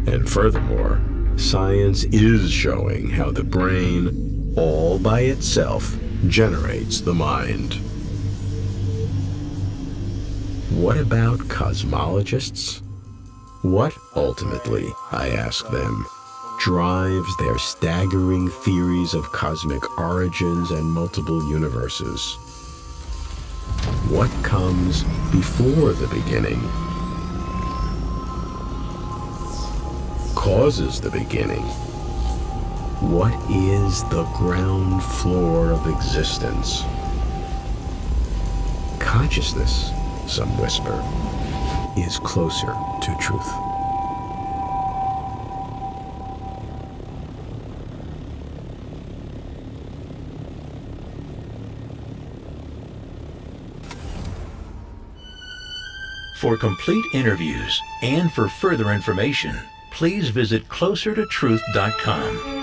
And furthermore, science is showing how the brain, all by itself, generates the mind. What about cosmologists? What ultimately, I ask them, drives their staggering theories of cosmic origins and multiple universes? What comes before the beginning? Causes the beginning? What is the ground floor of existence? Consciousness, some whisper, is closer to truth. For complete interviews and for further information, please visit closertotruth.com.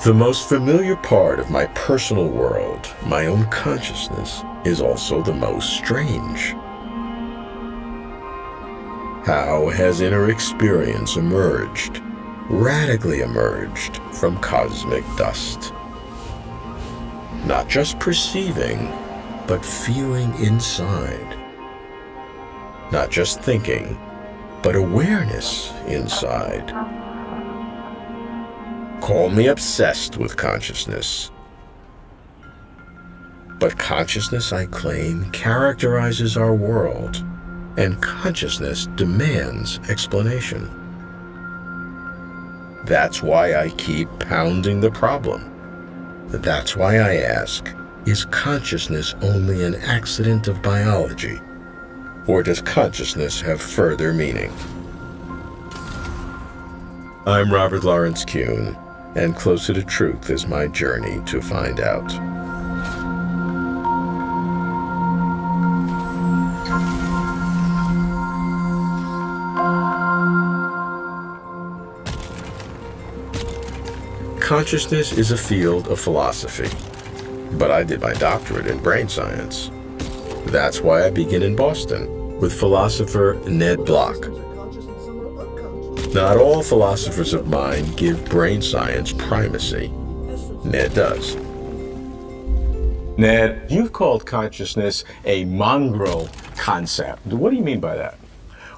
The most familiar part of my personal world, my own consciousness, is also the most strange. How has inner experience emerged, radically emerged from cosmic dust? Not just perceiving, but feeling inside. Not just thinking, but awareness inside. Call me obsessed with consciousness. But consciousness, I claim, characterizes our world, and consciousness demands explanation. That's why I keep pounding the problem. That's why I ask, is consciousness only an accident of biology? Or does consciousness have further meaning? I'm Robert Lawrence Kuhn, and Closer to Truth is my journey to find out. Consciousness is a field of philosophy, but I did my doctorate in brain science. That's why I begin in Boston with philosopher Ned Block. Not all philosophers of mind give brain science primacy. Ned does. Ned, you've called consciousness a mongrel concept. What do you mean by that?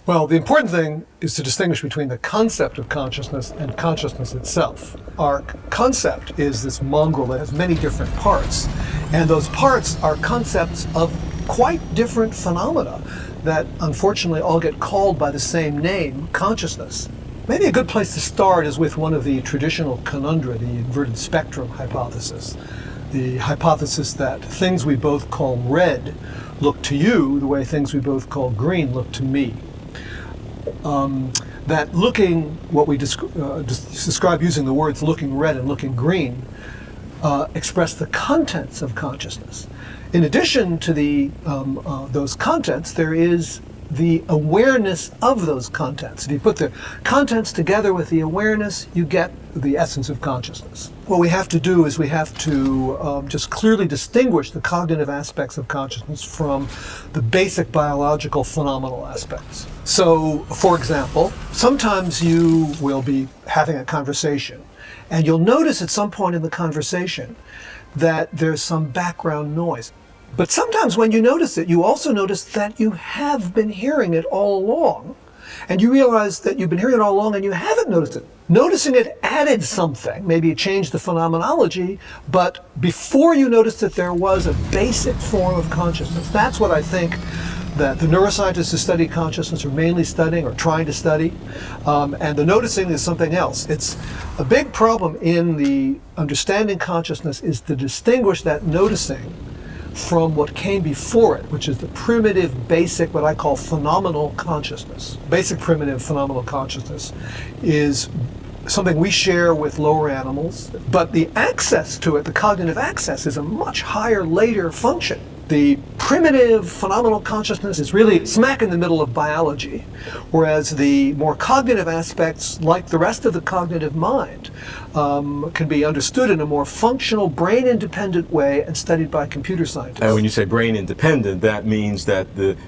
Well, the important thing is to distinguish between the concept of consciousness and consciousness itself. Our concept is this mongrel that has many different parts, and those parts are concepts of quite different phenomena that unfortunately all get called by the same name, consciousness. Maybe a good place to start is with one of the traditional conundra, the inverted spectrum hypothesis. The hypothesis that things we both call red look to you the way things we both call green look to me. That looking, what we describe using the words looking red and looking green, express the contents of consciousness. In addition to those contents, there is the awareness of those contents. If you put the contents together with the awareness, you get the essence of consciousness. What we have to do is we have to just clearly distinguish the cognitive aspects of consciousness from the basic biological phenomenal aspects. So, for example, sometimes you will be having a conversation, and you'll notice at some point in the conversation that there's some background noise. But sometimes when you notice it, you also notice that you have been hearing it all along. and you realize that you've been hearing it all along and you haven't noticed it. Noticing it added something. Maybe it changed the phenomenology, but before you noticed it, there was a basic form of consciousness. That's what I think that the neuroscientists who study consciousness are mainly studying or trying to study, and the noticing is something else. It's a big problem in the understanding consciousness is to distinguish that noticing from what came before it, which is the primitive, basic, what I call phenomenal consciousness. Basic primitive phenomenal consciousness is something we share with lower animals, but the access to it, the cognitive access, is a much higher later function. The primitive phenomenal consciousness is really smack in the middle of biology, whereas the more cognitive aspects, like the rest of the cognitive mind, can be understood in a more functional, brain-independent way and studied by computer scientists. And when you say brain-independent, that means that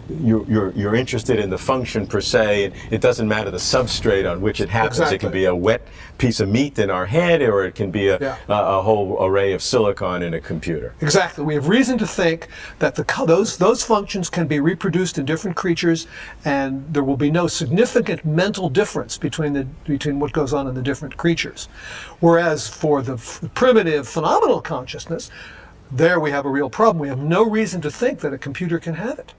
you're interested in the function per se, and it doesn't matter the substrate on which it happens. Exactly. It can be a wet piece of meat in our head, or it can be a whole array of silicon in a computer. Exactly. We have reason to think that those functions can be reproduced in different creatures, and there will be no significant mental difference between what goes on in the different creatures. Whereas for the primitive phenomenal consciousness, there we have a real problem. We have no reason to think that a computer can have it.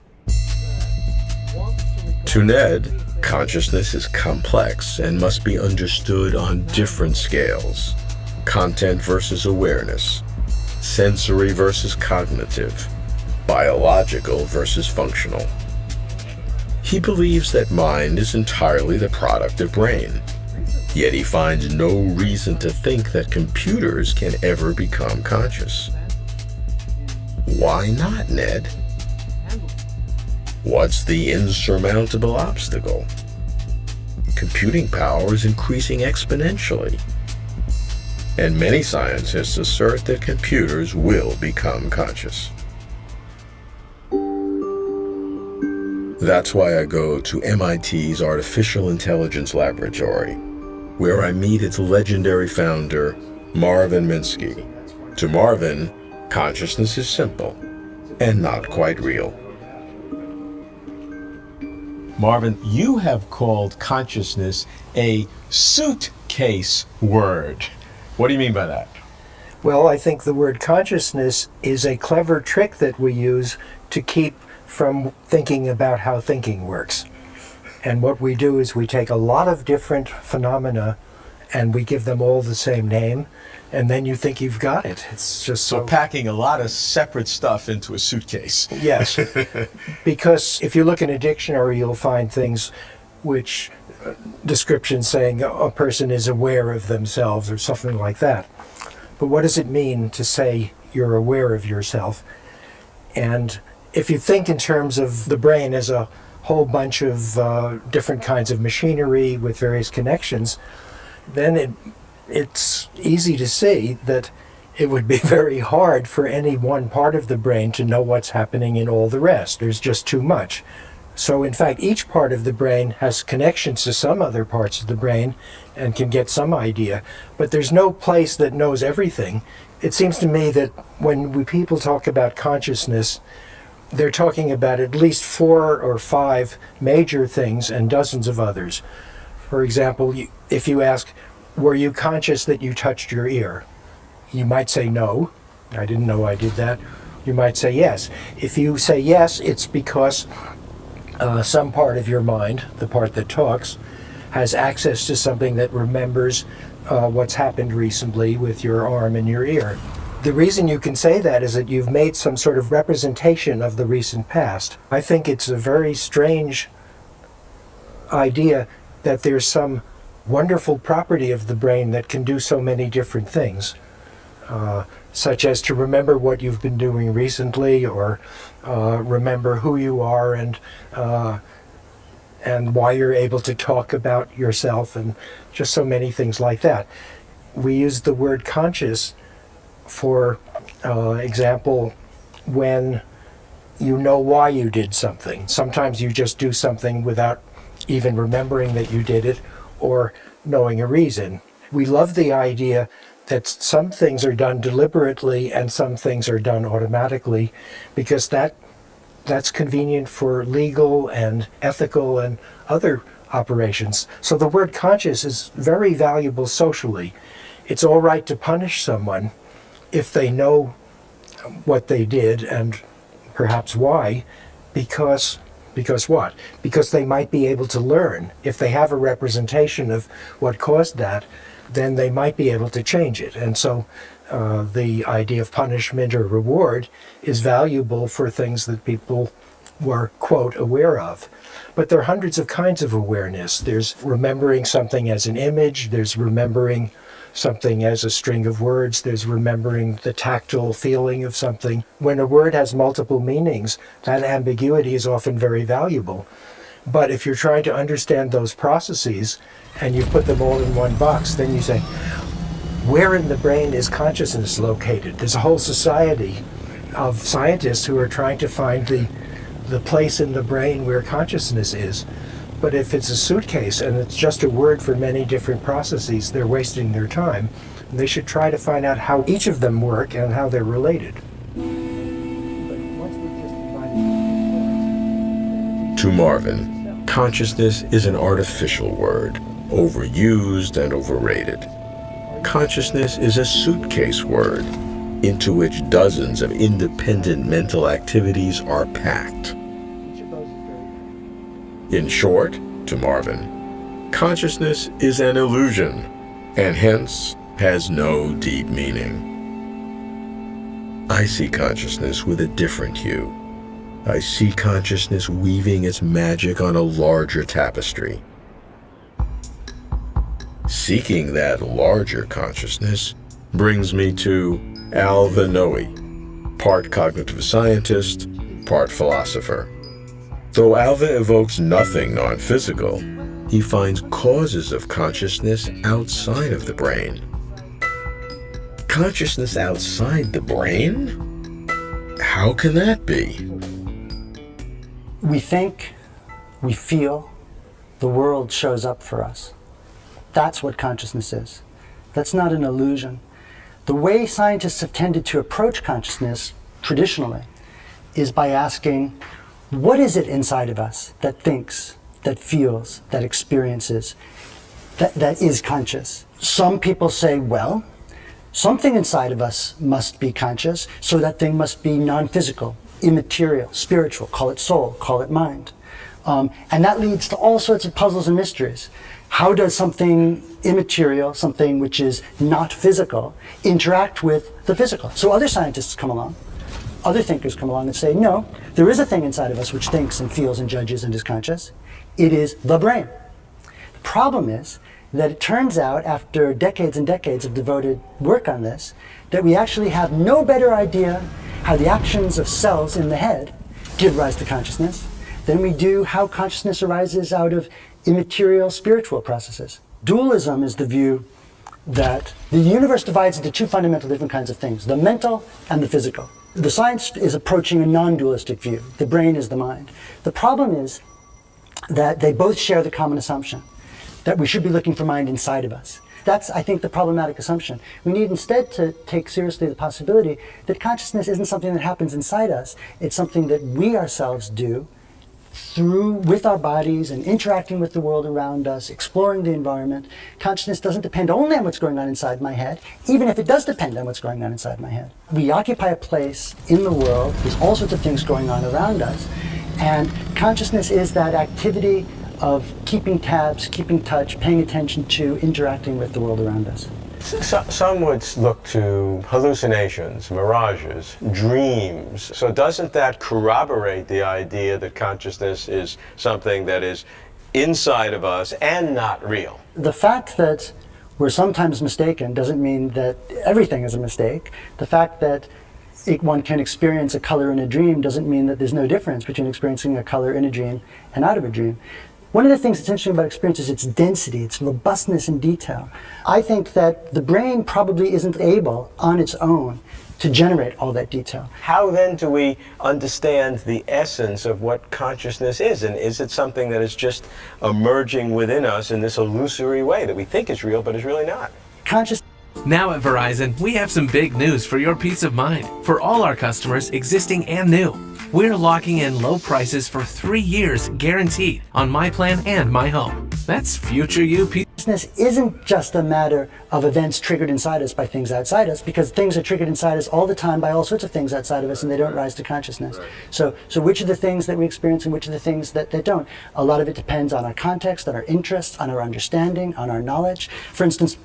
To Ned, consciousness is complex and must be understood on different scales. Content versus awareness, sensory versus cognitive, biological versus functional. He believes that mind is entirely the product of brain, yet he finds no reason to think that computers can ever become conscious. Why not, Ned? What's the insurmountable obstacle? Computing power is increasing exponentially, and many scientists assert that computers will become conscious. That's why I go to MIT's Artificial Intelligence Laboratory, where I meet its legendary founder, Marvin Minsky. To Marvin, consciousness is simple and not quite real. Marvin, you have called consciousness a suitcase word. What do you mean by that? Well, I think the word consciousness is a clever trick that we use to keep from thinking about how thinking works. And what we do is we take a lot of different phenomena and we give them all the same name, and then you think you've got it. It's just So packing a lot of separate stuff into a suitcase. Yes, because if you look in a dictionary, you'll find things which descriptions saying a person is aware of themselves or something like that. But what does it mean to say you're aware of yourself? And if you think in terms of the brain as a whole bunch of different kinds of machinery with various connections, then it's easy to see that it would be very hard for any one part of the brain to know what's happening in all the rest. There's just too much. So in fact, each part of the brain has connections to some other parts of the brain and can get some idea, but there's no place that knows everything. It seems to me that when people talk about consciousness, they're talking about at least 4 or 5 major things and dozens of others. For example, if you ask, were you conscious that you touched your ear? You might say no. I didn't know I did that. You might say yes. If you say yes, it's because some part of your mind, the part that talks, has access to something that remembers what's happened recently with your arm and your ear. The reason you can say that is that you've made some sort of representation of the recent past. I think it's a very strange idea that there's some wonderful property of the brain that can do so many different things, such as to remember what you've been doing recently, or remember who you are and why you're able to talk about yourself, and just so many things like that. We use the word conscious, for example, when you know why you did something. Sometimes you just do something without even remembering that you did it or knowing a reason. We love the idea that some things are done deliberately and some things are done automatically, because that's convenient for legal and ethical and other operations. So the word conscious is very valuable socially. It's all right to punish someone if they know what they did and perhaps why, because what? Because they might be able to learn. If they have a representation of what caused that, then they might be able to change it. And so the idea of punishment or reward is valuable for things that people were, quote, aware of. But there are hundreds of kinds of awareness. There's remembering something as an image, there's remembering something as a string of words, there's remembering the tactile feeling of something. When a word has multiple meanings, that ambiguity is often very valuable. But if you're trying to understand those processes and you put them all in one box, then you say, where in the brain is consciousness located? There's a whole society of scientists who are trying to find the place in the brain where consciousness is. But if it's a suitcase and it's just a word for many different processes, they're wasting their time. And they should try to find out how each of them work and how they're related. To Marvin, consciousness is an artificial word, overused and overrated. Consciousness is a suitcase word into which dozens of independent mental activities are packed. In short, to Marvin, consciousness is an illusion and hence has no deep meaning. I see consciousness with a different hue. I see consciousness weaving its magic on a larger tapestry. Seeking that larger consciousness brings me to Alva Noe, part cognitive scientist, part philosopher. Though Alva evokes nothing non-physical, he finds causes of consciousness outside of the brain. Consciousness outside the brain? How can that be? We think, we feel, the world shows up for us. That's what consciousness is. That's not an illusion. The way scientists have tended to approach consciousness traditionally is by asking, what is it inside of us that thinks, that feels, that experiences, that is conscious? Some people say, well, something inside of us must be conscious, so that thing must be non-physical, immaterial, spiritual, call it soul, call it mind. And that leads to all sorts of puzzles and mysteries. How does something immaterial, something which is not physical, interact with the physical? So other scientists come along, other thinkers come along and say, no, there is a thing inside of us which thinks and feels and judges and is conscious. It is the brain. The problem is that it turns out, after decades and decades of devoted work on this, that we actually have no better idea how the actions of cells in the head give rise to consciousness than we do how consciousness arises out of immaterial spiritual processes. Dualism is the view that the universe divides into two fundamental different kinds of things, the mental and the physical. The science is approaching a non-dualistic view. The brain is the mind. The problem is that they both share the common assumption that we should be looking for mind inside of us. That's, I think, the problematic assumption. We need instead to take seriously the possibility that consciousness isn't something that happens inside us. It's something that we ourselves do with our bodies and interacting with the world around us, exploring the environment. Consciousness doesn't depend only on what's going on inside my head, even if it does depend on what's going on inside my head. We occupy a place in the world, there's all sorts of things going on around us, and consciousness is that activity of keeping tabs, keeping touch, paying attention to, interacting with the world around us. Some would look to hallucinations, mirages, dreams. So doesn't that corroborate the idea that consciousness is something that is inside of us and not real? The fact that we're sometimes mistaken doesn't mean that everything is a mistake. The fact that one can experience a color in a dream doesn't mean that there's no difference between experiencing a color in a dream and out of a dream. One of the things that's interesting about experience is its density, its robustness and detail. I think that the brain probably isn't able, on its own, to generate all that detail. How then do we understand the essence of what consciousness is? And is it something that is just emerging within us in this illusory way that we think is real but is really not? Now at Verizon, we have some big news for your peace of mind for all our customers, existing and new. We're locking in low prices for 3 years guaranteed on my plan and my home. That's future you people. Consciousness isn't just a matter of events triggered inside us by things outside us, because things are triggered inside us all the time by all sorts of things outside of us, and they don't rise to consciousness. So which are the things that we experience and which are the things that don't? A lot of it depends on our context, on our interests, on our understanding, on our knowledge. For instance,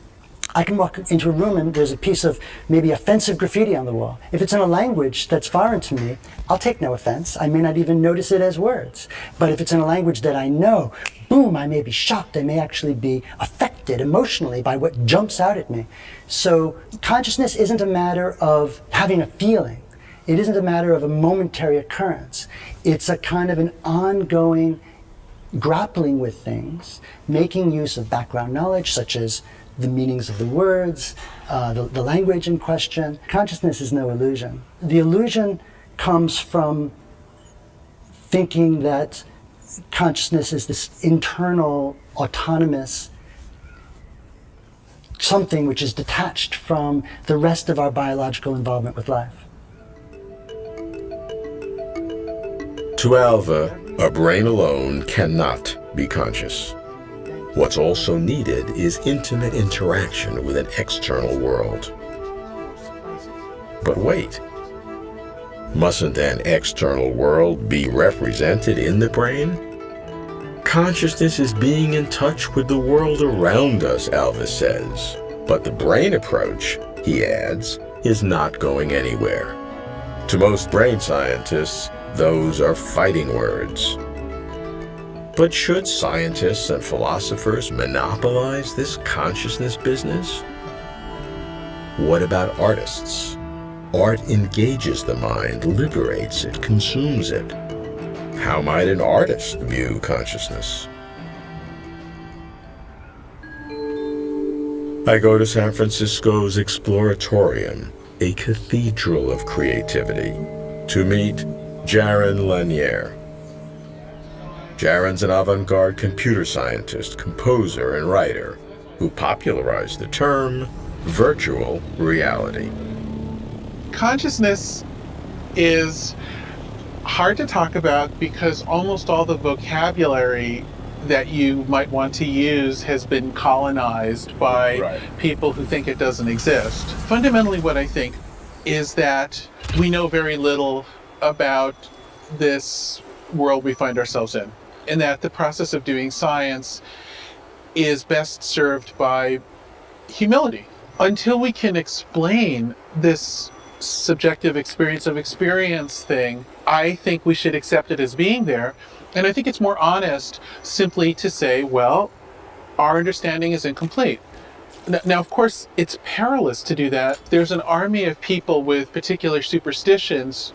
I can walk into a room and there's a piece of maybe offensive graffiti on the wall. If it's in a language that's foreign to me, I'll take no offense. I may not even notice it as words. But if it's in a language that I know, boom, I may be shocked. I may actually be affected emotionally by what jumps out at me. So consciousness isn't a matter of having a feeling. It isn't a matter of a momentary occurrence. It's a kind of an ongoing grappling with things, making use of background knowledge such as the meanings of the words, the language in question. Consciousness is no illusion. The illusion comes from thinking that consciousness is this internal, autonomous something which is detached from the rest of our biological involvement with life. To Alva, a brain alone cannot be conscious. What's also needed is intimate interaction with an external world. But wait, mustn't an external world be represented in the brain? Consciousness is being in touch with the world around us, Alva says. But the brain approach, he adds, is not going anywhere. To most brain scientists, those are fighting words. But should scientists and philosophers monopolize this consciousness business? What about artists? Art engages the mind, liberates it, consumes it. How might an artist view consciousness? I go to San Francisco's Exploratorium, a cathedral of creativity, to meet Jaron Lanier. Jaron's an avant-garde computer scientist, composer, and writer who popularized the term virtual reality. Consciousness is hard to talk about because almost all the vocabulary that you might want to use has been colonized by people who think it doesn't exist. Fundamentally, what I think is that we know very little about this world we find ourselves in, and that the process of doing science is best served by humility. Until we can explain this subjective experience of experience thing, I think we should accept it as being there. And I think it's more honest simply to say, well, our understanding is incomplete. Now, of course, it's perilous to do that. There's an army of people with particular superstitions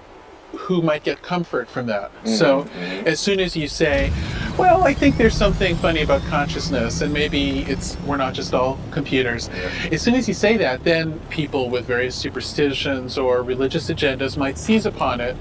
who might get comfort from that. So as soon as you say, well, I think there's something funny about consciousness and maybe we're not just all computers. As soon as you say that, then people with various superstitions or religious agendas might seize upon it.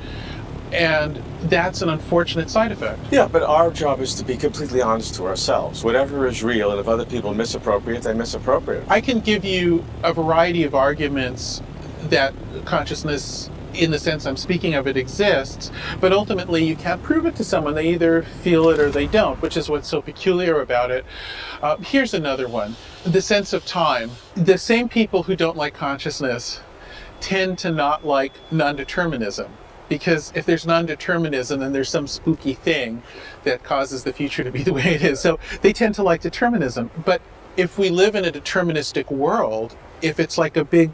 And that's an unfortunate side effect. Yeah, but our job is to be completely honest to ourselves. Whatever is real, and if other people misappropriate, they misappropriate. I can give you a variety of arguments that consciousness, in the sense I'm speaking of it, exists, but ultimately you can't prove it to someone. They either feel it or they don't, which is what's so peculiar about it. Here's another one. The sense of time. The same people who don't like consciousness tend to not like non-determinism. Because if there's non-determinism, then there's some spooky thing that causes the future to be the way it is. So they tend to like determinism. But if we live in a deterministic world, if it's like a big,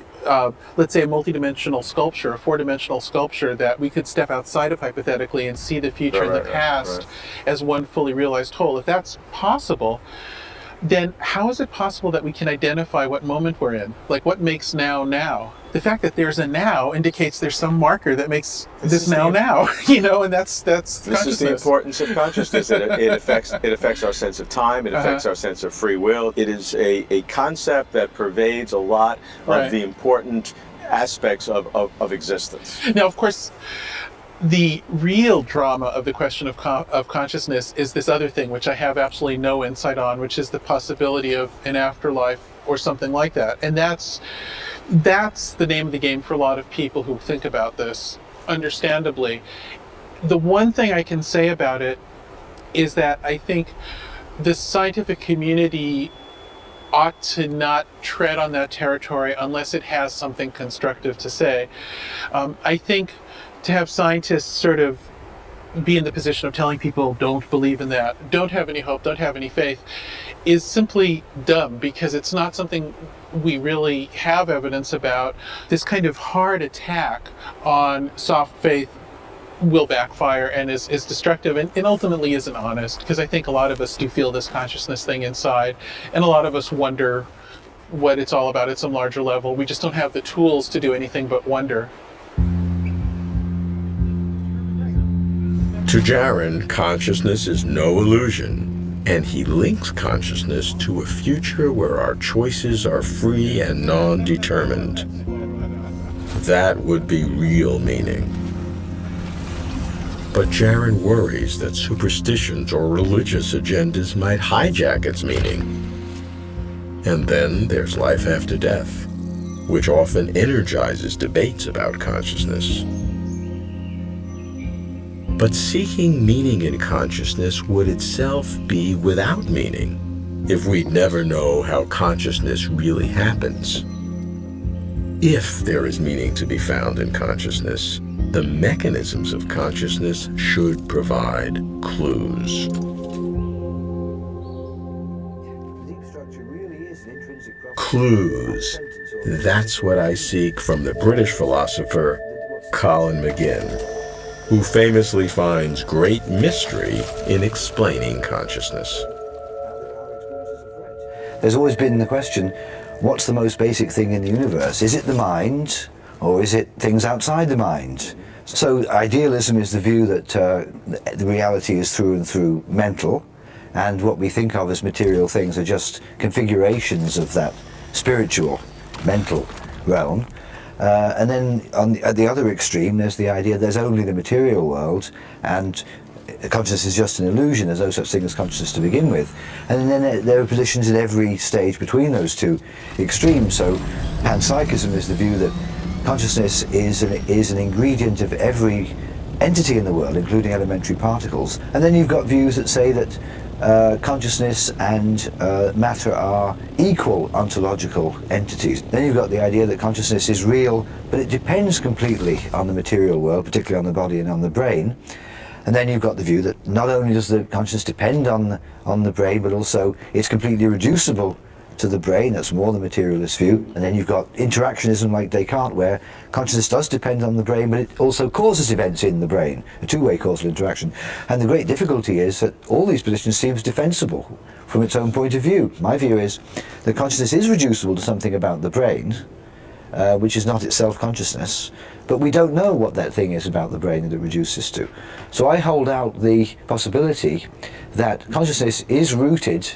let's say a multidimensional sculpture, a four-dimensional sculpture that we could step outside of hypothetically and see the future and the past as one fully realized whole, if that's possible, then how is it possible that we can identify what moment we're in? Like, what makes now now? The fact that there's a now indicates there's some marker that makes this now, you know, and that's This is the importance of consciousness. It affects our sense of time. It affects our sense of free will. It is a concept that pervades a lot of the important aspects of existence. Now, of course, the real drama of the question of consciousness is this other thing, which I have absolutely no insight on, which is the possibility of an afterlife or something like that. And that's the name of the game for a lot of people who think about this, understandably. The one thing I can say about it is that I think the scientific community ought to not tread on that territory unless it has something constructive to say. I think to have scientists sort of be in the position of telling people don't believe in that, don't have any hope, don't have any faith, is simply dumb, because it's not something we really have evidence about. This kind of hard attack on soft faith will backfire and is destructive, and ultimately isn't honest, because I think a lot of us do feel this consciousness thing inside, and a lot of us wonder what it's all about at some larger level. We just don't have the tools to do anything but wonder. To Jaron, consciousness is no illusion, and he links consciousness to a future where our choices are free and non-determined. That would be real meaning. But Jaron worries that superstitions or religious agendas might hijack its meaning. And then there's life after death, which often energizes debates about consciousness. But seeking meaning in consciousness would itself be without meaning if we'd never know how consciousness really happens. If there is meaning to be found in consciousness, the mechanisms of consciousness should provide clues. Clues. That's what I seek from the British philosopher Colin McGinn, who famously finds great mystery in explaining consciousness. There's always been the question, what's the most basic thing in the universe? Is it the mind, or is it things outside the mind? So idealism is the view that the reality is through and through mental, and what we think of as material things are just configurations of that spiritual, mental realm. And then at the other extreme, there's the idea there's only the material world, and consciousness is just an illusion. There's no such thing as consciousness to begin with. And then there are positions at every stage between those two extremes. So panpsychism is the view that consciousness is an ingredient of every entity in the world, including elementary particles. And then you've got views that say that consciousness and matter are equal ontological entities. Then you've got the idea that consciousness is real, but it depends completely on the material world, particularly on the body and on the brain. And then you've got the view that not only does the consciousness depend on the brain, but also it's completely reducible to the brain. That's more the materialist view. And then you've got interactionism like Descartes, where consciousness does depend on the brain, but it also causes events in the brain, a two-way causal interaction. And the great difficulty is that all these positions seems defensible from its own point of view. My view is that consciousness is reducible to something about the brain, which is not itself consciousness, but we don't know what that thing is about the brain that it reduces to. So I hold out the possibility that consciousness is rooted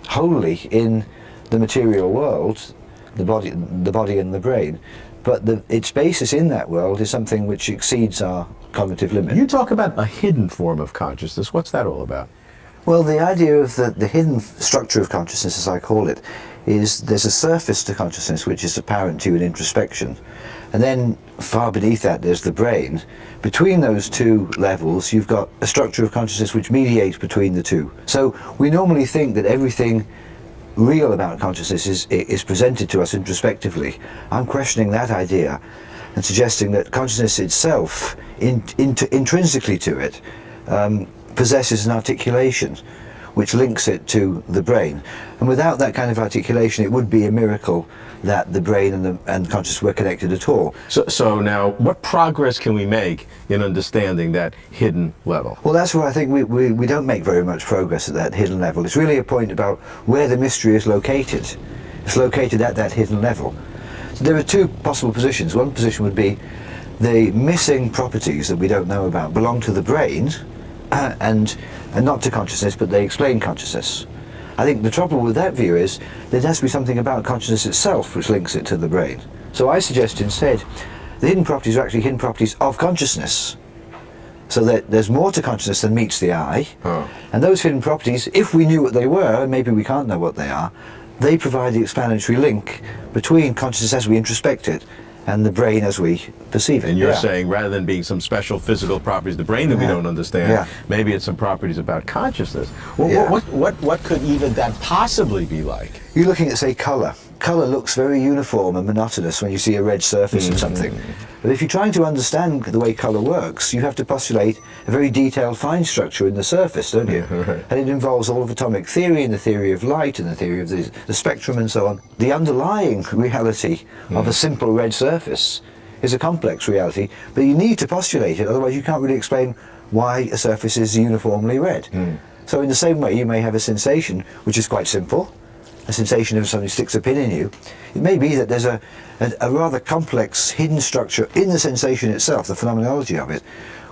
wholly in the material world, the body and the brain, but its basis in that world is something which exceeds our cognitive limit. You talk about a hidden form of consciousness. What's that all about? Well, the idea of the hidden structure of consciousness, as I call it, is there's a surface to consciousness which is apparent to you in introspection, and then far beneath that there's the brain. Between those two levels you've got a structure of consciousness which mediates between the two. So we normally think that everything real about consciousness is presented to us introspectively. I'm questioning that idea and suggesting that consciousness itself, intrinsically to it, possesses an articulation which links it to the brain. And without that kind of articulation, it would be a miracle that the brain and consciousness were connected at all. So now, what progress can we make in understanding that hidden level? Well, that's where I think we don't make very much progress at that hidden level. It's really a point about where the mystery is located. It's located at that hidden level. So there are two possible positions. One position would be the missing properties that we don't know about belong to the brain, and not to consciousness, but they explain consciousness. I think the trouble with that view is there has to be something about consciousness itself which links it to the brain. So I suggest instead the hidden properties are actually hidden properties of consciousness. So that there's more to consciousness than meets the eye. Oh. And those hidden properties, if we knew what they were, and maybe we can't know what they are, they provide the explanatory link between consciousness as we introspect it and the brain as we perceive it. And you're Yeah. saying rather than being some special physical properties of the brain that we Yeah. don't understand, Yeah. maybe it's some properties about consciousness. Well, Yeah. what could even that possibly be like? You're looking at, say, colour. Colour looks very uniform and monotonous when you see a red surface of something. But if you're trying to understand the way colour works, you have to postulate a very detailed fine structure in the surface, don't you? And it involves all of atomic theory and the theory of light and the theory of the spectrum and so on. The underlying reality of a simple red surface is a complex reality, but you need to postulate it, otherwise you can't really explain why a surface is uniformly red. So in the same way, you may have a sensation which is quite simple, a sensation of something sticks a pin in you. It may be that there's a rather complex hidden structure in the sensation itself, the phenomenology of it,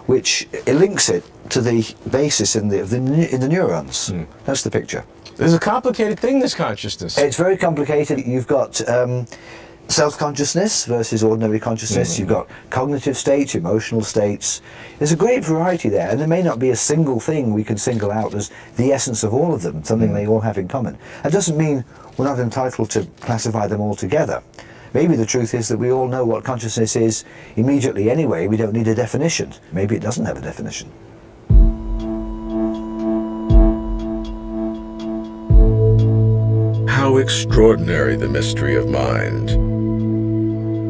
which links it to the basis in the neurons. That's the picture. There's a complicated thing, this consciousness. It's very complicated. You've got self-consciousness versus ordinary consciousness. You've got cognitive states, emotional states. There's a great variety there, and there may not be a single thing we can single out as the essence of all of them, something they all have in common. That doesn't mean we're not entitled to classify them all together. Maybe the truth is that we all know what consciousness is immediately anyway. We don't need a definition. Maybe it doesn't have a definition. How extraordinary the mystery of mind.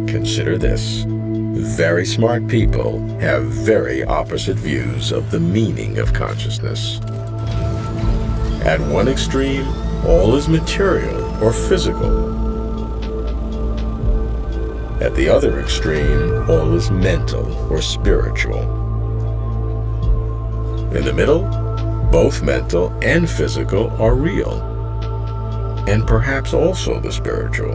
Consider this. Very smart people have very opposite views of the meaning of consciousness. At one extreme, all is material or physical. At the other extreme, all is mental or spiritual. In the middle, both mental and physical are real, and perhaps also the spiritual.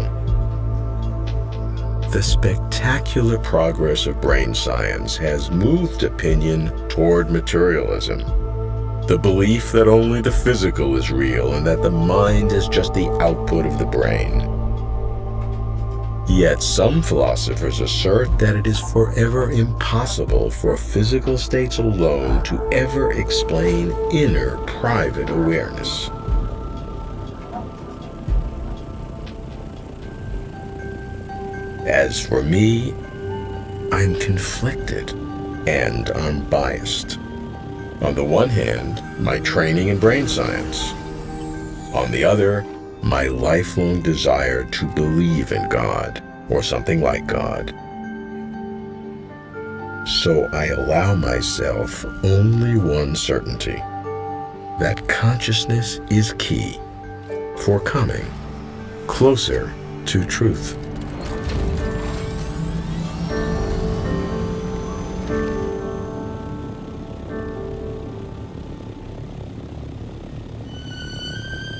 The spectacular progress of brain science has moved opinion toward materialism, the belief that only the physical is real and that the mind is just the output of the brain. Yet some philosophers assert that it is forever impossible for physical states alone to ever explain inner private awareness. As for me, I'm conflicted and unbiased. On the one hand, my training in brain science. On the other, my lifelong desire to believe in God, or something like God. So I allow myself only one certainty, that consciousness is key for coming closer to truth.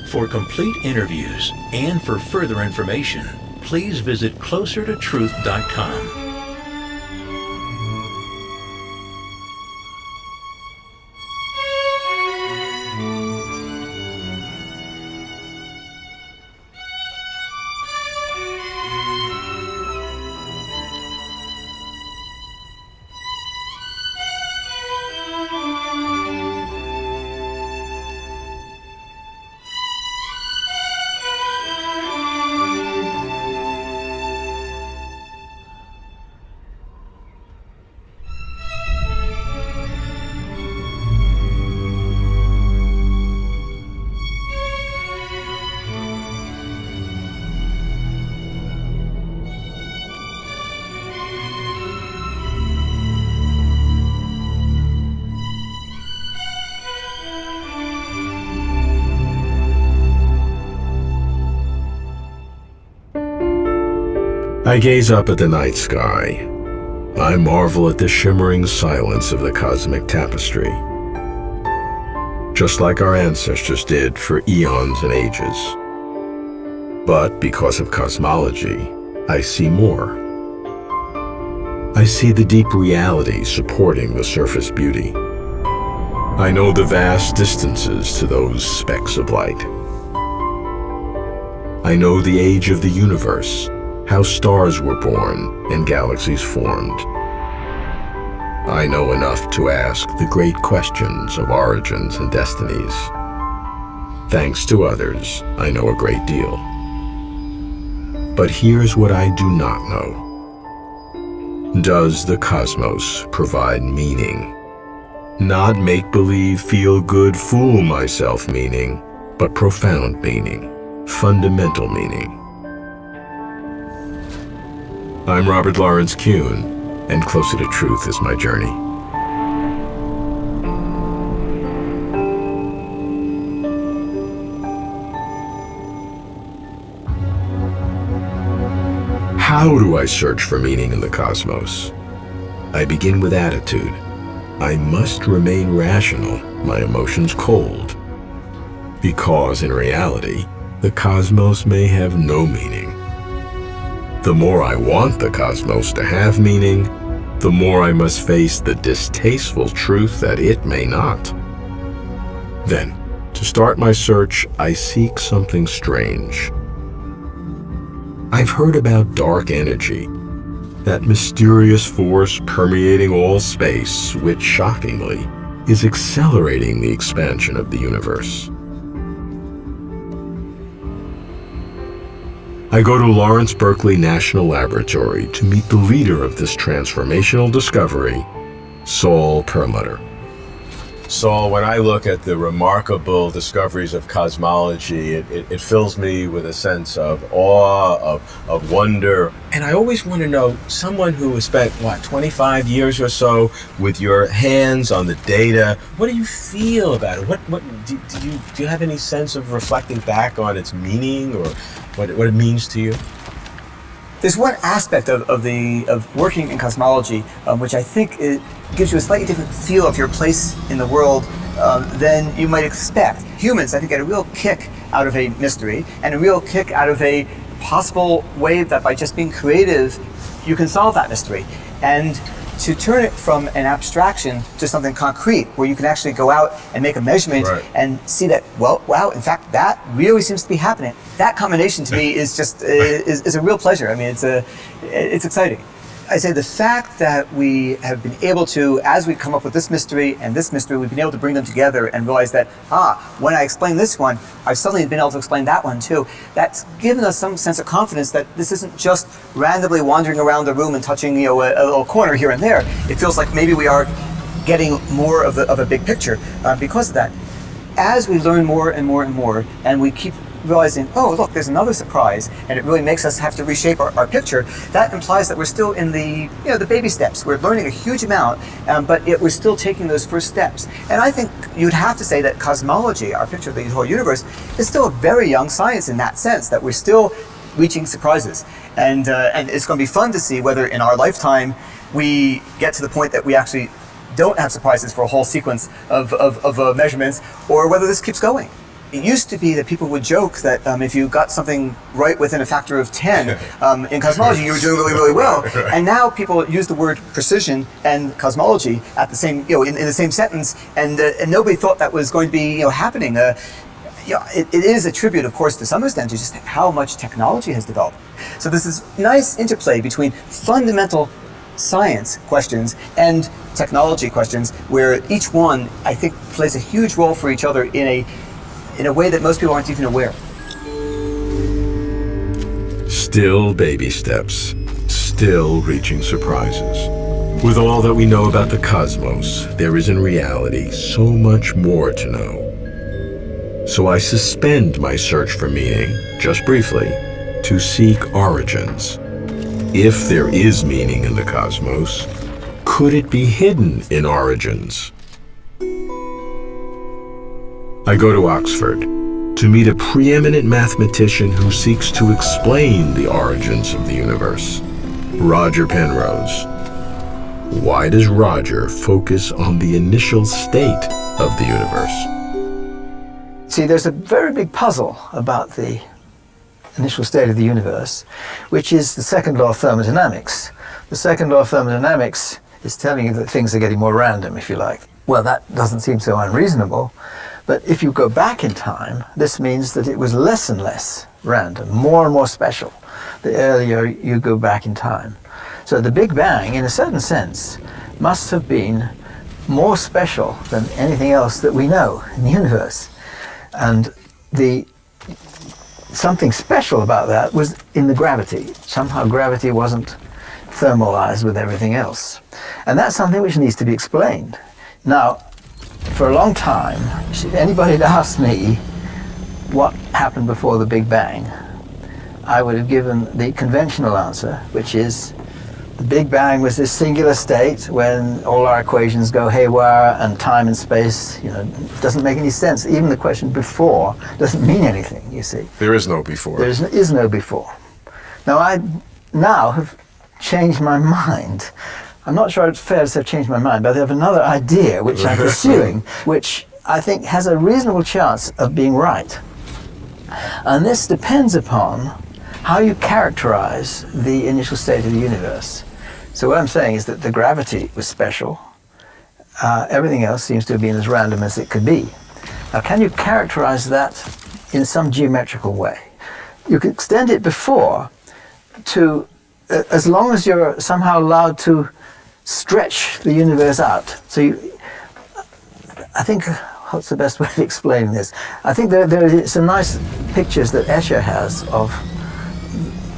For complete interviews and for further information, please visit closertotruth.com. I gaze up at the night sky. I marvel at the shimmering silence of the cosmic tapestry, just like our ancestors did for eons and ages. But because of cosmology, I see more. I see the deep reality supporting the surface beauty. I know the vast distances to those specks of light. I know the age of the universe, how stars were born and galaxies formed. I know enough to ask the great questions of origins and destinies. Thanks to others, I know a great deal. But here's what I do not know. Does the cosmos provide meaning? Not make-believe, feel-good, fool myself meaning, but profound meaning, fundamental meaning. I'm Robert Lawrence Kuhn, and Closer to Truth is my journey. How do I search for meaning in the cosmos? I begin with attitude. I must remain rational, my emotions cold. Because in reality, the cosmos may have no meaning. The more I want the cosmos to have meaning, the more I must face the distasteful truth that it may not. Then, to start my search, I seek something strange. I've heard about dark energy, that mysterious force permeating all space, which shockingly is accelerating the expansion of the universe. I go to Lawrence Berkeley National Laboratory to meet the leader of this transformational discovery, Saul Perlmutter. Saul, when I look at the remarkable discoveries of cosmology, it fills me with a sense of awe, of wonder. And I always want to know, someone who has spent, 25 years or so with your hands on the data, what do you feel about it? Do you have any sense of reflecting back on its meaning or what it means to you? There's one aspect of working in cosmology which I think it gives you a slightly different feel of your place in the world than you might expect. Humans, I think, get a real kick out of a mystery and a real kick out of a possible way that by just being creative, you can solve that mystery. And to turn it from an abstraction to something concrete, where you can actually go out and make a measurement and see that, wow, in fact, that really seems to be happening. That combination to me is just is a real pleasure. I mean, it's exciting. I say the fact that we have been able to, as we come up with this mystery and this mystery, we've been able to bring them together and realize that, when I explain this one, I've suddenly been able to explain that one too. That's given us some sense of confidence that this isn't just randomly wandering around the room and touching, a little corner here and there. It feels like maybe we are getting more of a big picture because of that. As we learn more and more and more, and we keep realizing, oh, look, there's another surprise, and it really makes us have to reshape our picture, that implies that we're still in the baby steps. We're learning a huge amount, but yet we're still taking those first steps. And I think you'd have to say that cosmology, our picture of the whole universe, is still a very young science in that sense, that we're still reaching surprises. And it's going to be fun to see whether in our lifetime we get to the point that we actually don't have surprises for a whole sequence of measurements, or whether this keeps going. It used to be that people would joke that if you got something right within a factor of 10 in cosmology, you were doing really, really well. And now people use the word precision and cosmology at the same, in the same sentence, and nobody thought that was going to be, happening. It is a tribute, of course, to some extent, to just how much technology has developed. So there's this nice interplay between fundamental science questions and technology questions, where each one, I think, plays a huge role for each other in a way that most people aren't even aware. Still baby steps, still reaching surprises. With all that we know about the cosmos, there is in reality so much more to know. So I suspend my search for meaning, just briefly, to seek origins. If there is meaning in the cosmos, could it be hidden in origins? I go to Oxford to meet a preeminent mathematician who seeks to explain the origins of the universe, Roger Penrose. Why does Roger focus on the initial state of the universe? See, there's a very big puzzle about the initial state of the universe, which is the second law of thermodynamics. The second law of thermodynamics is telling you that things are getting more random, if you like. Well, that doesn't seem so unreasonable. But if you go back in time, this means that it was less and less random, more and more special, the earlier you go back in time. So the Big Bang, in a certain sense, must have been more special than anything else that we know in the universe. And something special about that was in the gravity. Somehow gravity wasn't thermalized with everything else. And that's something which needs to be explained. Now, for a long time, if anybody had asked me what happened before the Big Bang, I would have given the conventional answer, which is the Big Bang was this singular state when all our equations go haywire and time and space, doesn't make any sense. Even the question before doesn't mean anything, you see. There is no before. There is no before. Now, I now have changed my mind. I'm not sure it's fair to say I've changed my mind, but I have another idea which I'm pursuing, which I think has a reasonable chance of being right. And this depends upon how you characterize the initial state of the universe. So what I'm saying is that the gravity was special. Everything else seems to have been as random as it could be. Now, can you characterize that in some geometrical way? You can extend it before to, as long as you're somehow allowed to stretch the universe out. So I think, what's the best way of explaining this? I think there are some nice pictures that Escher has of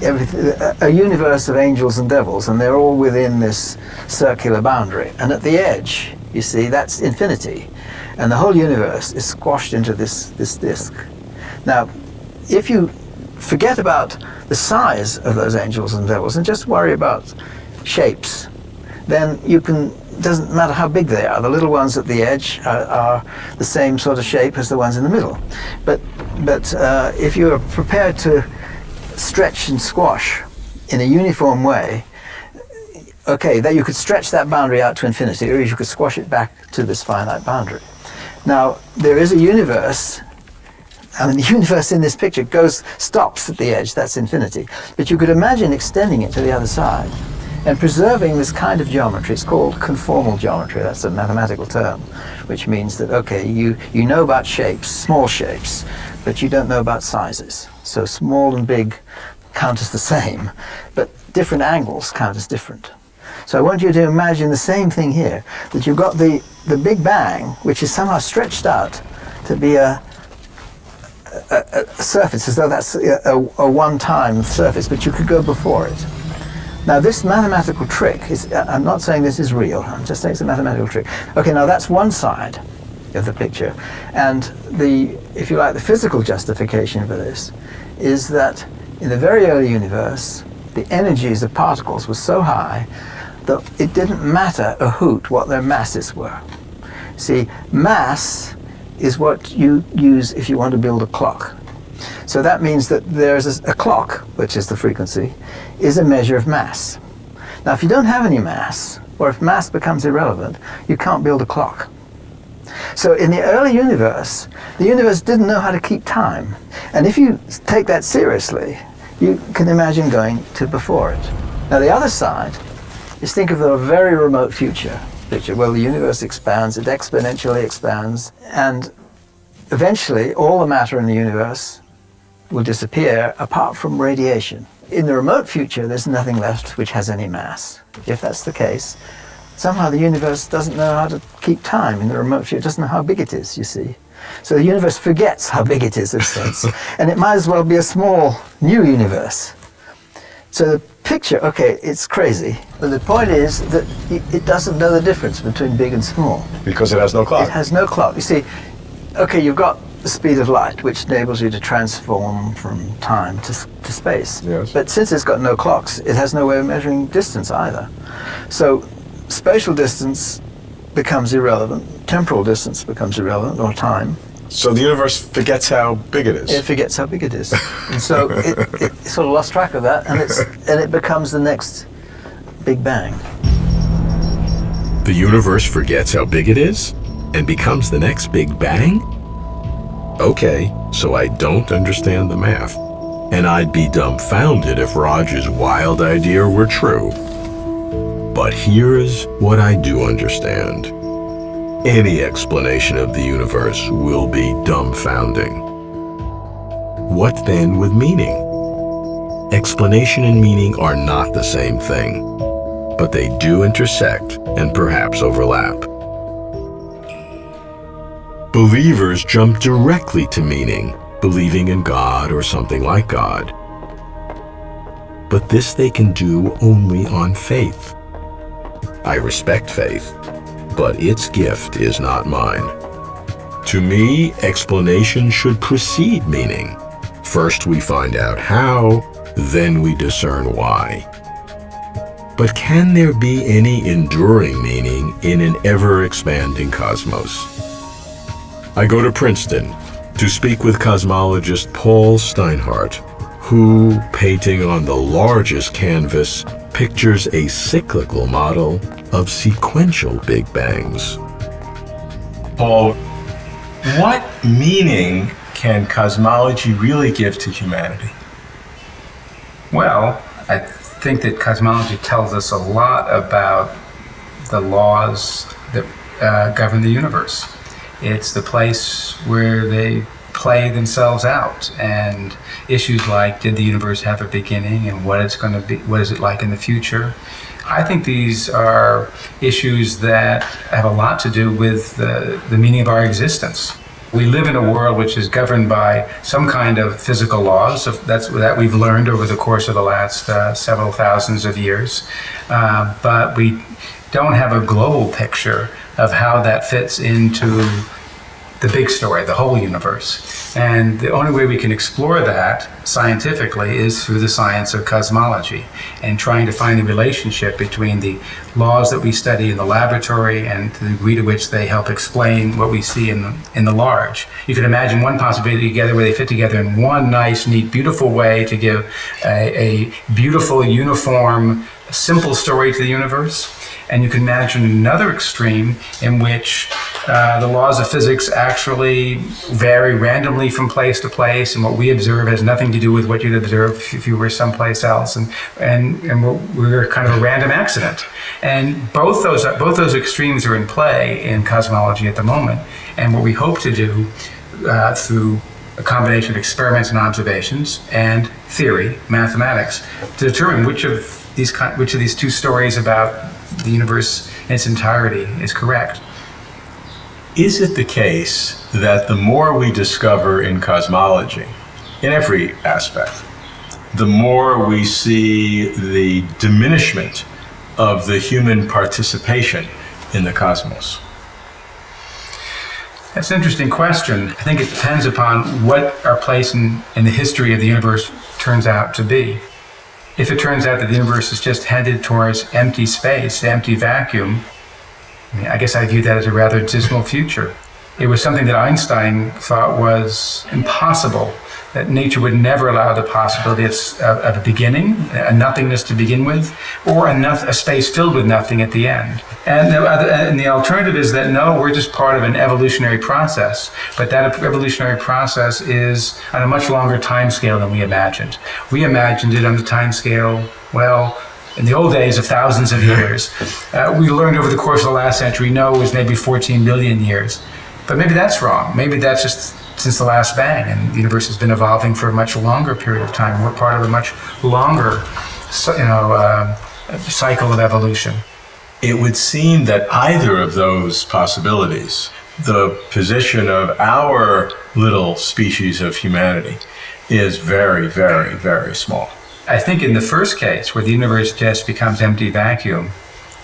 everything, a universe of angels and devils, and they're all within this circular boundary. And at the edge, you see, that's infinity. And the whole universe is squashed into this disk. Now, if you forget about the size of those angels and devils and just worry about shapes, then you can, doesn't matter how big they are. The little ones at the edge are the same sort of shape as the ones in the middle. But if you are prepared to stretch and squash in a uniform way, okay, that you could stretch that boundary out to infinity, or you could squash it back to this finite boundary. Now, there is a universe. I mean, the universe in this picture stops at the edge, that's infinity. But you could imagine extending it to the other side and preserving this kind of geometry. It's called conformal geometry. That's a mathematical term, which means that, okay, you know about shapes, small shapes, but you don't know about sizes. So small and big count as the same, but different angles count as different. So I want you to imagine the same thing here, that you've got the Big Bang, which is somehow stretched out to be a surface, as though that's a one-time surface, but you could go before it. Now, this mathematical trick is, I'm not saying this is real, I'm just saying it's a mathematical trick. Okay, now that's one side of the picture. And if you like, the physical justification for this is that in the very early universe, the energies of particles were so high that it didn't matter a hoot what their masses were. See, mass is what you use if you want to build a clock. So that means that there's a clock, which is the frequency, is a measure of mass. Now, if you don't have any mass, or if mass becomes irrelevant, you can't build a clock. So in the early universe, the universe didn't know how to keep time. And if you take that seriously, you can imagine going to before it. Now, the other side is, think of the very remote future picture where the universe expands, it exponentially expands, and eventually all the matter in the universe will disappear apart from radiation. In the remote future, there's nothing left which has any mass. If that's the case, somehow the universe doesn't know how to keep time in the remote future. It doesn't know how big it is, you see. So the universe forgets how big it is, in a sense. And it might as well be a small new universe. So the picture, okay, it's crazy. But the point is that it doesn't know the difference between big and small. Because it has no clock. It has no clock. You see, okay, you've got the speed of light, which enables you to transform from time to space. Yes. But since it's got no clocks, it has no way of measuring distance either. So spatial distance becomes irrelevant, temporal distance becomes irrelevant, or time. So the universe forgets how big it is. It forgets how big it is. And so it sort of lost track of that, and it becomes the next Big Bang. The universe forgets how big it is and becomes the next Big Bang? Okay, so I don't understand the math. And I'd be dumbfounded if Roger's wild idea were true. But here's what I do understand. Any explanation of the universe will be dumbfounding. What then with meaning? Explanation and meaning are not the same thing, but they do intersect and perhaps overlap. Believers jump directly to meaning, believing in God or something like God. but this they can do only on faith. I respect faith, but its gift is not mine. To me, explanation should precede meaning. First we find out how, then we discern why. But can there be any enduring meaning in an ever-expanding cosmos? I go to Princeton to speak with cosmologist Paul Steinhardt, who, painting on the largest canvas, pictures a cyclical model of sequential Big Bangs. Paul, what meaning can cosmology really give to humanity? Well, I think that cosmology tells us a lot about the laws that govern the universe. It's the place where they play themselves out, and issues like, did the universe have a beginning, and what it's going to be, what is it like in the future? I think these are issues that have a lot to do with the meaning of our existence. We live in a world which is governed by some kind of physical laws that we've learned over the course of the last several thousands of years, but we don't have a global picture of how that fits into the big story, the whole universe. And the only way we can explore that scientifically is through the science of cosmology and trying to find the relationship between the laws that we study in the laboratory and the degree to which they help explain what we see in the large. You can imagine one possibility together where they fit together in one nice, neat, beautiful way to give a beautiful, uniform, simple story to the universe. And you can imagine another extreme in which the laws of physics actually vary randomly from place to place, and what we observe has nothing to do with what you'd observe if you were someplace else, and we're kind of a random accident. And both those extremes are in play in cosmology at the moment. And what we hope to do through a combination of experiments and observations and theory, mathematics, to determine which of these two stories about the universe in its entirety is correct. Is it the case that the more we discover in cosmology, in every aspect, the more we see the diminishment of the human participation in the cosmos? That's an interesting question. I think it depends upon what our place in the history of the universe turns out to be. If it turns out that the universe is just headed towards empty space, empty vacuum, I guess I view that as a rather dismal future. It was something that Einstein thought was impossible, that nature would never allow the possibility of a beginning, a nothingness to begin with, or a space filled with nothing at the end. And the alternative is that no, we're just part of an evolutionary process, but that evolutionary process is on a much longer time scale than we imagined. We imagined it on the time scale, well, in the old days of thousands of years. We learned over the course of the last century, no, it was maybe 14 billion years. But maybe that's wrong. Maybe that's just since the last bang, and the universe has been evolving for a much longer period of time. We're part of a much longer, cycle of evolution. It would seem that either of those possibilities, the position of our little species of humanity, is very, very, very small. I think in the first case, where the universe just becomes empty vacuum,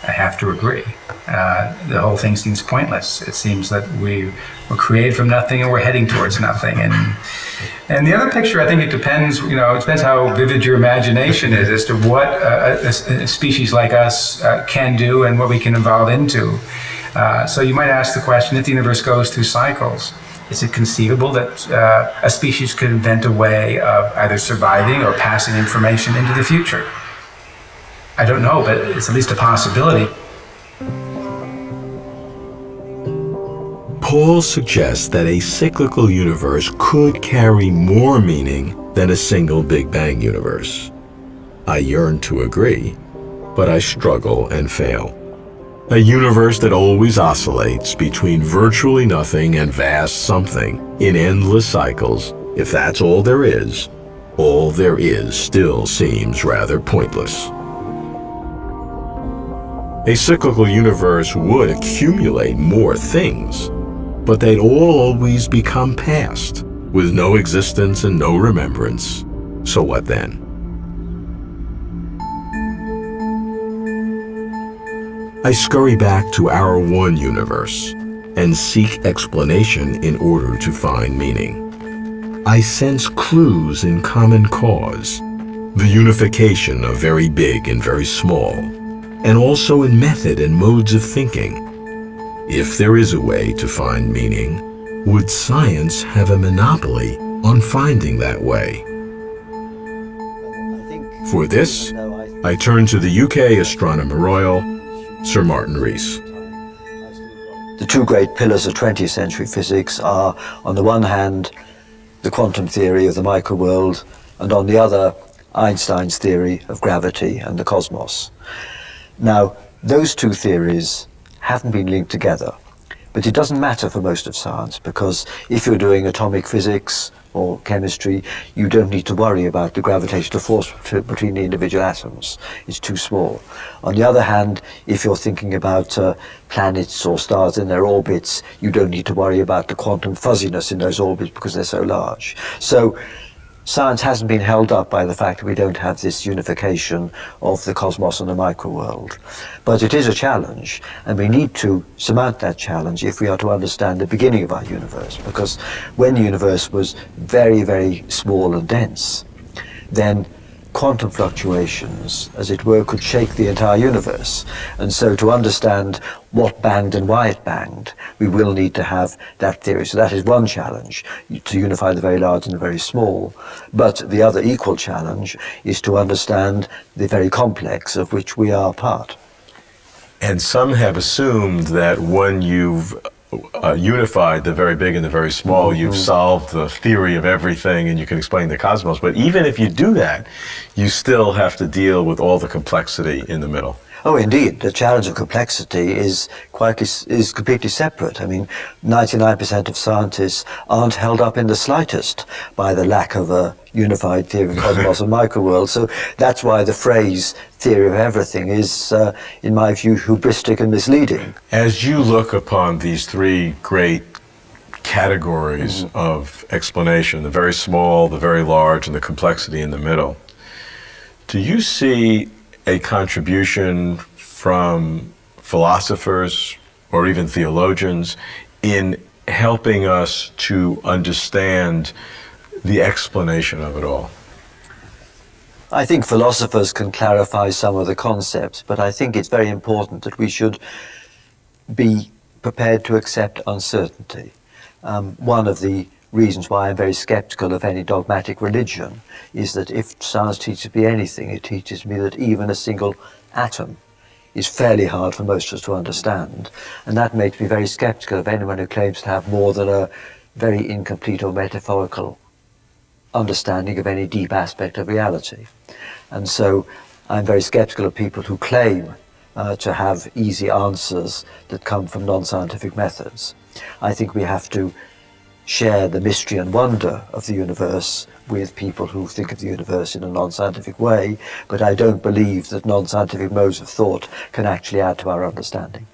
I have to agree. The whole thing seems pointless. It seems that we were created from nothing and we're heading towards nothing. And the other picture, I think it depends, it depends how vivid your imagination is as to what a species like us can do and what we can evolve into. So you might ask the question, if the universe goes through cycles, is it conceivable that a species could invent a way of either surviving or passing information into the future? I don't know, but it's at least a possibility. Paul suggests that a cyclical universe could carry more meaning than a single Big Bang universe. I yearn to agree, but I struggle and fail. A universe that always oscillates between virtually nothing and vast something in endless cycles, if that's all there is still seems rather pointless. A cyclical universe would accumulate more things, but they'd all always become past, with no existence and no remembrance. So what then? I scurry back to our one universe and seek explanation in order to find meaning. I sense clues in common cause, the unification of very big and very small, and also in method and modes of thinking. If there is a way to find meaning, would science have a monopoly on finding that way? For this, I turn to the UK Astronomer Royal, Sir Martin Rees. The two great pillars of 20th century physics are, on the one hand, the quantum theory of the microworld, and on the other, Einstein's theory of gravity and the cosmos. Now, those two theories haven't been linked together, but it doesn't matter for most of science, because if you're doing atomic physics or chemistry, you don't need to worry about the gravitational force between the individual atoms. It's too small. On the other hand, if you're thinking about planets or stars in their orbits, you don't need to worry about the quantum fuzziness in those orbits because they're so large. So science hasn't been held up by the fact that we don't have this unification of the cosmos and the microworld. But it is a challenge, and we need to surmount that challenge if we are to understand the beginning of our universe, because when the universe was very, very small and dense, then quantum fluctuations, as it were, could shake the entire universe. And so to understand what banged and why it banged, we will need to have that theory. So that is one challenge, to unify the very large and the very small. But the other equal challenge is to understand the very complex of which we are part. And some have assumed that when you've unified the very big and the very small, you've solved the theory of everything and you can explain the cosmos. But even if you do that, you still have to deal with all the complexity in the middle. Oh, indeed. The challenge of complexity is completely separate. I mean, 99% of scientists aren't held up in the slightest by the lack of a unified theory of cosmos and microworld. So that's why the phrase theory of everything is, in my view, hubristic and misleading. As you look upon these three great categories of explanation, the very small, the very large, and the complexity in the middle, do you see a contribution from philosophers or even theologians in helping us to understand the explanation of it all? I think philosophers can clarify some of the concepts, but I think it's very important that we should be prepared to accept uncertainty. One of the reasons why I'm very skeptical of any dogmatic religion is that if science teaches me anything, it teaches me that even a single atom is fairly hard for most of us to understand. And that makes me very skeptical of anyone who claims to have more than a very incomplete or metaphorical understanding of any deep aspect of reality. And so I'm very skeptical of people who claim to have easy answers that come from non-scientific methods. I think we have to share the mystery and wonder of the universe with people who think of the universe in a non-scientific way, but I don't believe that non-scientific modes of thought can actually add to our understanding.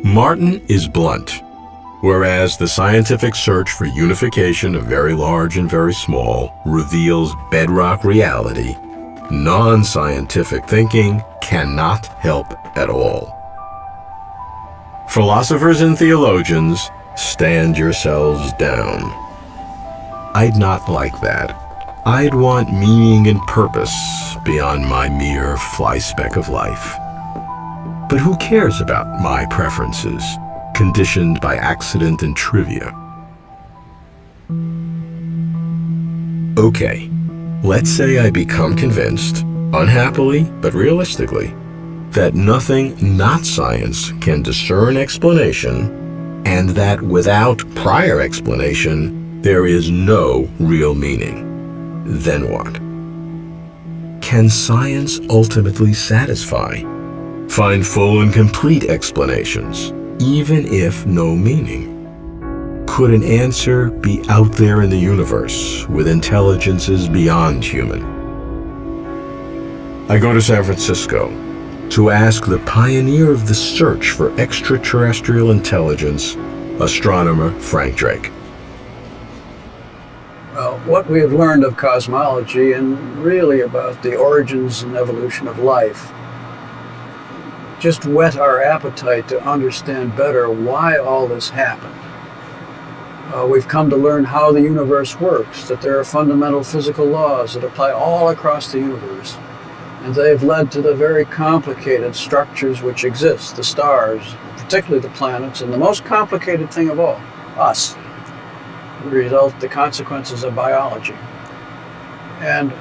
Martin is blunt, whereas the scientific search for unification of very large and very small reveals bedrock reality. Non-scientific thinking cannot help at all. Philosophers and theologians, stand yourselves down. I'd not like that. I'd want meaning and purpose beyond my mere fly speck of life. But who cares about my preferences, conditioned by accident and trivia? Okay, let's say I become convinced, unhappily but realistically, that nothing not science can discern explanation, and that without prior explanation, there is no real meaning. Then what? Can science ultimately satisfy? Find full and complete explanations, even if no meaning? Could an answer be out there in the universe with intelligences beyond human? I go to San Francisco to ask the pioneer of the search for extraterrestrial intelligence, astronomer Frank Drake. Well, what we have learned of cosmology and really about the origins and evolution of life just whet our appetite to understand better why all this happened. We've come to learn how the universe works, that there are fundamental physical laws that apply all across the universe, and they've led to the very complicated structures which exist, the stars, particularly the planets, and the most complicated thing of all, us, the consequences of biology. And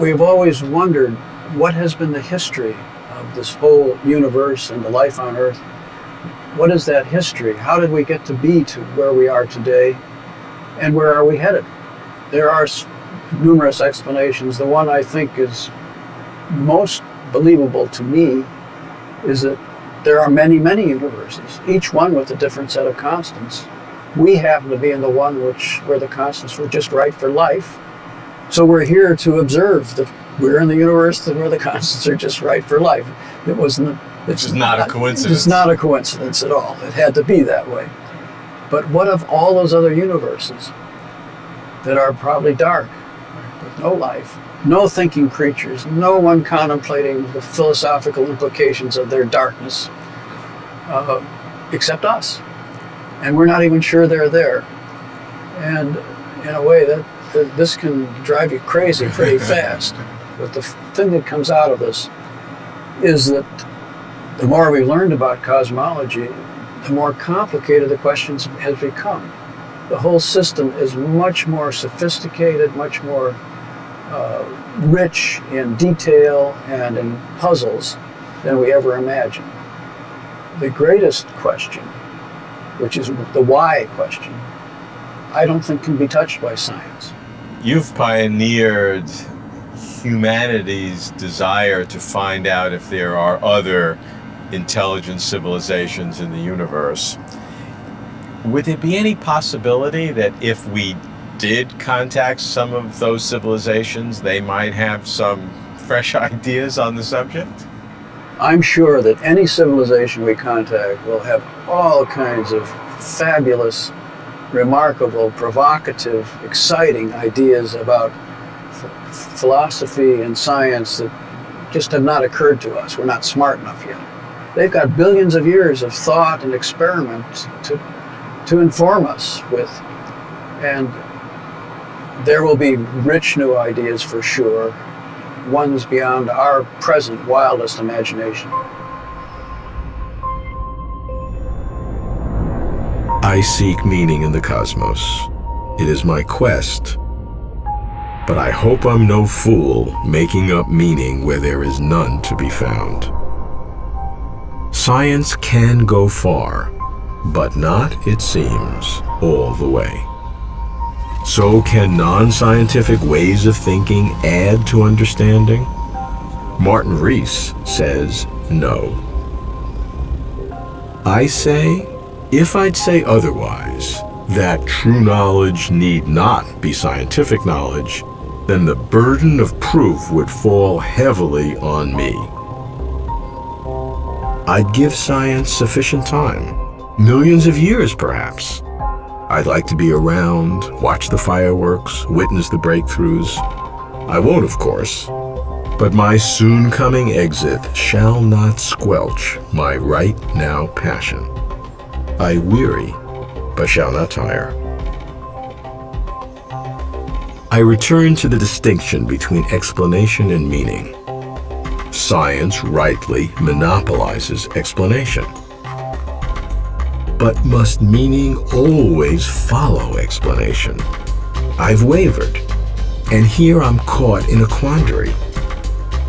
we've always wondered what has been the history of this whole universe and the life on Earth. What is that history? How did we get to be to where we are today? And where are we headed? There are numerous explanations. The one I think is most believable to me is that there are many, many universes, each one with a different set of constants. We happen to be in the one where the constants were just right for life. So we're here to observe that we're in the universe where the constants are just right for life. Which is not a coincidence. It's not a coincidence at all. It had to be that way. But what of all those other universes that are probably dark, with no life, no thinking creatures, no one contemplating the philosophical implications of their darkness, except us? And we're not even sure they're there. And in a way, that this can drive you crazy pretty fast. But the thing that comes out of this is that the more we learned about cosmology, the more complicated the questions have become. The whole system is much more sophisticated, much more rich in detail and in puzzles than we ever imagined. The greatest question, which is the why question, I don't think can be touched by science. You've pioneered humanity's desire to find out if there are other intelligent civilizations in the universe. Would there be any possibility that if we did contact some of those civilizations, they might have some fresh ideas on the subject? I'm sure that any civilization we contact will have all kinds of fabulous, remarkable, provocative, exciting ideas about philosophy and science that just have not occurred to us. We're not smart enough yet. They've got billions of years of thought and experiment to inform us with. And there will be rich new ideas for sure, ones beyond our present wildest imagination. I seek meaning in the cosmos. It is my quest. But I hope I'm no fool making up meaning where there is none to be found. Science can go far, but not, it seems, all the way. So can non-scientific ways of thinking add to understanding? Martin Rees says no. I say, if I'd say otherwise, that true knowledge need not be scientific knowledge, then the burden of proof would fall heavily on me. I'd give science sufficient time, millions of years perhaps. I'd like to be around, watch the fireworks, witness the breakthroughs. I won't, of course, but my soon coming exit shall not squelch my right now passion. I weary, but shall not tire. I return to the distinction between explanation and meaning. Science rightly monopolizes explanation. But must meaning always follow explanation? I've wavered, and here I'm caught in a quandary.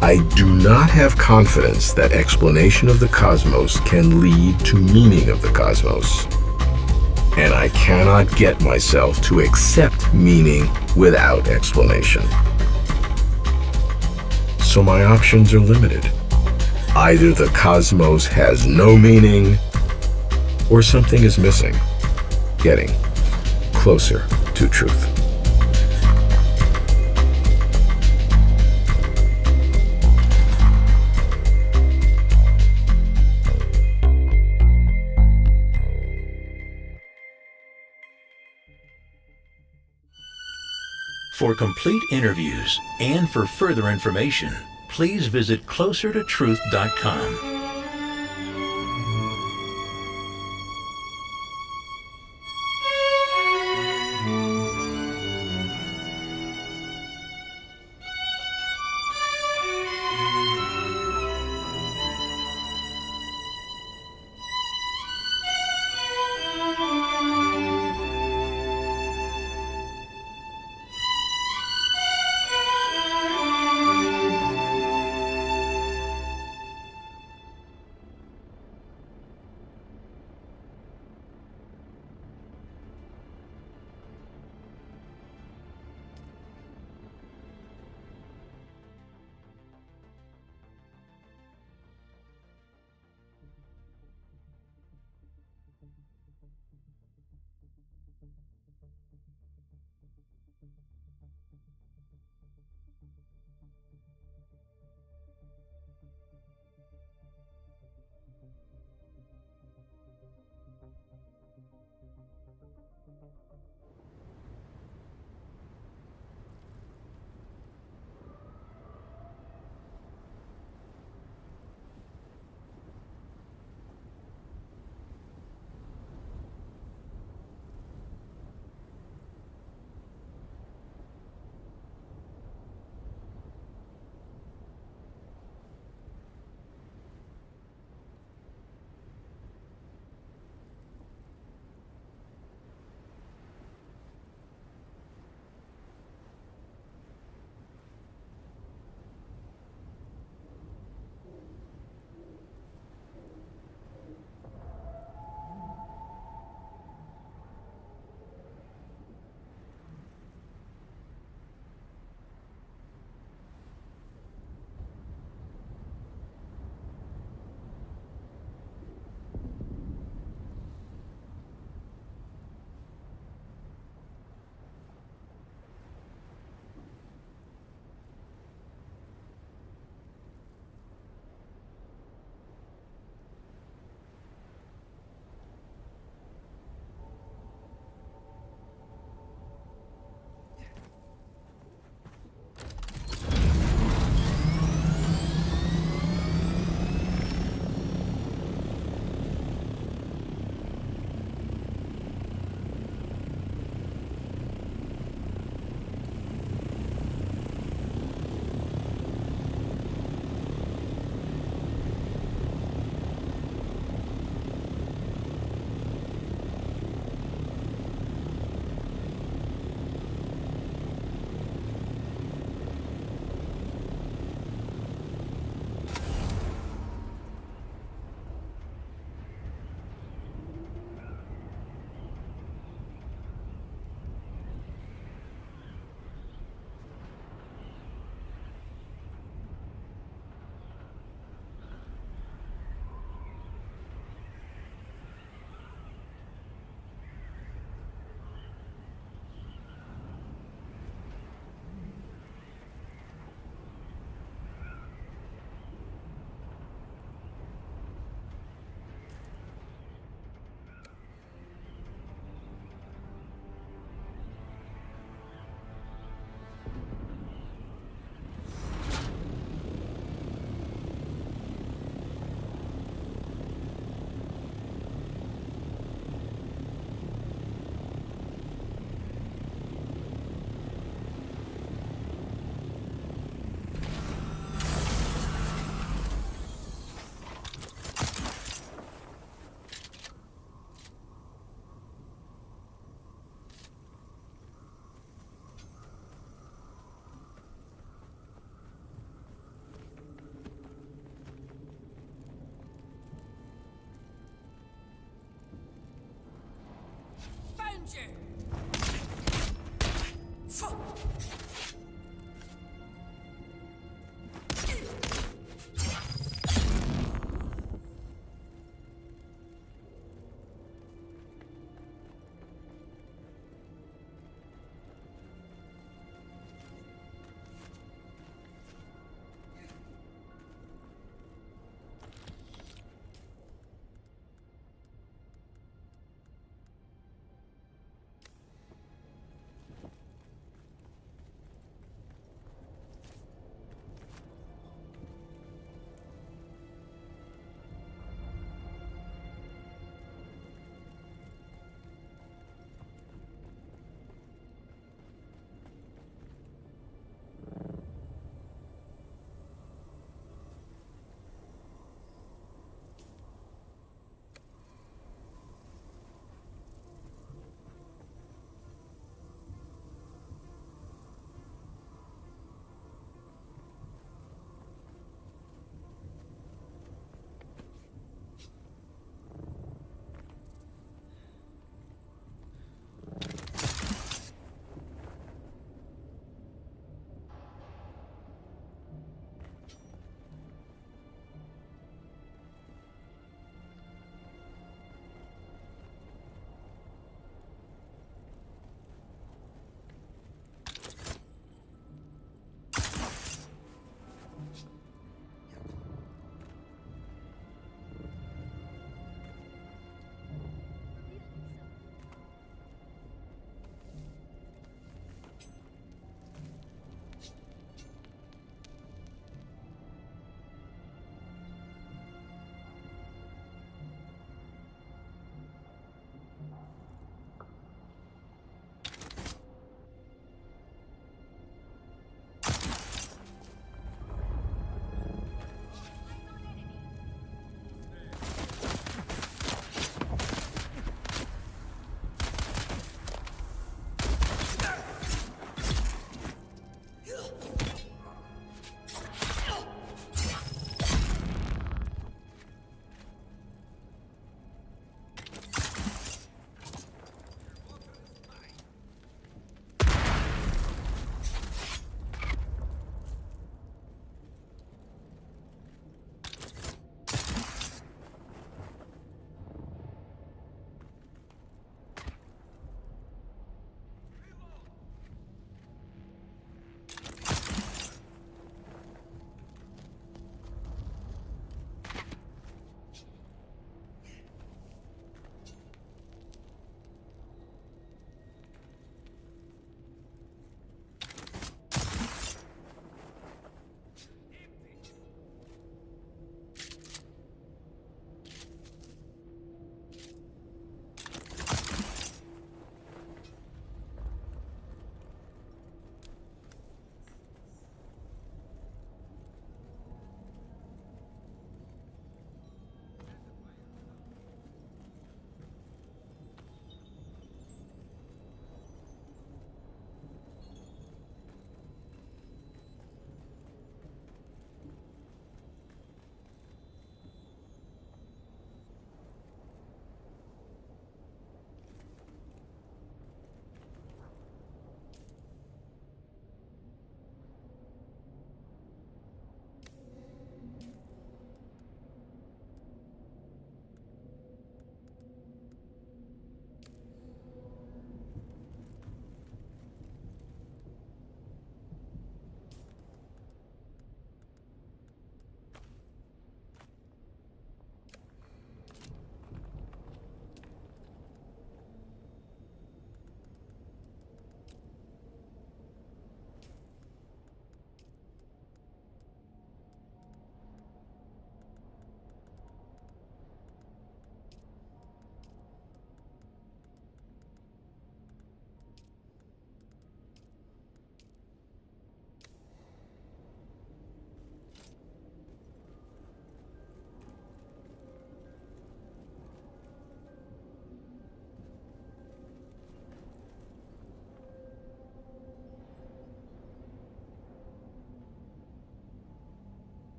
I do not have confidence that explanation of the cosmos can lead to meaning of the cosmos. And I cannot get myself to accept meaning without explanation. So my options are limited. Either the cosmos has no meaning, or something is missing, getting closer to truth. For complete interviews and for further information, please visit closertotruth.com.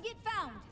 Target found!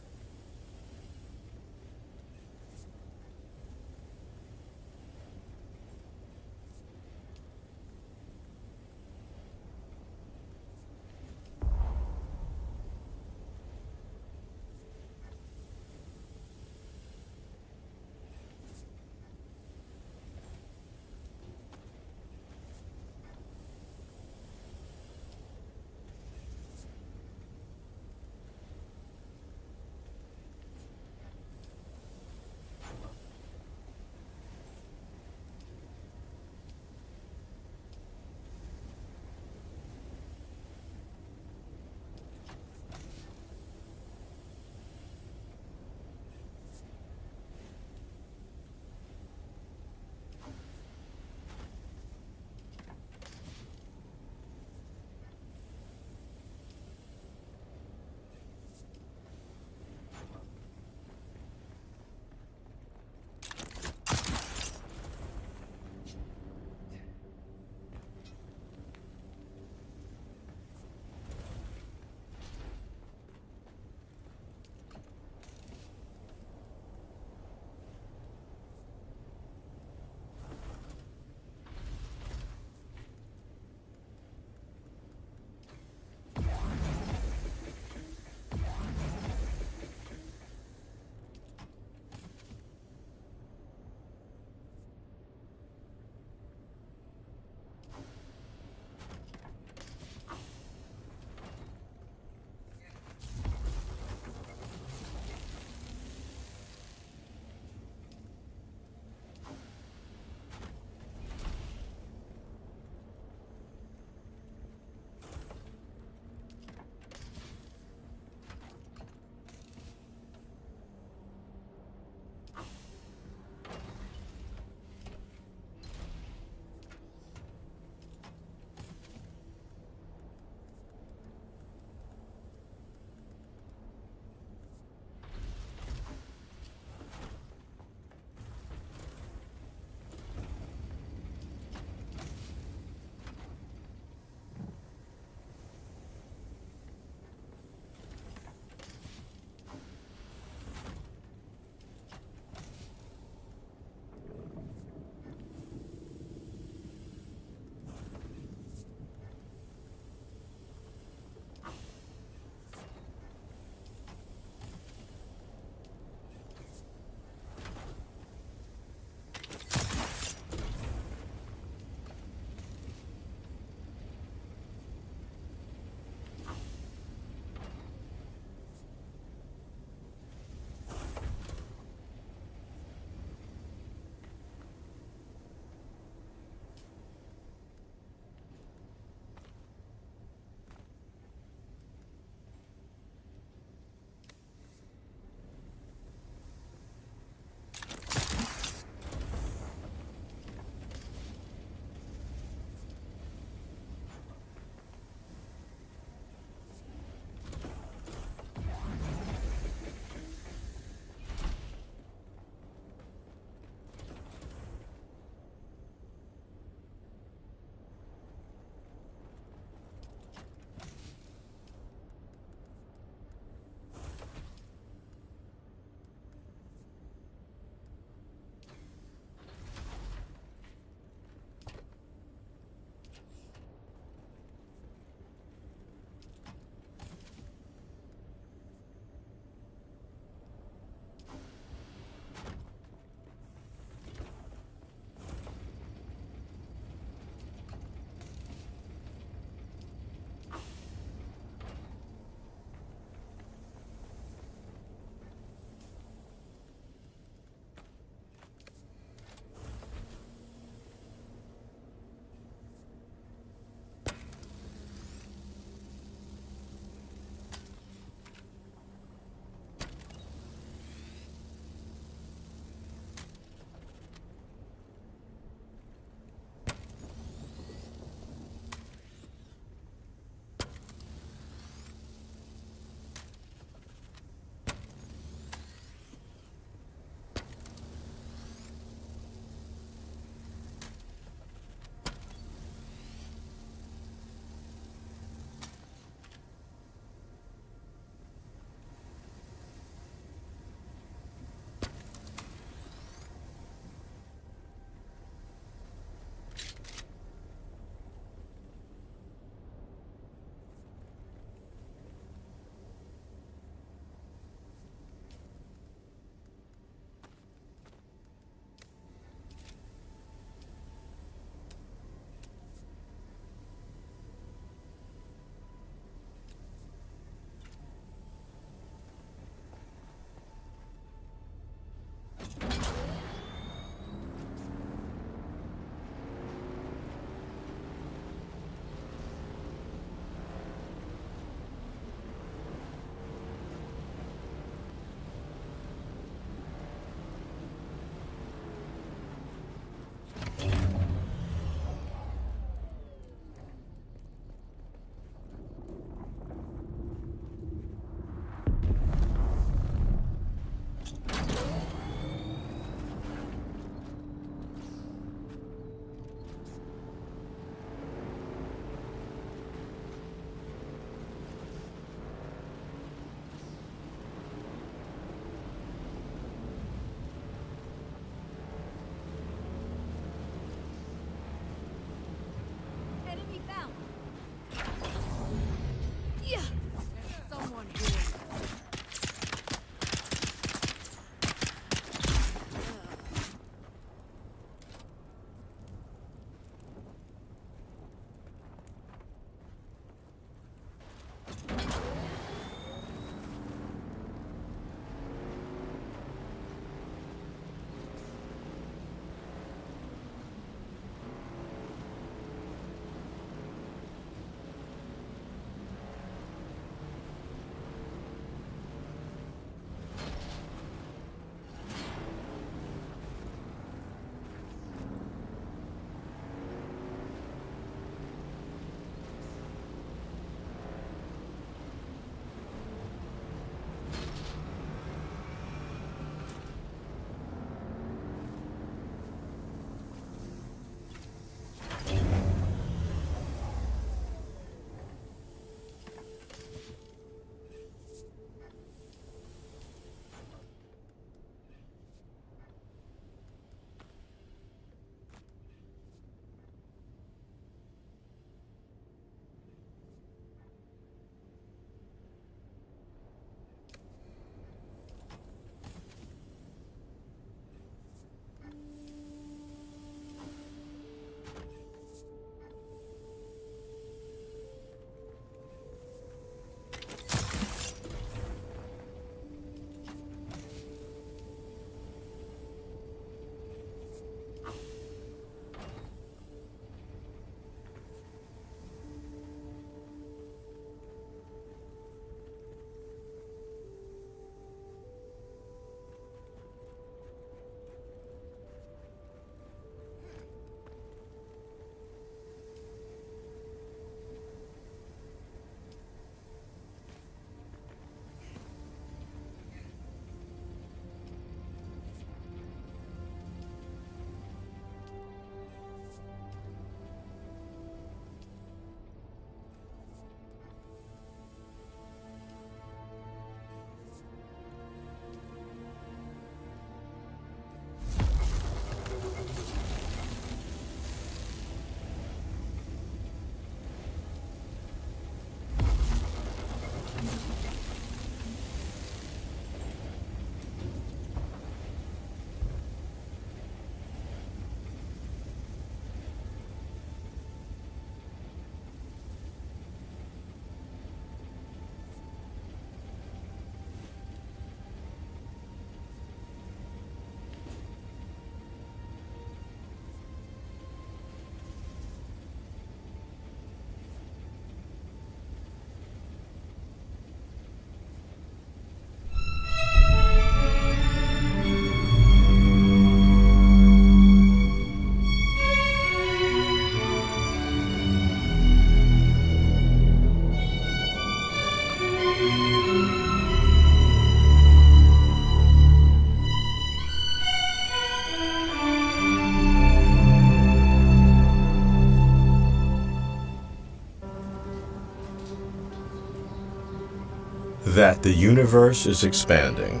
That the universe is expanding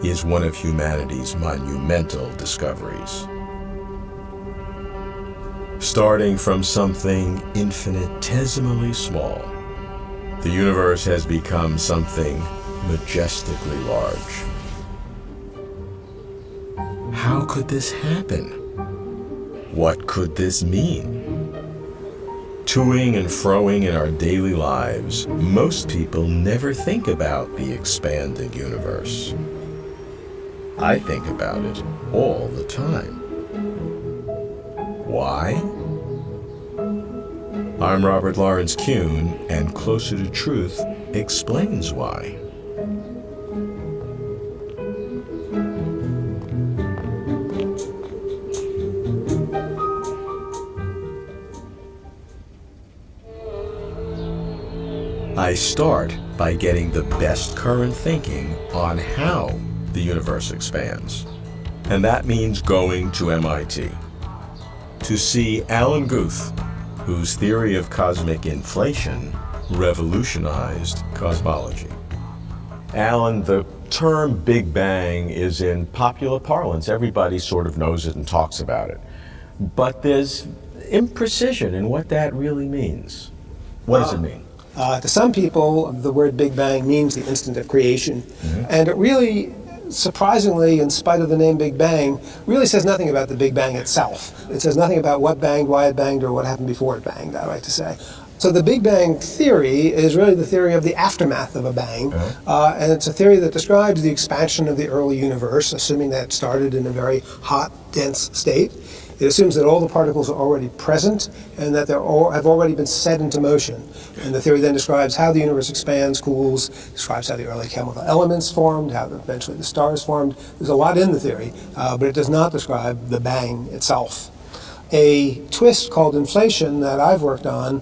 is one of humanity's monumental discoveries. Starting from something infinitesimally small, the universe has become something majestically large. How could this happen? What could this mean? Toing and froing in our daily lives, most people never think about the expanding universe. I think about it all the time. Why? I'm Robert Lawrence Kuhn, and Closer to Truth explains why. I start by getting the best current thinking on how the universe expands. And that means going to MIT to see Alan Guth, whose theory of cosmic inflation revolutionized cosmology. Alan, the term Big Bang is in popular parlance. Everybody sort of knows it and talks about it. But there's imprecision in what that really means. What does it mean? To some people, the word Big Bang means the instant of creation. And it really, surprisingly, in spite of the name Big Bang, really says nothing about the Big Bang itself. It says nothing about what banged, why it banged, or what happened before it banged, I like to say. So the Big Bang theory is really the theory of the aftermath of a bang, and it's a theory that describes the expansion of the early universe, assuming that it started in a very hot, dense state. It assumes that all the particles are already present and that have already been set into motion. And the theory then describes how the universe expands, cools, describes how the early chemical elements formed, how eventually the stars formed. There's a lot in the theory, but it does not describe the bang itself. A twist called inflation that I've worked on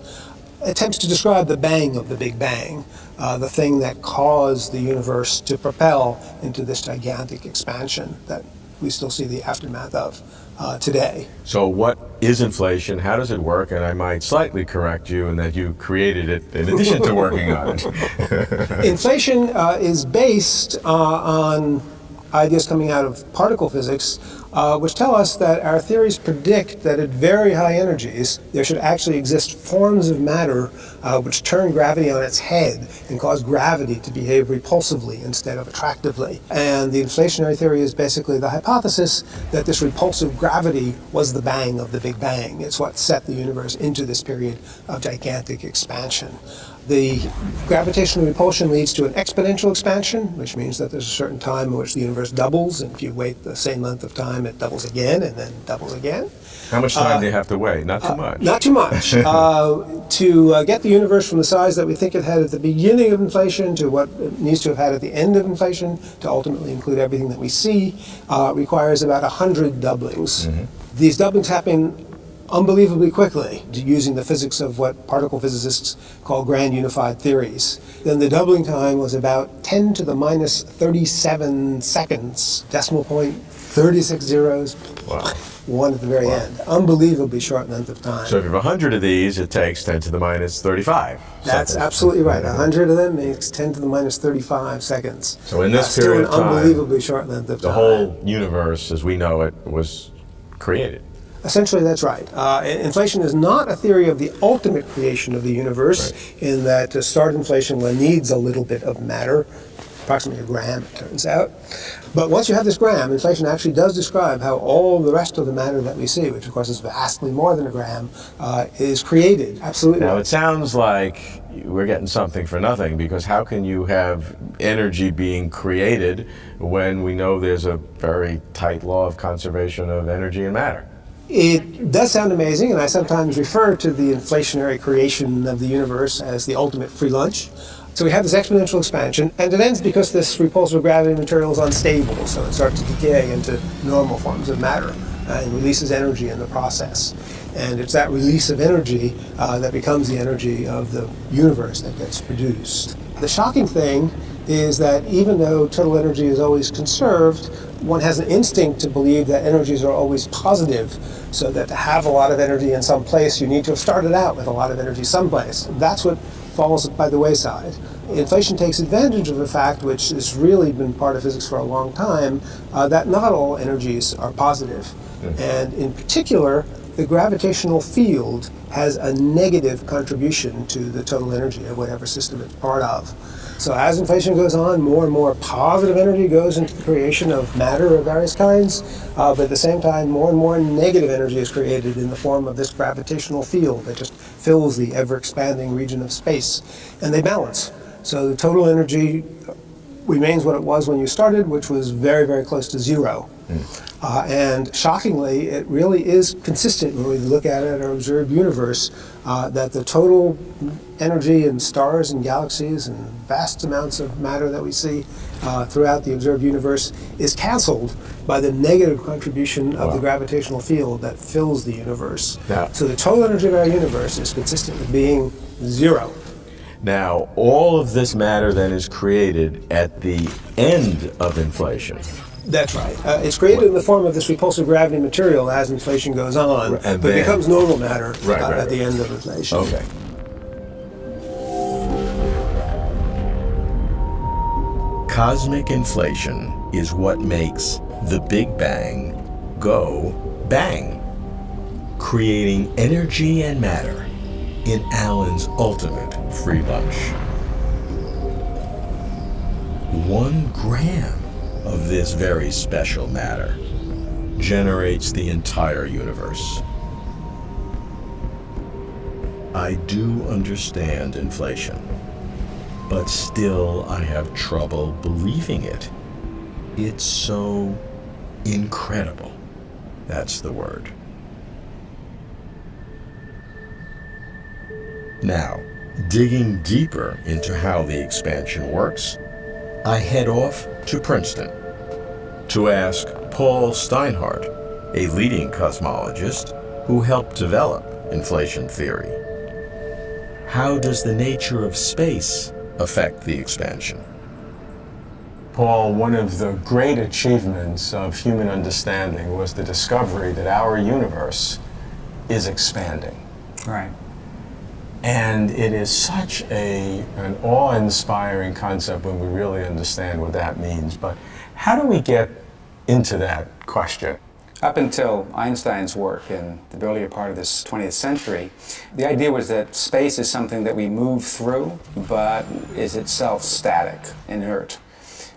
attempts to describe the bang of the Big Bang, the thing that caused the universe to propel into this gigantic expansion that we still see the aftermath of today. So what is inflation? How does it work? And I might slightly correct you in that you created it in addition to working on it. Inflation is based on ideas coming out of particle physics, which tell us that our theories predict that at very high energies there should actually exist forms of matter which turn gravity on its head and cause gravity to behave repulsively instead of attractively. And the inflationary theory is basically the hypothesis that this repulsive gravity was the bang of the Big Bang. It's what set the universe into this period of gigantic expansion. The gravitational repulsion leads to an exponential expansion, which means that there's a certain time in which the universe doubles, and if you wait the same length of time, it doubles again, and then doubles again. How much time do you have to wait? Not too much. Not too much. To get the universe from the size that we think it had at the beginning of inflation to what it needs to have had at the end of inflation, to ultimately include everything that we see, requires about 100 doublings. These doublings happen unbelievably quickly, using the physics of what particle physicists call grand unified theories. Then the doubling time was about 10 to the minus 37 seconds, decimal point, 36 zeros, Wow. one at the very end. Unbelievably short length of time. So if you have 100 of these, it takes 10 to the minus 35. That's absolutely right. 100 of them makes 10 to the minus 35 seconds. So in this Still period an of time, unbelievably short length of the time. whole universe as we know it was created. Essentially, that's right. Inflation is not a theory of the ultimate creation of the universe, in that to start inflation one needs a little bit of matter, approximately a gram, it turns out. But once you have this gram, inflation actually does describe how all the rest of the matter that we see, which of course is vastly more than a gram, is created. Absolutely. Now it sounds like we're getting something for nothing, because how can you have energy being created when we know there's a very tight law of conservation of energy and matter? It does sound amazing, and I sometimes refer to the inflationary creation of the universe as the ultimate free lunch. So we have this exponential expansion, and it ends because this repulsive gravity material is unstable, so it starts to decay into normal forms of matter and releases energy in the process. And it's that release of energy that becomes the energy of the universe that gets produced. The shocking thing is that even though total energy is always conserved, one has an instinct to believe that energies are always positive, so that to have a lot of energy in some place, you need to have started out with a lot of energy someplace. That's what falls by the wayside. Inflation takes advantage of a fact which has really been part of physics for a long time, that not all energies are positive. And in particular, the gravitational field has a negative contribution to the total energy of whatever system it's part of. So as inflation goes on, more and more positive energy goes into the creation of matter of various kinds, but at the same time, more and more negative energy is created in the form of this gravitational field that just fills the ever-expanding region of space, and they balance. So the total energy remains what it was when you started, which was very, very close to zero. And shockingly, it really is consistent when we look at it in our observed universe, that the total energy in stars and galaxies and vast amounts of matter that we see throughout the observed universe is canceled by the negative contribution of the gravitational field that fills the universe. So the total energy of our universe is consistent with being zero. Now, all of this matter then is created at the end of inflation. That's right. It's created in the form of this repulsive gravity material as inflation goes on, and but it becomes normal matter at the end of inflation. Okay. Cosmic inflation is what makes the Big Bang go bang, creating energy and matter in Alan's ultimate free lunch. 1 gram of this very special matter generates the entire universe. I do understand inflation, but still I have trouble believing it. It's so incredible. That's the word. Now, digging deeper into how the expansion works, I head off to Princeton to ask Paul Steinhardt, a leading cosmologist who helped develop inflation theory. How does the nature of space affect the expansion? Paul, one of the great achievements of human understanding was the discovery that our universe is expanding. Right. And it is such an awe-inspiring concept when we really understand what that means. But how do we get into that question? Up until Einstein's work in the earlier part of this 20th century, the idea was that space is something that we move through, but is itself static, inert.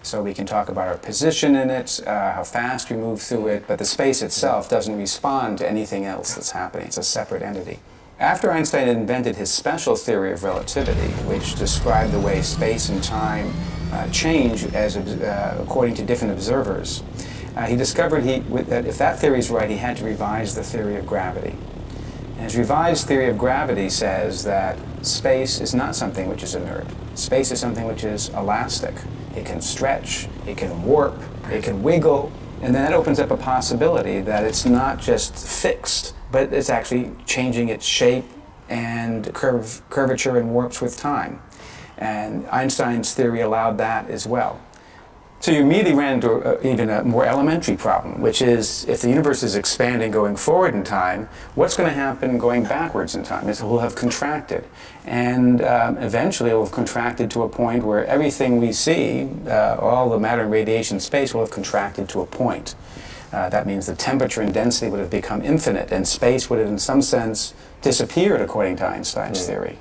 So we can talk about our position in it, how fast we move through it, but the space itself doesn't respond to anything else that's happening. It's a separate entity. After Einstein invented his special theory of relativity, which described the way space and time change according to different observers, he discovered that if that theory is right, he had to revise the theory of gravity. And his revised theory of gravity says that space is not something which is inert. Space is something which is elastic. It can stretch, it can warp, it can wiggle, and then that opens up a possibility that it's not just fixed, but it's actually changing its shape and curvature and warps with time. And Einstein's theory allowed that as well. So you immediately ran into even a more elementary problem, which is if the universe is expanding going forward in time, what's going to happen going backwards in time? It will have contracted. And eventually it will have contracted to a point where everything we see, all the matter and radiation in space, will have contracted to a point. That means the temperature and density would have become infinite, and space would have, in some sense, disappeared according to Einstein's theory.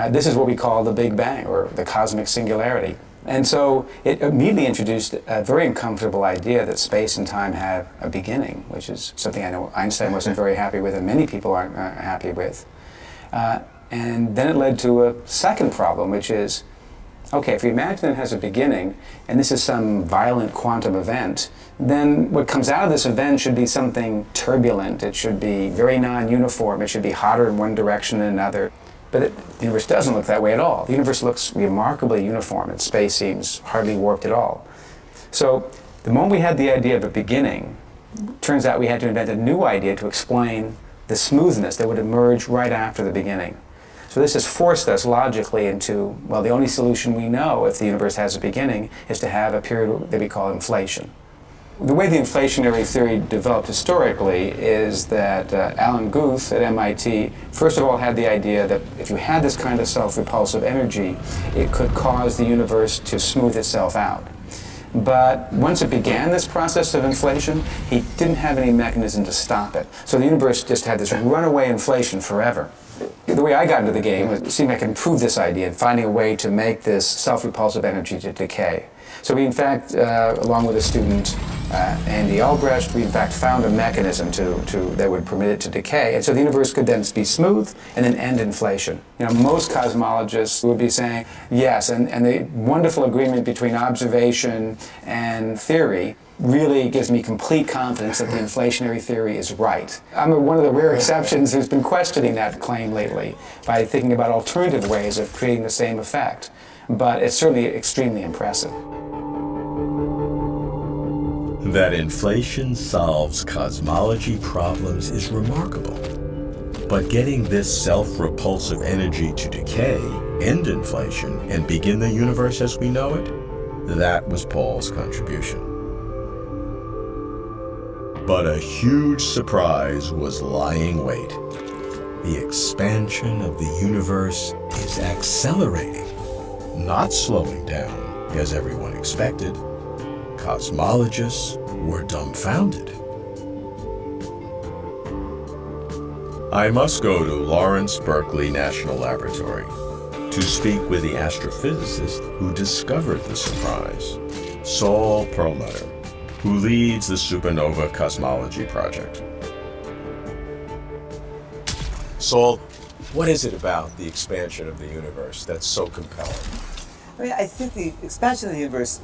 This is what we call the Big Bang, or the cosmic singularity. And so it immediately introduced a very uncomfortable idea that space and time have a beginning, which is something I know Einstein wasn't very happy with, and many people aren't happy with. And then it led to a second problem, which is, okay, if we imagine it has a beginning, and this is some violent quantum event, then what comes out of this event should be something turbulent. It should be very non-uniform. It should be hotter in one direction than another. But the universe doesn't look that way at all. The universe looks remarkably uniform, and space seems hardly warped at all. So the moment we had the idea of a beginning, turns out we had to invent a new idea to explain the smoothness that would emerge right after the beginning. So this has forced us logically into, well, the only solution we know if the universe has a beginning is to have a period that we call inflation. The way the inflationary theory developed historically is that Alan Guth at MIT, first of all, had the idea that if you had this kind of self-repulsive energy, it could cause the universe to smooth itself out. But once it began this process of inflation, he didn't have any mechanism to stop it. So the universe just had this runaway inflation forever. The way I got into the game was seeing I could improve this idea and finding a way to make this self-repulsive energy to decay. So we, in fact, along with a student, Andy Albrecht, we in fact found a mechanism that would permit it to decay. And so the universe could then be smooth and then end inflation. You know, most cosmologists would be saying, yes, and the wonderful agreement between observation and theory really gives me complete confidence that the inflationary theory is right. I'm one of the rare exceptions who's been questioning that claim lately by thinking about alternative ways of creating the same effect. But it's certainly extremely impressive. That inflation solves cosmology problems is remarkable. But getting this self-repulsive energy to decay, end inflation, and begin the universe as we know it, that was Paul's contribution. But a huge surprise was lying wait. The expansion of the universe is accelerating, not slowing down, as everyone expected. Cosmologists were dumbfounded. I must go to Lawrence Berkeley National Laboratory to speak with the astrophysicist who discovered the surprise, Saul Perlmutter, who leads the Supernova Cosmology Project. Saul, what is it about the expansion of the universe that's so compelling? I mean, I think the expansion of the universe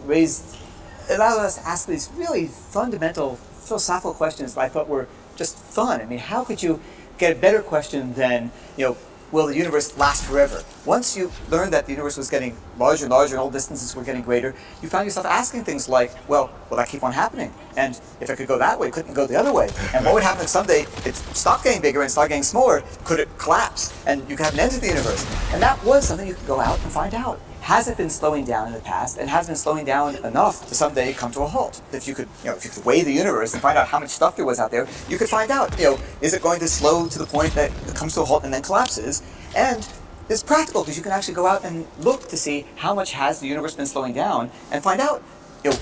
allowed us to ask these really fundamental philosophical questions that I thought were just fun. I mean, how could you get a better question than, will the universe last forever? Once you learned that the universe was getting larger and larger and all distances were getting greater, you found yourself asking things like, well, will that keep on happening? And if it could go that way, couldn't it go the other way? And what would happen if someday it stopped getting bigger and started getting smaller? Could it collapse? And you could have an end to the universe. And that was something you could go out and find out. Has it been slowing down in the past, and has it been slowing down enough to someday come to a halt? If you could weigh the universe and find out how much stuff there was out there, you could find out, is it going to slow to the point that it comes to a halt and then collapses? And it's practical because you can actually go out and look to see how much has the universe been slowing down and find out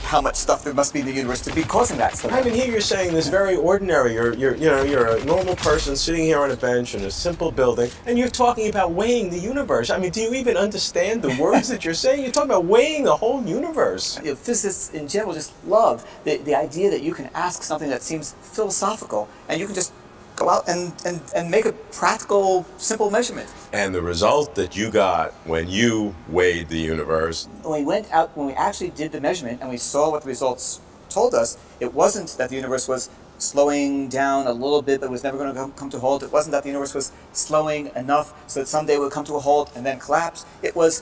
how much stuff there must be in the universe to be causing that. I mean, here you're saying this very ordinary. You're a normal person sitting here on a bench in a simple building, and you're talking about weighing the universe. I mean, do you even understand the words that you're saying? You're talking about weighing the whole universe. Physicists in general just love the idea that you can ask something that seems philosophical, and you can just go out and make a practical, simple measurement. And the result that you got when you weighed the universe. When we went out, when we actually did the measurement and we saw what the results told us, it wasn't that the universe was slowing down a little bit but was never going to come to a halt. It wasn't that the universe was slowing enough so that someday it would come to a halt and then collapse. It was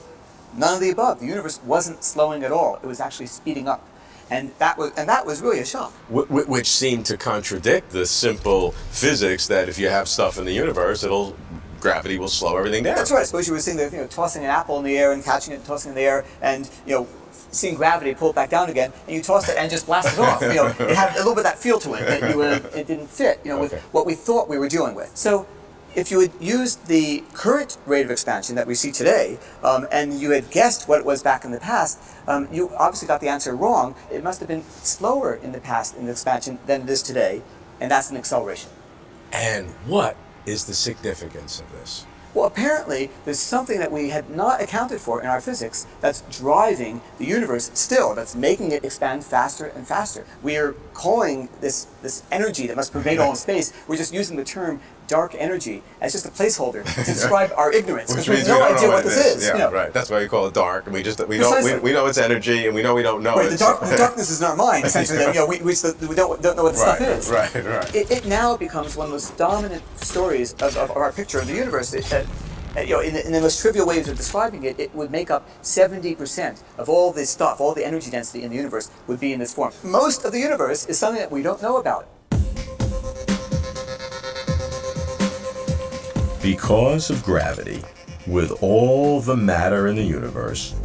none of the above. The universe wasn't slowing at all. It was actually speeding up. And that was really a shock. Which seemed to contradict the simple physics that if you have stuff in the universe, gravity will slow everything down. That's right. I suppose you were seeing tossing an apple in the air and catching it and tossing it in the air and seeing gravity pull it back down again, and you tossed it and just blasted it off. It had a little bit of that feel to it that it didn't fit. With what we thought we were dealing with. So if you had used the current rate of expansion that we see today, and you had guessed what it was back in the past, you obviously got the answer wrong. It must have been slower in the past in the expansion than it is today, and that's an acceleration. And what is the significance of this? Well, apparently, there's something that we had not accounted for in our physics that's driving the universe still, that's making it expand faster and faster. We are calling this energy that must pervade all space, we're just using the term dark energy as just a placeholder to describe our ignorance, because we have no idea what this is. Yeah, right. That's why we call it dark, and we know it's energy, and we know we don't know it. The darkness is in our mind, essentially. We don't know what the stuff is. Right. It now becomes one of the most dominant stories of our picture of the universe. In the most trivial ways of describing it, it would make up 70% of all this stuff, all the energy density in the universe would be in this form. Most of the universe is something that we don't know about. Because of gravity, with all the matter in the universe,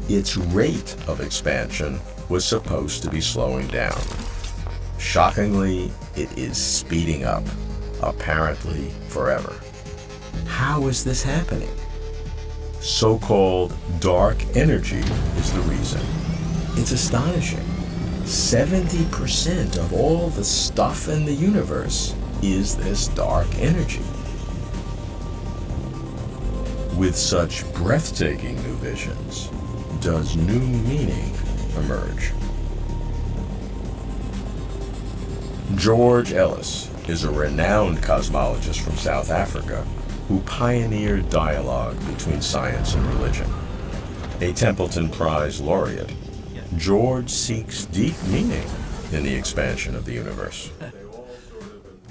its rate of expansion was supposed to be slowing down. Shockingly, it is speeding up, apparently forever. How is this happening? So-called dark energy is the reason. It's astonishing. 70% of all the stuff in the universe is this dark energy. With such breathtaking new visions, does new meaning emerge? George Ellis is a renowned cosmologist from South Africa who pioneered dialogue between science and religion. A Templeton Prize laureate, George seeks deep meaning in the expansion of the universe.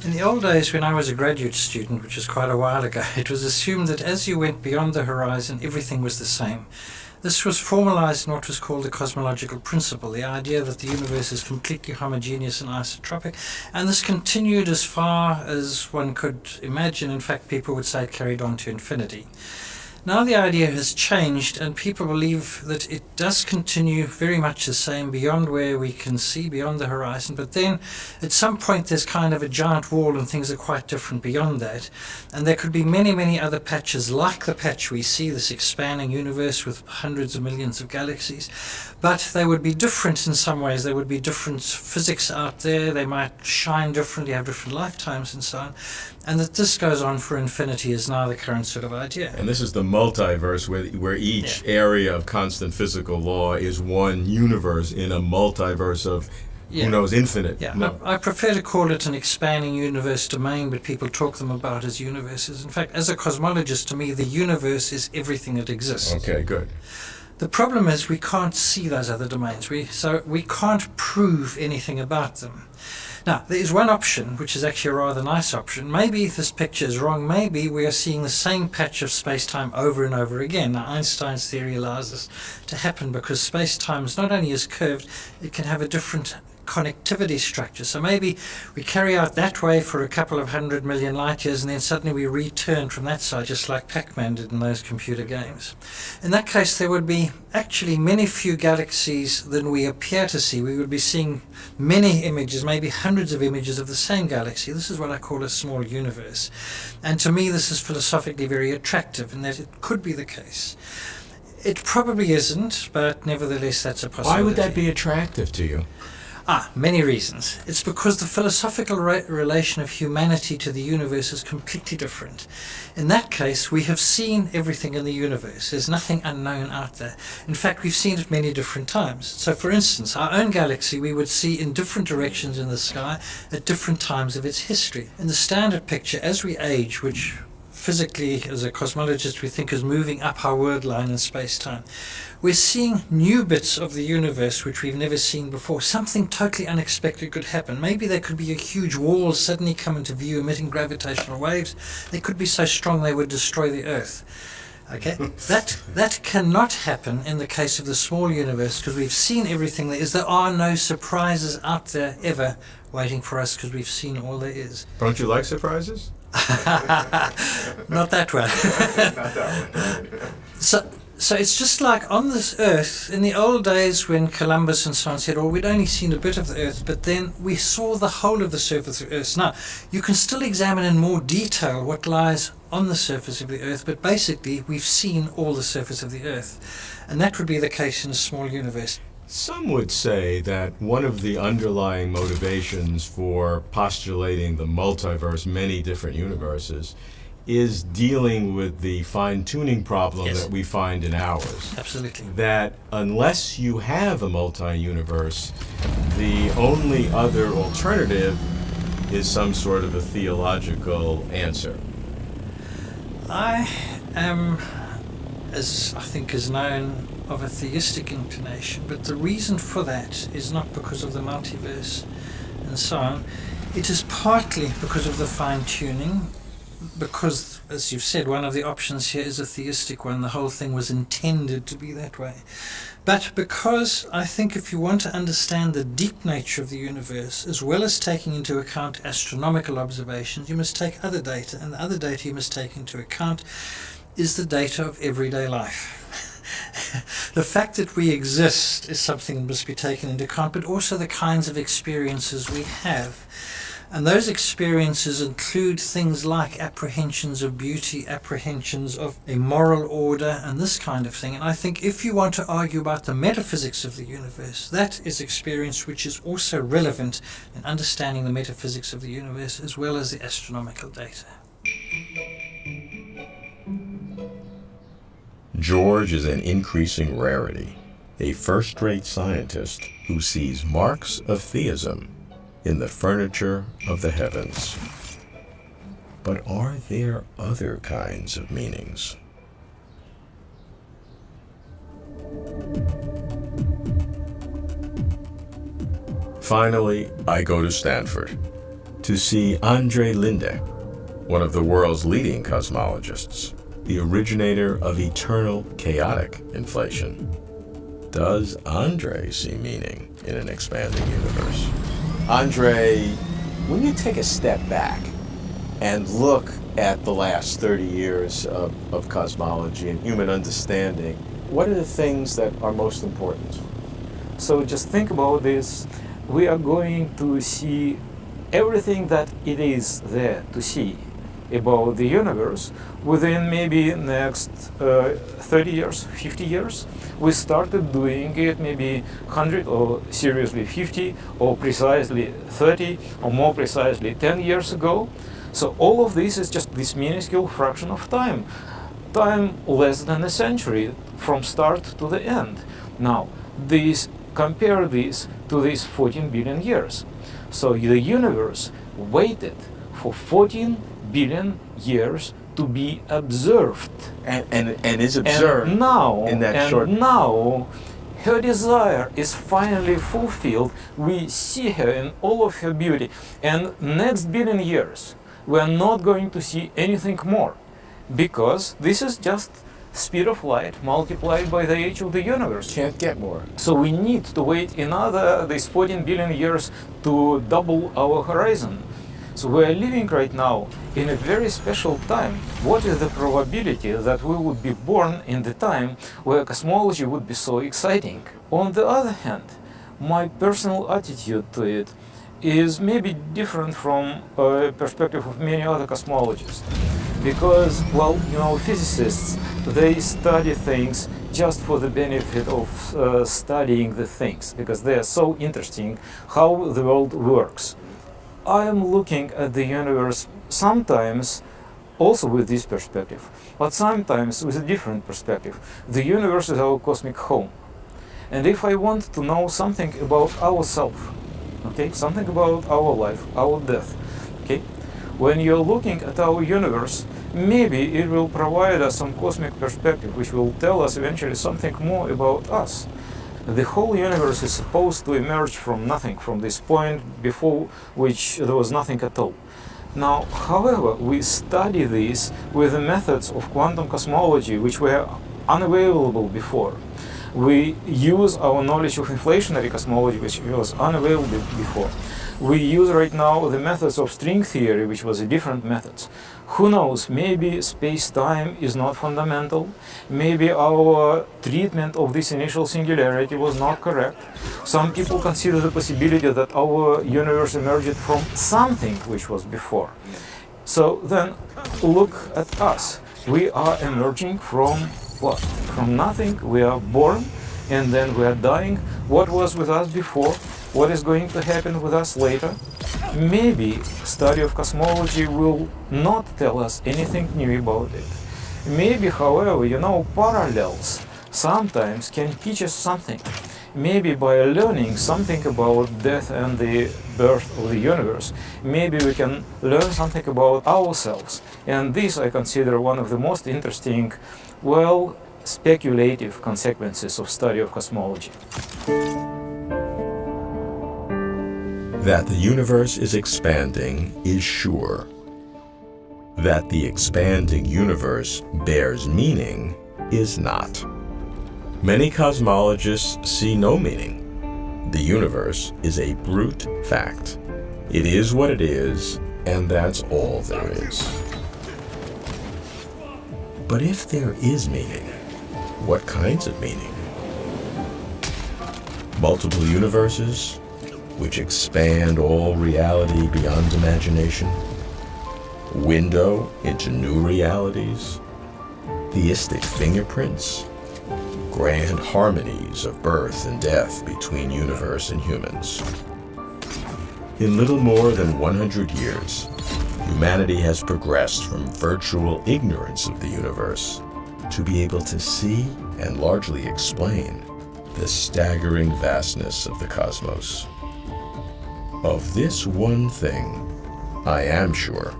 In the old days, when I was a graduate student, which is quite a while ago, it was assumed that as you went beyond the horizon, everything was the same. This was formalized in what was called the cosmological principle, the idea that the universe is completely homogeneous and isotropic, and this continued as far as one could imagine. In fact, people would say it carried on to infinity. Now the idea has changed, and people believe that it does continue very much the same beyond where we can see, beyond the horizon, but then at some point there's kind of a giant wall and things are quite different beyond that, and there could be many, many other patches like the patch we see, this expanding universe with hundreds of millions of galaxies, but they would be different in some ways. There would be different physics out there, they might shine differently, have different lifetimes and so on, and that this goes on for infinity is now the current sort of idea. And this is the multiverse where each area of constant physical law is one universe in a multiverse of, who knows, infinite. I prefer to call it an expanding universe domain, but people talk them about as universes. In fact, as a cosmologist, to me, the universe is everything that exists. Okay, good. The problem is we can't see those other domains, so we can't prove anything about them. Now, there is one option, which is actually a rather nice option. Maybe this picture is wrong. Maybe we are seeing the same patch of space-time over and over again. Now, Einstein's theory allows this to happen because space-time is not only is curved, it can have a different connectivity structure. So maybe we carry out that way for a couple of 100 million light years and then suddenly we return from that side, just like Pac-Man did in those computer games. In that case, there would be actually many few galaxies than we appear to see. We would be seeing many images, maybe hundreds of images of the same galaxy. This is what I call a small universe. And to me, this is philosophically very attractive in that it could be the case. It probably isn't, but nevertheless, that's a possibility. Why would that be attractive to you? Many reasons. It's because the philosophical relation of humanity to the universe is completely different. In that case, we have seen everything in the universe. There's nothing unknown out there. In fact, we've seen it many different times. So for instance, our own galaxy we would see in different directions in the sky at different times of its history. In the standard picture, as we age, which physically, as a cosmologist, we think is moving up our word line in space-time, we're seeing new bits of the universe which we've never seen before. Something totally unexpected could happen. Maybe there could be a huge wall suddenly come into view emitting gravitational waves. They could be so strong they would destroy the Earth. Okay, that cannot happen in the case of the small universe because we've seen everything there is. There are no surprises out there ever waiting for us because we've seen all there is. Don't you like surprises? Not that one. Not that one. So it's just like on this Earth, in the old days when Columbus and so on said, we'd only seen a bit of the Earth, but then we saw the whole of the surface of the Earth. Now, you can still examine in more detail what lies on the surface of the Earth, but basically we've seen all the surface of the Earth. And that would be the case in a small universe. Some would say that one of the underlying motivations for postulating the multiverse, many different universes, is dealing with the fine-tuning problem that we find in ours. Absolutely. That unless you have a multi-universe, the only other alternative is some sort of a theological answer. I am, as I think is known, of a theistic inclination, but the reason for that is not because of the multiverse and so on. It is partly because of the fine-tuning, because, as you've said, one of the options here is a theistic one. The whole thing was intended to be that way. But because I think if you want to understand the deep nature of the universe, as well as taking into account astronomical observations, you must take other data, and the other data you must take into account is the data of everyday life. The fact that we exist is something that must be taken into account, but also the kinds of experiences we have. And those experiences include things like apprehensions of beauty, apprehensions of a moral order, and this kind of thing. And I think if you want to argue about the metaphysics of the universe, that is experience which is also relevant in understanding the metaphysics of the universe as well as the astronomical data. George is an increasing rarity, a first-rate scientist who sees marks of theism in the furniture of the heavens. But are there other kinds of meanings? Finally, I go to Stanford to see Andre Linde, one of the world's leading cosmologists, the originator of eternal chaotic inflation. Does Andre see meaning in an expanding universe? Andre, when you take a step back and look at the last 30 years of cosmology and human understanding, what are the things that are most important? So just think about this. We are going to see everything that it is there to see about the universe within maybe next 30 years, 50 years. We started doing it maybe 100 or seriously 50 or precisely 30 or more precisely 10 years ago. So all of this is just this minuscule fraction of time. Time less than a century from start to the end. Now, compare this to these 14 billion years. So the universe waited for 14 billion years to be observed. And is observed and now, in that short... now, her desire is finally fulfilled. We see her in all of her beauty. And next billion years, we are not going to see anything more, because this is just speed of light multiplied by the age of the universe. Can't get more. So we need to wait these 14 billion years to double our horizon. So we are living right now in a very special time. What is the probability that we would be born in the time where cosmology would be so exciting? On the other hand, my personal attitude to it is maybe different from a perspective of many other cosmologists. Because, well, physicists, they study things just for the benefit of studying the things, because they are so interesting how the world works. I am looking at the universe sometimes also with this perspective, but sometimes with a different perspective. The universe is our cosmic home. And if I want to know something about ourselves, okay, something about our life, our death, okay, when you're looking at our universe, maybe it will provide us some cosmic perspective, which will tell us eventually something more about us. The whole universe is supposed to emerge from nothing, from this point before which there was nothing at all. Now, however, we study this with the methods of quantum cosmology, which were unavailable before. We use our knowledge of inflationary cosmology, which was unavailable before. We use right now the methods of string theory, which was a different methods. Who knows, maybe space-time is not fundamental. Maybe our treatment of this initial singularity was not correct. Some people consider the possibility that our universe emerged from something which was before. So then, look at us. We are emerging from what? From nothing. We are born, and then we are dying. What was with us before? What is going to happen with us later? Maybe study of cosmology will not tell us anything new about it. Maybe, however, parallels sometimes can teach us something. Maybe by learning something about death and the birth of the universe, maybe we can learn something about ourselves. And this I consider one of the most interesting, speculative consequences of study of cosmology. That the universe is expanding is sure. That the expanding universe bears meaning is not. Many cosmologists see no meaning. The universe is a brute fact. It is what it is, and that's all there is. But if there is meaning, What kinds of meaning? Multiple universes, which expand all reality beyond imagination? Window into new realities? Theistic fingerprints? Grand harmonies of birth and death between universe and humans? In little more than 100 years, humanity has progressed from virtual ignorance of the universe to be able to see and largely explain the staggering vastness of the cosmos. Of this one thing, I am sure.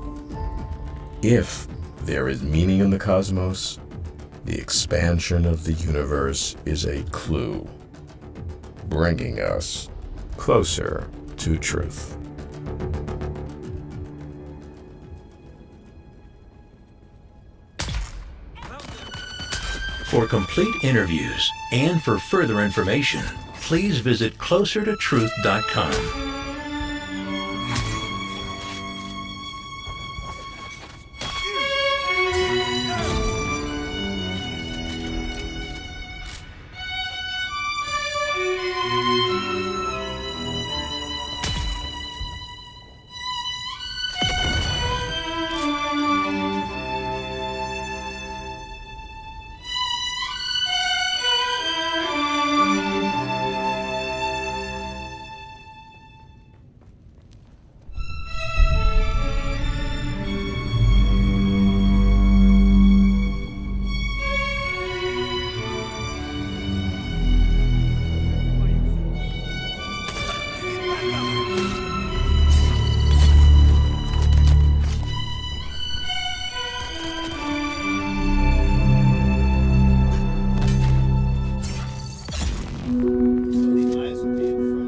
If there is meaning in the cosmos, the expansion of the universe is a clue, bringing us closer to truth. For complete interviews and for further information, please visit closertotruth.com.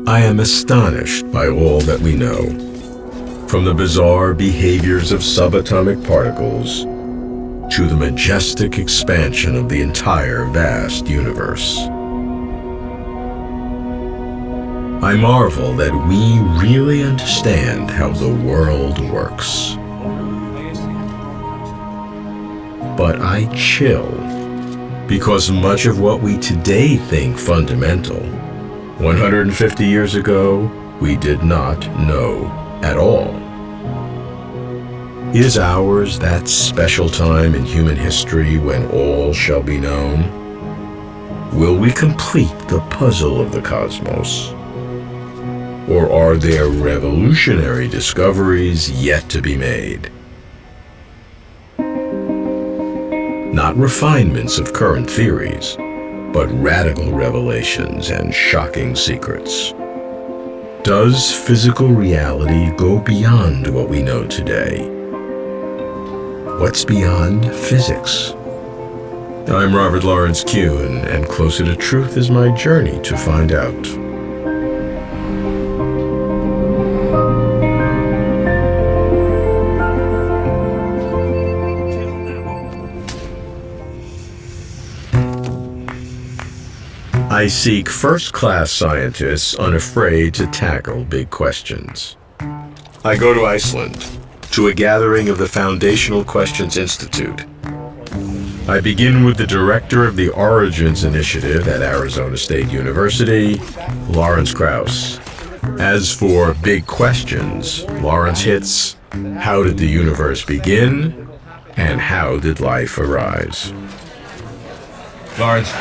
I am astonished by all that we know, from the bizarre behaviors of subatomic particles to the majestic expansion of the entire vast universe. I marvel that we really understand how the world works. But I chill, because much of what we today think fundamental, 150 years ago, we did not know at all. Is ours that special time in human history when all shall be known? Will we complete the puzzle of the cosmos? Or are there revolutionary discoveries yet to be made? Not refinements of current theories, but radical revelations and shocking secrets. Does physical reality go beyond what we know today? What's beyond physics? I'm Robert Lawrence Kuhn, and Closer to Truth is my journey to find out. I seek first-class scientists unafraid to tackle big questions. I go to Iceland, to a gathering of the Foundational Questions Institute. I begin with the director of the Origins Initiative at Arizona State University, Lawrence Krauss. As for big questions, Lawrence hits, how did the universe begin, and how did life arise? Lawrence,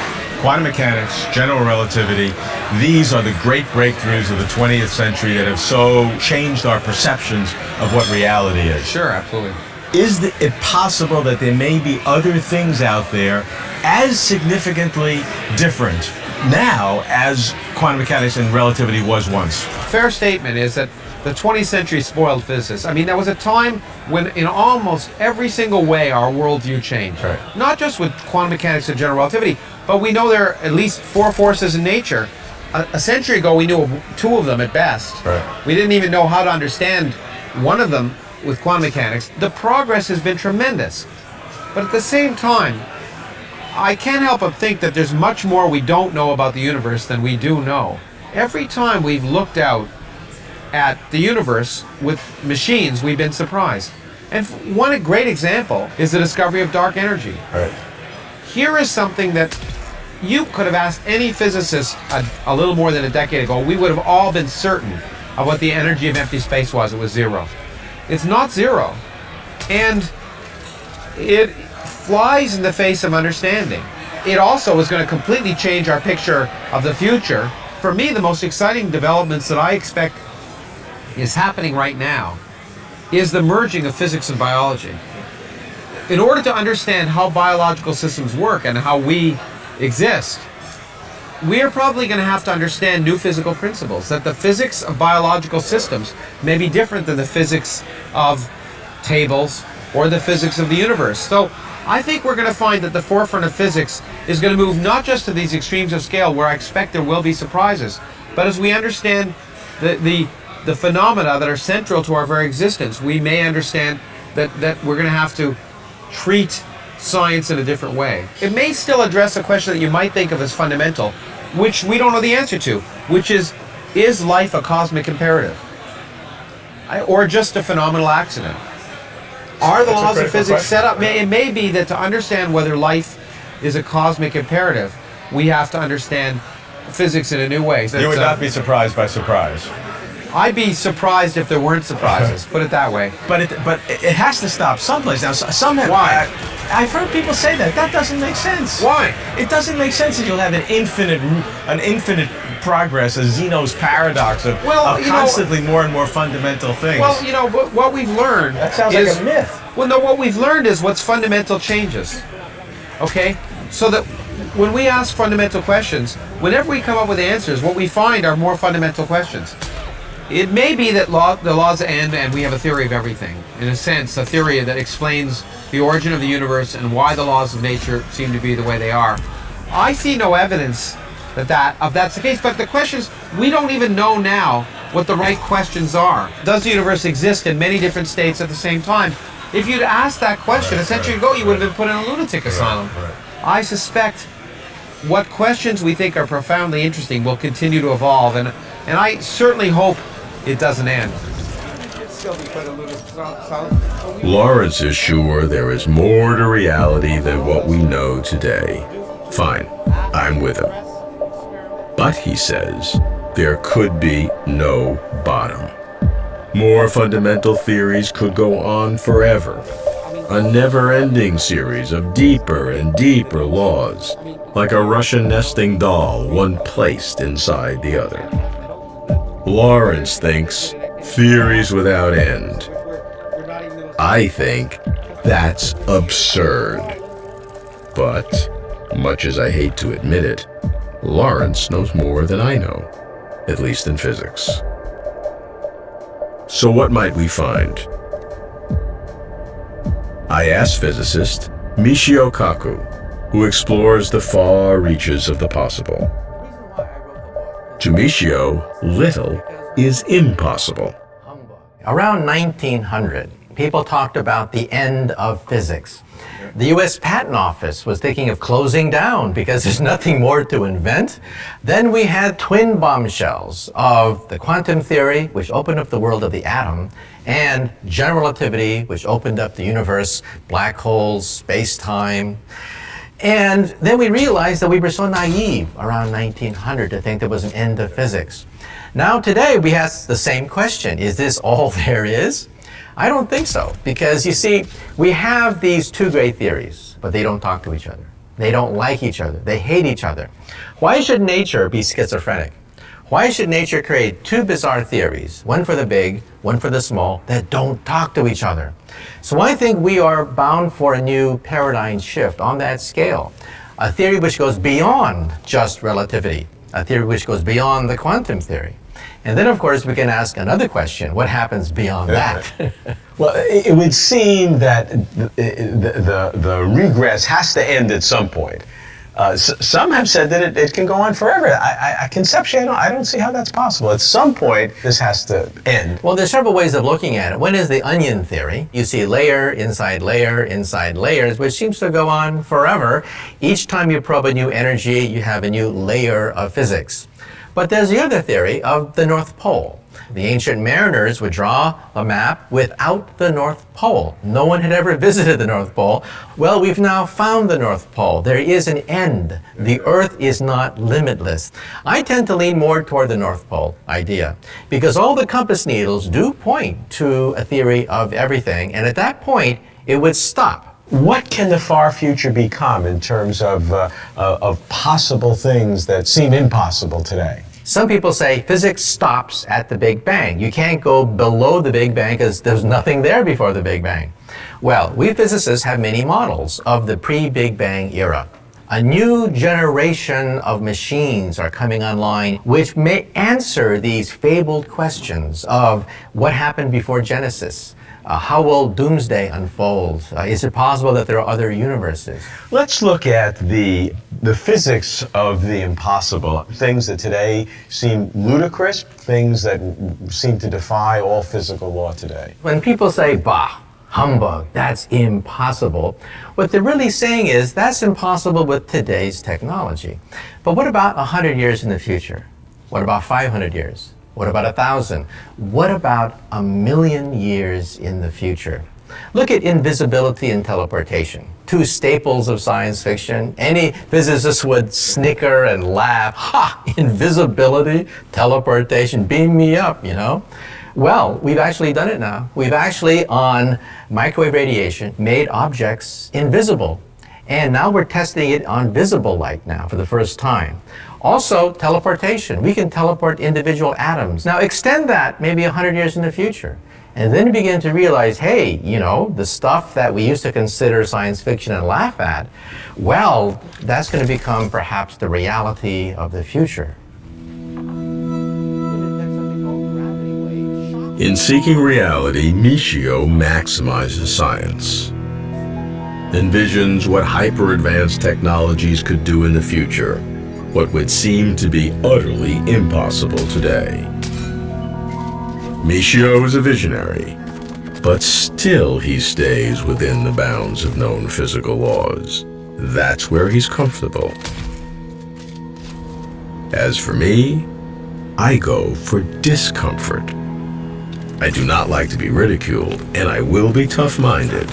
quantum mechanics, general relativity, these are the great breakthroughs of the 20th century that have so changed our perceptions of what reality is. Sure, absolutely. Is it possible that there may be other things out there as significantly different now as quantum mechanics and relativity was once? Fair statement is that the 20th century spoiled physicists. I mean, there was a time when in almost every single way our worldview changed. Right. Not just with quantum mechanics and general relativity, but we know there are at least 4 forces in nature. A century ago, we knew of 2 of them at best. Right. We didn't even know how to understand one of them with quantum mechanics. The progress has been tremendous. But at the same time, I can't help but think that there's much more we don't know about the universe than we do know. Every time we've looked out at the universe with machines, we've been surprised. And one great example is the discovery of dark energy. Right. here is something that you could have asked any physicist a little more than a decade ago. We would have all been certain of what the energy of empty space was. It was zero. It's not zero. And it flies in the face of understanding. It also is going to completely change our picture of the future. For me, the most exciting developments that I expect is happening right now is the merging of physics and biology. In order to understand how biological systems work and how we exist, we are probably going to have to understand new physical principles, that the physics of biological systems may be different than the physics of tables or the physics of the universe. So I think we're going to find that the forefront of physics is going to move not just to these extremes of scale where I expect there will be surprises, but as we understand the phenomena that are central to our very existence, we may understand that we're going to have to treat science in a different way. It may still address a question that you might think of as fundamental, which we don't know the answer to, which is life a cosmic imperative? Or just a phenomenal accident? Are the laws of physics set up? It may be that to understand whether life is a cosmic imperative, we have to understand physics in a new way. You would not be surprised by surprise. I'd be surprised if there weren't surprises, put it that way. But it has to stop someplace. Now, some have, Why? I've heard people say that. That doesn't make sense. Why? It doesn't make sense that you'll have an infinite progress, a Zeno's paradox of constantly more and more fundamental things. Well, you know, what we've learned that sounds like a myth. Well, no, what we've learned is what's fundamental changes. Okay? So that when we ask fundamental questions, whenever we come up with answers, what we find are more fundamental questions. It may be that the laws end and we have a theory of everything. In a sense, a theory that explains the origin of the universe and why the laws of nature seem to be the way they are. I see no evidence that's the case, but the questions, we don't even know now what the right questions are. Does the universe exist in many different states at the same time? If you'd asked that question a century ago, you would have been put in a lunatic asylum. I suspect what questions we think are profoundly interesting will continue to evolve, and I certainly hope it doesn't end. Lawrence is sure there is more to reality than what we know today. Fine, I'm with him. But he says there could be no bottom. More fundamental theories could go on forever. A never-ending series of deeper and deeper laws, like a Russian nesting doll, one placed inside the other. Lawrence thinks theories without end. I think that's absurd. But, much as I hate to admit it, Lawrence knows more than I know, at least in physics. So what might we find? I asked physicist Michio Kaku, who explores the far reaches of the possible. To Michio, little is impossible. Around 1900, people talked about the end of physics. The US Patent Office was thinking of closing down because there's nothing more to invent. Then we had twin bombshells of the quantum theory, which opened up the world of the atom, and general relativity, which opened up the universe, black holes, space-time. And then we realized that we were so naive around 1900 to think there was an end of physics. Now today we ask the same question. Is this all there is? I don't think so, because you see, we have these two great theories, but they don't talk to each other. They don't like each other. They hate each other. Why should nature be schizophrenic? Why should nature create two bizarre theories, one for the big, one for the small, that don't talk to each other? So I think we are bound for a new paradigm shift on that scale. A theory which goes beyond just relativity, a theory which goes beyond the quantum theory. And then, of course, we can ask another question. What happens beyond that? Well, it would seem that the regress has to end at some point. Some have said that it can go on forever. Conceptually, I don't see how that's possible. At some point, this has to end. Well, there's several ways of looking at it. One is the onion theory. You see layer inside layers, which seems to go on forever. Each time you probe a new energy, you have a new layer of physics. But there's the other theory of the North Pole. The ancient mariners would draw a map without the North Pole. No one had ever visited the North Pole. Well, we've now found the North Pole. There is an end. The Earth is not limitless. I tend to lean more toward the North Pole idea because all the compass needles do point to a theory of everything, and at that point, it would stop. What can the far future become in terms of possible things that seem impossible today? Some people say physics stops at the Big Bang. You can't go below the Big Bang because there's nothing there before the Big Bang. Well, we physicists have many models of the pre-Big Bang era. A new generation of machines are coming online which may answer these fabled questions of what happened before Genesis. How will doomsday unfold? Is it possible that there are other universes? Let's look at the physics of the impossible, things that today seem ludicrous, things that seem to defy all physical law today. When people say, bah, humbug, that's impossible, what they're really saying is that's impossible with today's technology. But what about 100 years in the future? What about 500 years? What about 1,000? What about 1,000,000 years in the future? Look at invisibility and teleportation, two staples of science fiction. Any physicist would snicker and laugh. Ha! Invisibility, teleportation, beam me up, you know? Well, we've actually done it now. We've actually, on microwave radiation, made objects invisible. And now we're testing it on visible light now for the first time. Also, teleportation. We can teleport individual atoms. Now extend that maybe 100 years in the future. And then begin to realize, hey, you know, the stuff that we used to consider science fiction and laugh at, well, that's going to become perhaps the reality of the future. In Seeking Reality, Michio maximizes science, envisions what hyper-advanced technologies could do in the future, what would seem to be utterly impossible today. Michio is a visionary, but still he stays within the bounds of known physical laws. That's where he's comfortable. As for me, I go for discomfort. I do not like to be ridiculed, and I will be tough-minded,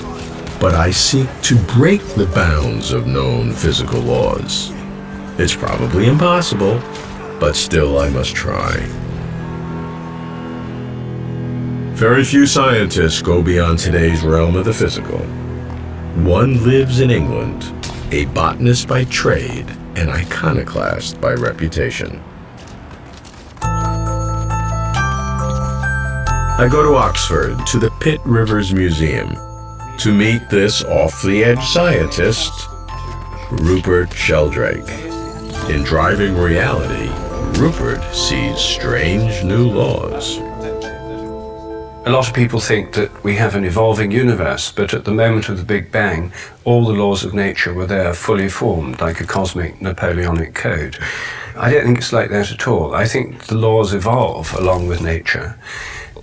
but I seek to break the bounds of known physical laws. It's probably impossible, but still I must try. Very few scientists go beyond today's realm of the physical. One lives in England, a botanist by trade, an iconoclast by reputation. I go to Oxford, to the Pitt Rivers Museum, to meet this off-the-edge scientist, Rupert Sheldrake. In Driving Reality, Rupert sees strange new laws. A lot of people think that we have an evolving universe, but at the moment of the Big Bang, all the laws of nature were there fully formed, like a cosmic Napoleonic code. I don't think it's like that at all. I think the laws evolve along with nature.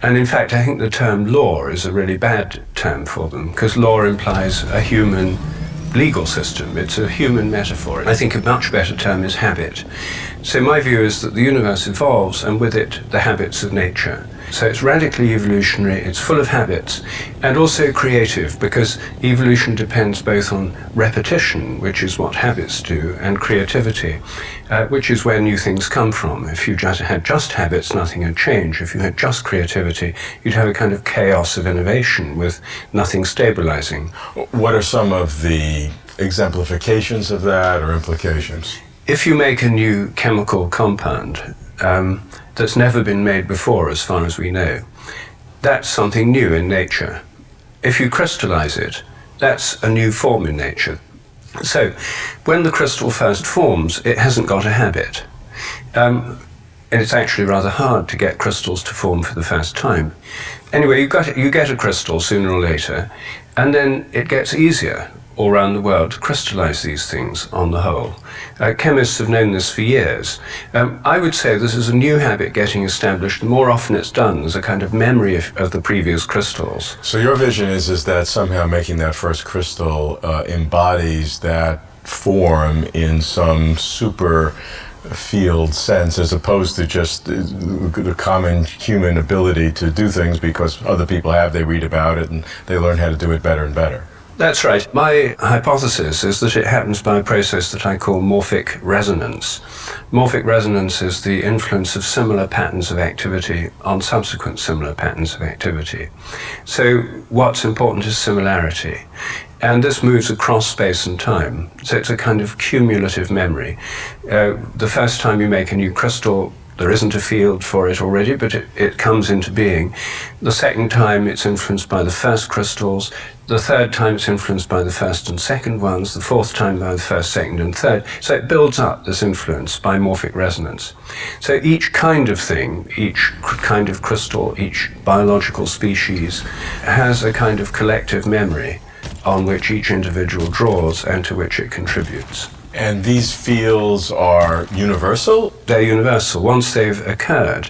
And in fact, I think the term law is a really bad term for them, because law implies a human legal system. It's a human metaphor. I think a much better term is habit. So my view is that the universe evolves, and with it, the habits of nature. So it's radically evolutionary, it's full of habits, and also creative, because evolution depends both on repetition, which is what habits do, and creativity, which is where new things come from. If you just had just habits, nothing would change. If you had just creativity, you'd have a kind of chaos of innovation with nothing stabilizing. What are some of the exemplifications of that or implications? If you make a new chemical compound, that's never been made before, as far as we know, that's something new in nature. If you crystallize it, that's a new form in nature. So, when the crystal first forms, it hasn't got a habit. And it's actually rather hard to get crystals to form for the first time. Anyway, you get a crystal sooner or later, and then it gets easier all around the world to crystallize these things on the whole. Chemists have known this for years. I would say this is a new habit getting established. The more often it's done, there's a kind of memory of the previous crystals. So your vision is that somehow making that first crystal embodies that form in some super field sense as opposed to just the common human ability to do things because other people they read about it, and they learn how to do it better and better. That's right. My hypothesis is that it happens by a process that I call morphic resonance. Morphic resonance is the influence of similar patterns of activity on subsequent similar patterns of activity. So what's important is similarity. And this moves across space and time. So it's a kind of cumulative memory. The first time you make a new crystal, there isn't a field for it already, but it comes into being. The second time it's influenced by the first crystals. The third time it's influenced by the first and second ones. The fourth time by the first, second, and third. So it builds up this influence by morphic resonance. So each kind of thing, each kind of crystal, each biological species has a kind of collective memory on which each individual draws and to which it contributes. And these fields are universal? They're universal. Once they've occurred,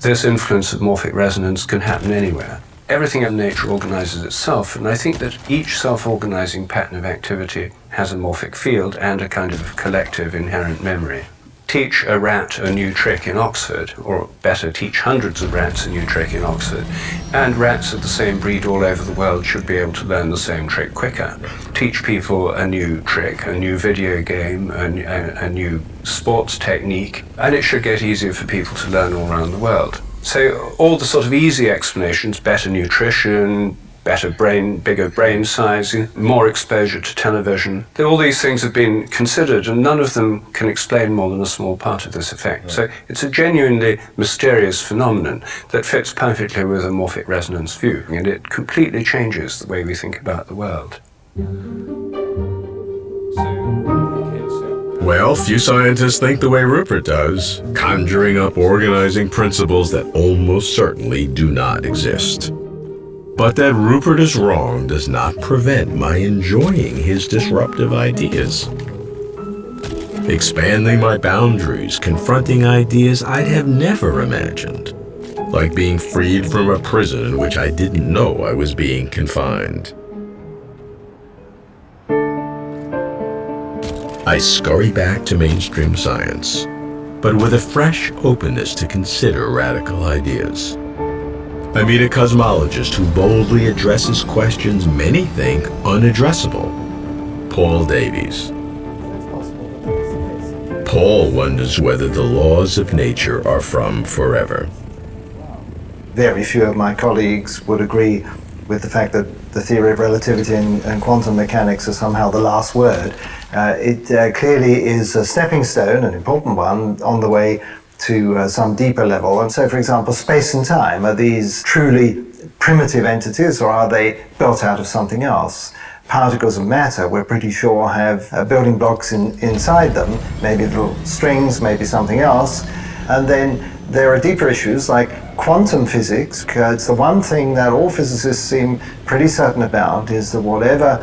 this influence of morphic resonance can happen anywhere. Everything in nature organizes itself, and I think that each self-organizing pattern of activity has a morphic field and a kind of collective inherent memory. Teach a rat a new trick in Oxford, or better, teach hundreds of rats a new trick in Oxford, and rats of the same breed all over the world should be able to learn the same trick quicker. Teach people a new trick, a new video game, a new sports technique, and it should get easier for people to learn all around the world. So all the sort of easy explanations, better nutrition, better brain, bigger brain size, more exposure to television. All these things have been considered, and none of them can explain more than a small part of this effect. Right. So it's a genuinely mysterious phenomenon that fits perfectly with a morphic resonance view, and it completely changes the way we think about the world. Well, few scientists think the way Rupert does, conjuring up organizing principles that almost certainly do not exist. But that Rupert is wrong does not prevent my enjoying his disruptive ideas. Expanding my boundaries, confronting ideas I'd have never imagined, like being freed from a prison in which I didn't know I was being confined. I scurry back to mainstream science, but with a fresh openness to consider radical ideas. I meet a cosmologist who boldly addresses questions many think unaddressable, Paul Davies. Paul wonders whether the laws of nature are from forever. Very few of my colleagues would agree with the fact that the theory of relativity and quantum mechanics are somehow the last word. It clearly is a stepping stone, an important one, on the way to some deeper level. And so, for example, space and time, are these truly primitive entities, or are they built out of something else? Particles of matter, we're pretty sure, have building blocks inside them, maybe little strings, maybe something else. And then there are deeper issues like quantum physics. It's the one thing that all physicists seem pretty certain about, is that whatever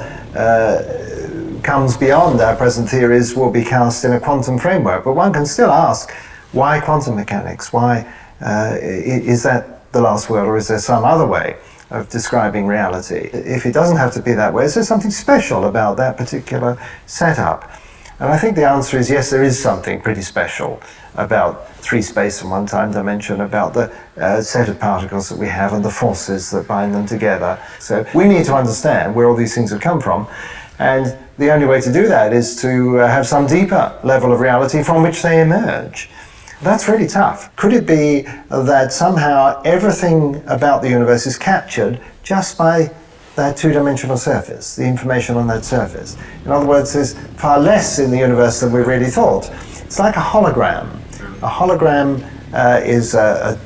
comes beyond our present theories will be cast in a quantum framework. But one can still ask, why quantum mechanics? Why is that the last word, or is there some other way of describing reality? If it doesn't have to be that way, is there something special about that particular setup? And I think the answer is yes, there is something pretty special about three space and one time dimension, about the set of particles that we have and the forces that bind them together. So we need to understand where all these things have come from, and the only way to do that is to have some deeper level of reality from which they emerge. That's really tough. Could it be that somehow everything about the universe is captured just by that two-dimensional surface, the information on that surface? In other words, there's far less in the universe than we really thought. It's like a hologram. A hologram is a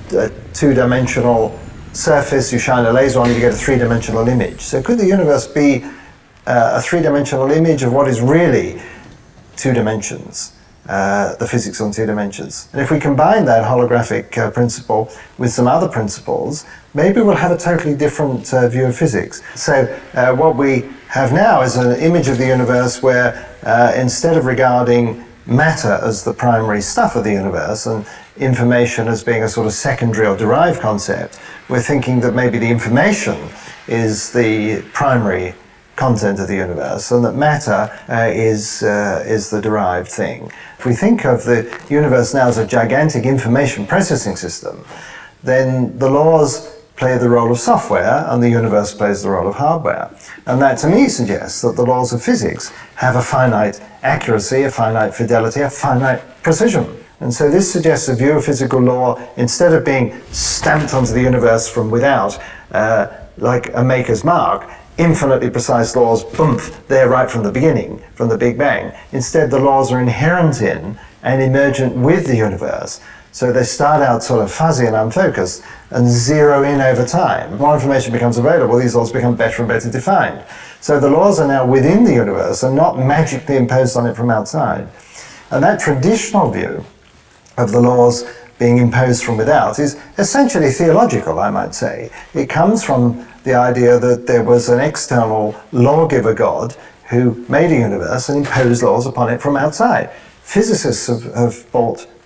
two-dimensional surface. You shine a laser on it, you get a three-dimensional image. So could the universe be a three-dimensional image of what is really two dimensions? The physics on two dimensions. And if we combine that holographic principle with some other principles, maybe we'll have a totally different view of physics. So what we have now is an image of the universe where instead of regarding matter as the primary stuff of the universe and information as being a sort of secondary or derived concept, we're thinking that maybe the information is the primary content of the universe, and that matter is the derived thing. If we think of the universe now as a gigantic information processing system, then the laws play the role of software and the universe plays the role of hardware. And that to me suggests that the laws of physics have a finite accuracy, a finite fidelity, a finite precision. And so this suggests a view of physical law, instead of being stamped onto the universe from without, like a maker's mark, infinitely precise laws, boom, there right from the beginning, from the Big Bang. Instead, the laws are inherent in and emergent with the universe. So they start out sort of fuzzy and unfocused and zero in over time. More information becomes available, these laws become better and better defined. So the laws are now within the universe and not magically imposed on it from outside. And that traditional view of the laws being imposed from without is essentially theological, I might say. It comes from the idea that there was an external lawgiver God who made a universe and imposed laws upon it from outside. Physicists have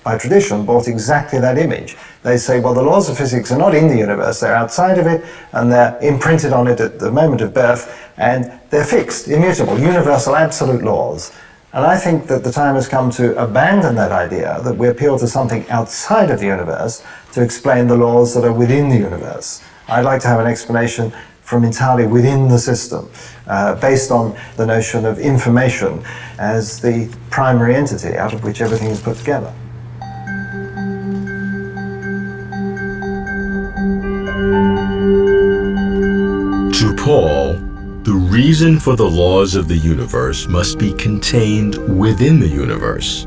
by tradition, bought exactly that image. They say, well, the laws of physics are not in the universe, they're outside of it, and they're imprinted on it at the moment of birth, and they're fixed, immutable, universal, absolute laws. And I think that the time has come to abandon that idea, that we appeal to something outside of the universe to explain the laws that are within the universe. I'd like to have an explanation from entirely within the system, based on the notion of information as the primary entity out of which everything is put together. To Paul, the reason for the laws of the universe must be contained within the universe,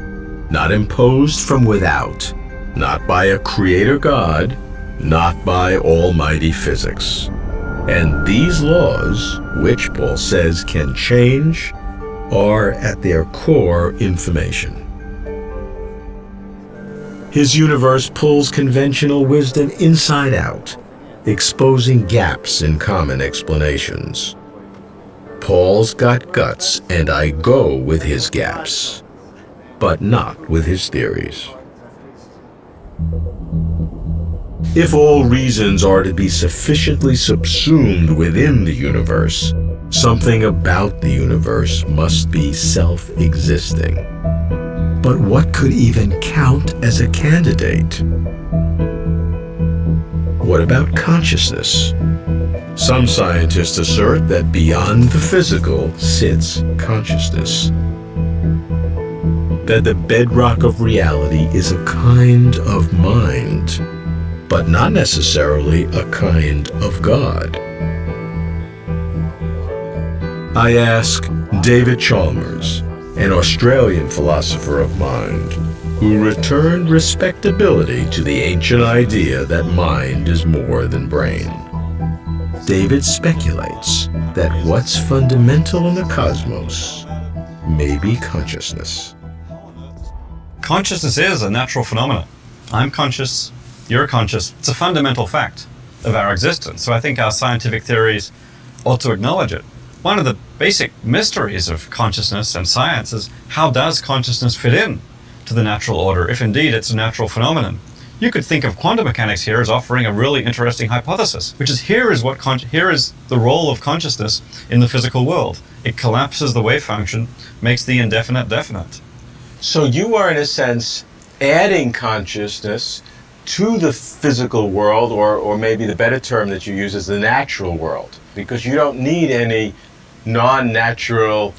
not imposed from without, not by a creator God, not by almighty physics. And these laws, which Paul says can change, are at their core information. His universe pulls conventional wisdom inside out, exposing gaps in common explanations. Paul's got guts, and I go with his gaps, but not with his theories. If all reasons are to be sufficiently subsumed within the universe, something about the universe must be self-existing. But what could even count as a candidate? What about consciousness? Some scientists assert that beyond the physical sits consciousness. That the bedrock of reality is a kind of mind, but not necessarily a kind of God. I ask David Chalmers, an Australian philosopher of mind, who returned respectability to the ancient idea that mind is more than brain. David speculates that what's fundamental in the cosmos may be consciousness. Consciousness is a natural phenomenon. I'm conscious, you're conscious. It's a fundamental fact of our existence. So I think our scientific theories ought to acknowledge it. One of the basic mysteries of consciousness and science is, how does consciousness fit in to the natural order, if indeed it's a natural phenomenon? You could think of quantum mechanics here as offering a really interesting hypothesis, which is here is the role of consciousness in the physical world. It collapses the wave function, makes the indefinite definite. So you are, in a sense, adding consciousness to the physical world, or maybe the better term that you use is the natural world, because you don't need any non-natural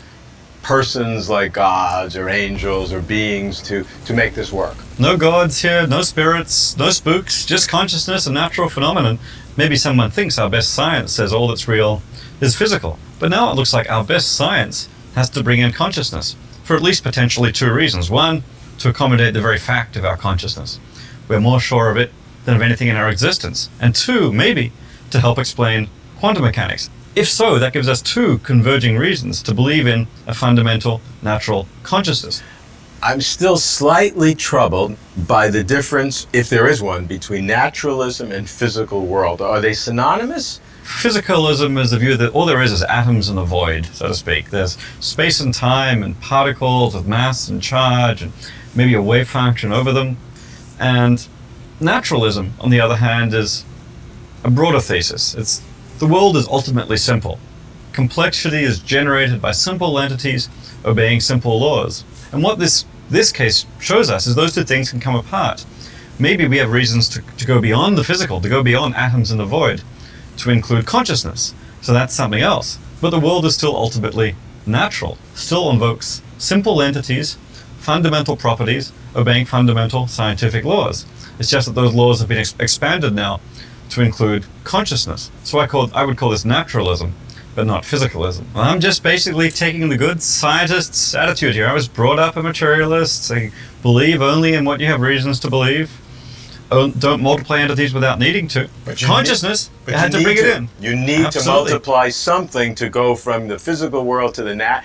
persons like gods or angels or beings to make this work. No gods here, no spirits, no spooks, just consciousness, a natural phenomenon. Maybe someone thinks our best science says all that's real is physical, but now it looks like our best science has to bring in consciousness for at least potentially two reasons. One, to accommodate the very fact of our consciousness. We're more sure of it than of anything in our existence. And two, maybe, to help explain quantum mechanics. If so, that gives us two converging reasons to believe in a fundamental natural consciousness. I'm still slightly troubled by the difference, if there is one, between naturalism and physical world. Are they synonymous? Physicalism is the view that all there is atoms in the void, so to speak. There's space and time and particles with mass and charge and maybe a wave function over them. And naturalism, on the other hand, is a broader thesis. The world is ultimately simple. Complexity is generated by simple entities obeying simple laws. And what this case shows us is those two things can come apart. Maybe we have reasons to go beyond the physical, to go beyond atoms in the void, to include consciousness. So that's something else. But the world is still ultimately natural, still invokes simple entities, fundamental properties, obeying fundamental scientific laws. It's just that those laws have been expanded now to include consciousness. So I would call this naturalism, but not physicalism. Well, I'm just basically taking the good scientist's attitude here. I was brought up a materialist, saying believe only in what you have reasons to believe. Don't multiply entities without needing to. But consciousness, you had to bring it in. You need Absolutely. to multiply something to go from the physical world to the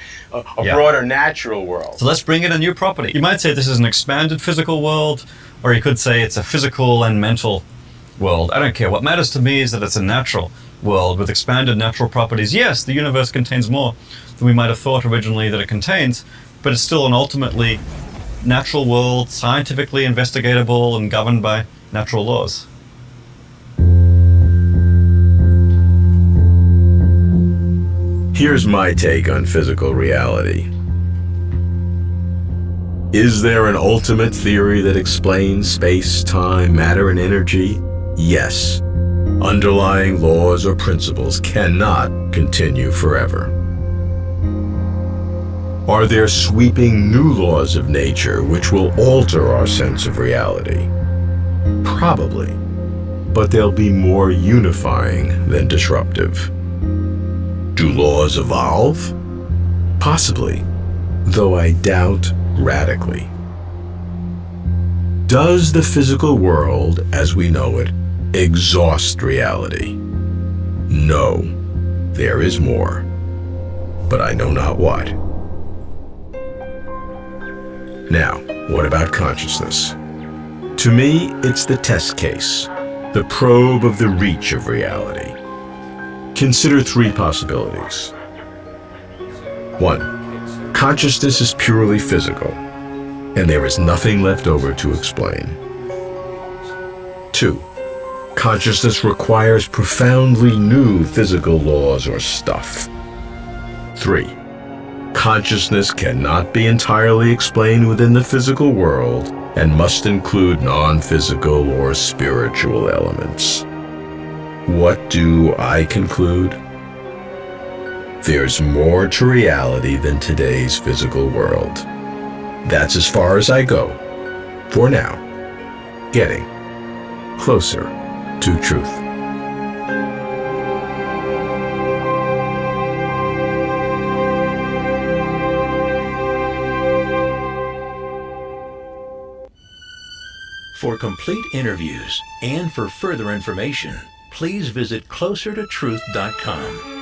broader natural world. So let's bring in a new property. You might say this is an expanded physical world, or you could say it's a physical and mental world. I don't care. What matters to me is that it's a natural world with expanded natural properties. Yes, the universe contains more than we might have thought originally that it contains, but it's still an ultimately natural world, scientifically investigatable and governed by natural laws. Here's my take on physical reality. Is there an ultimate theory that explains space, time, matter, and energy? Yes. Underlying laws or principles cannot continue forever. Are there sweeping new laws of nature which will alter our sense of reality? Probably, but they'll be more unifying than disruptive. Do laws evolve? Possibly, though I doubt radically. Does the physical world, as we know it, exhaust reality? No, there is more, but I know not what. Now, what about consciousness? To me, it's the test case, the probe of the reach of reality. Consider three possibilities. 1. Consciousness is purely physical, and there is nothing left over to explain. 2. Consciousness requires profoundly new physical laws or stuff. 3. Consciousness cannot be entirely explained within the physical world and must include non-physical or spiritual elements. What do I conclude? There's more to reality than today's physical world. That's as far as I go, for now, getting closer to truth. For complete interviews and for further information, please visit closertotruth.com.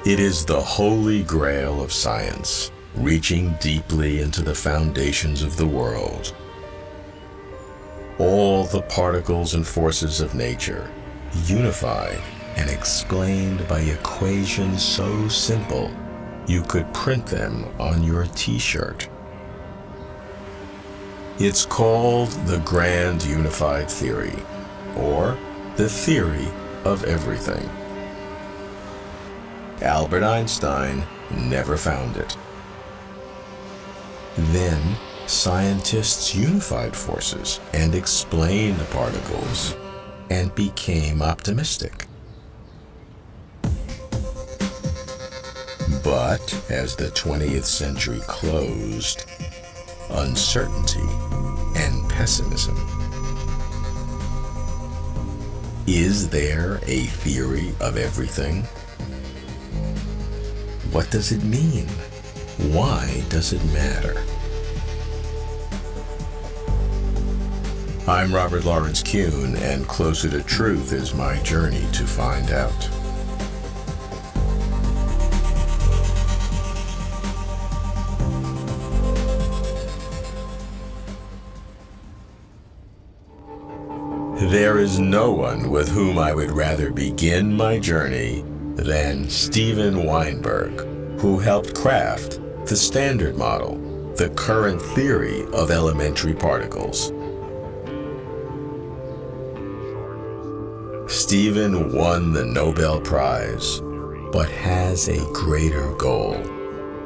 It is the holy grail of science, reaching deeply into the foundations of the world. All the particles and forces of nature, unified and explained by equations so simple, you could print them on your t-shirt. It's called the Grand Unified Theory, or the theory of everything. Albert Einstein never found it. Then, scientists unified forces and explained the particles and became optimistic. But as the 20th century closed, uncertainty and pessimism. Is there a theory of everything? What does it mean? Why does it matter? I'm Robert Lawrence Kuhn, and Closer to Truth is my journey to find out. There is no one with whom I would rather begin my journey than Steven Weinberg, who helped craft the Standard Model, the current theory of elementary particles. Steven won the Nobel Prize, but has a greater goal.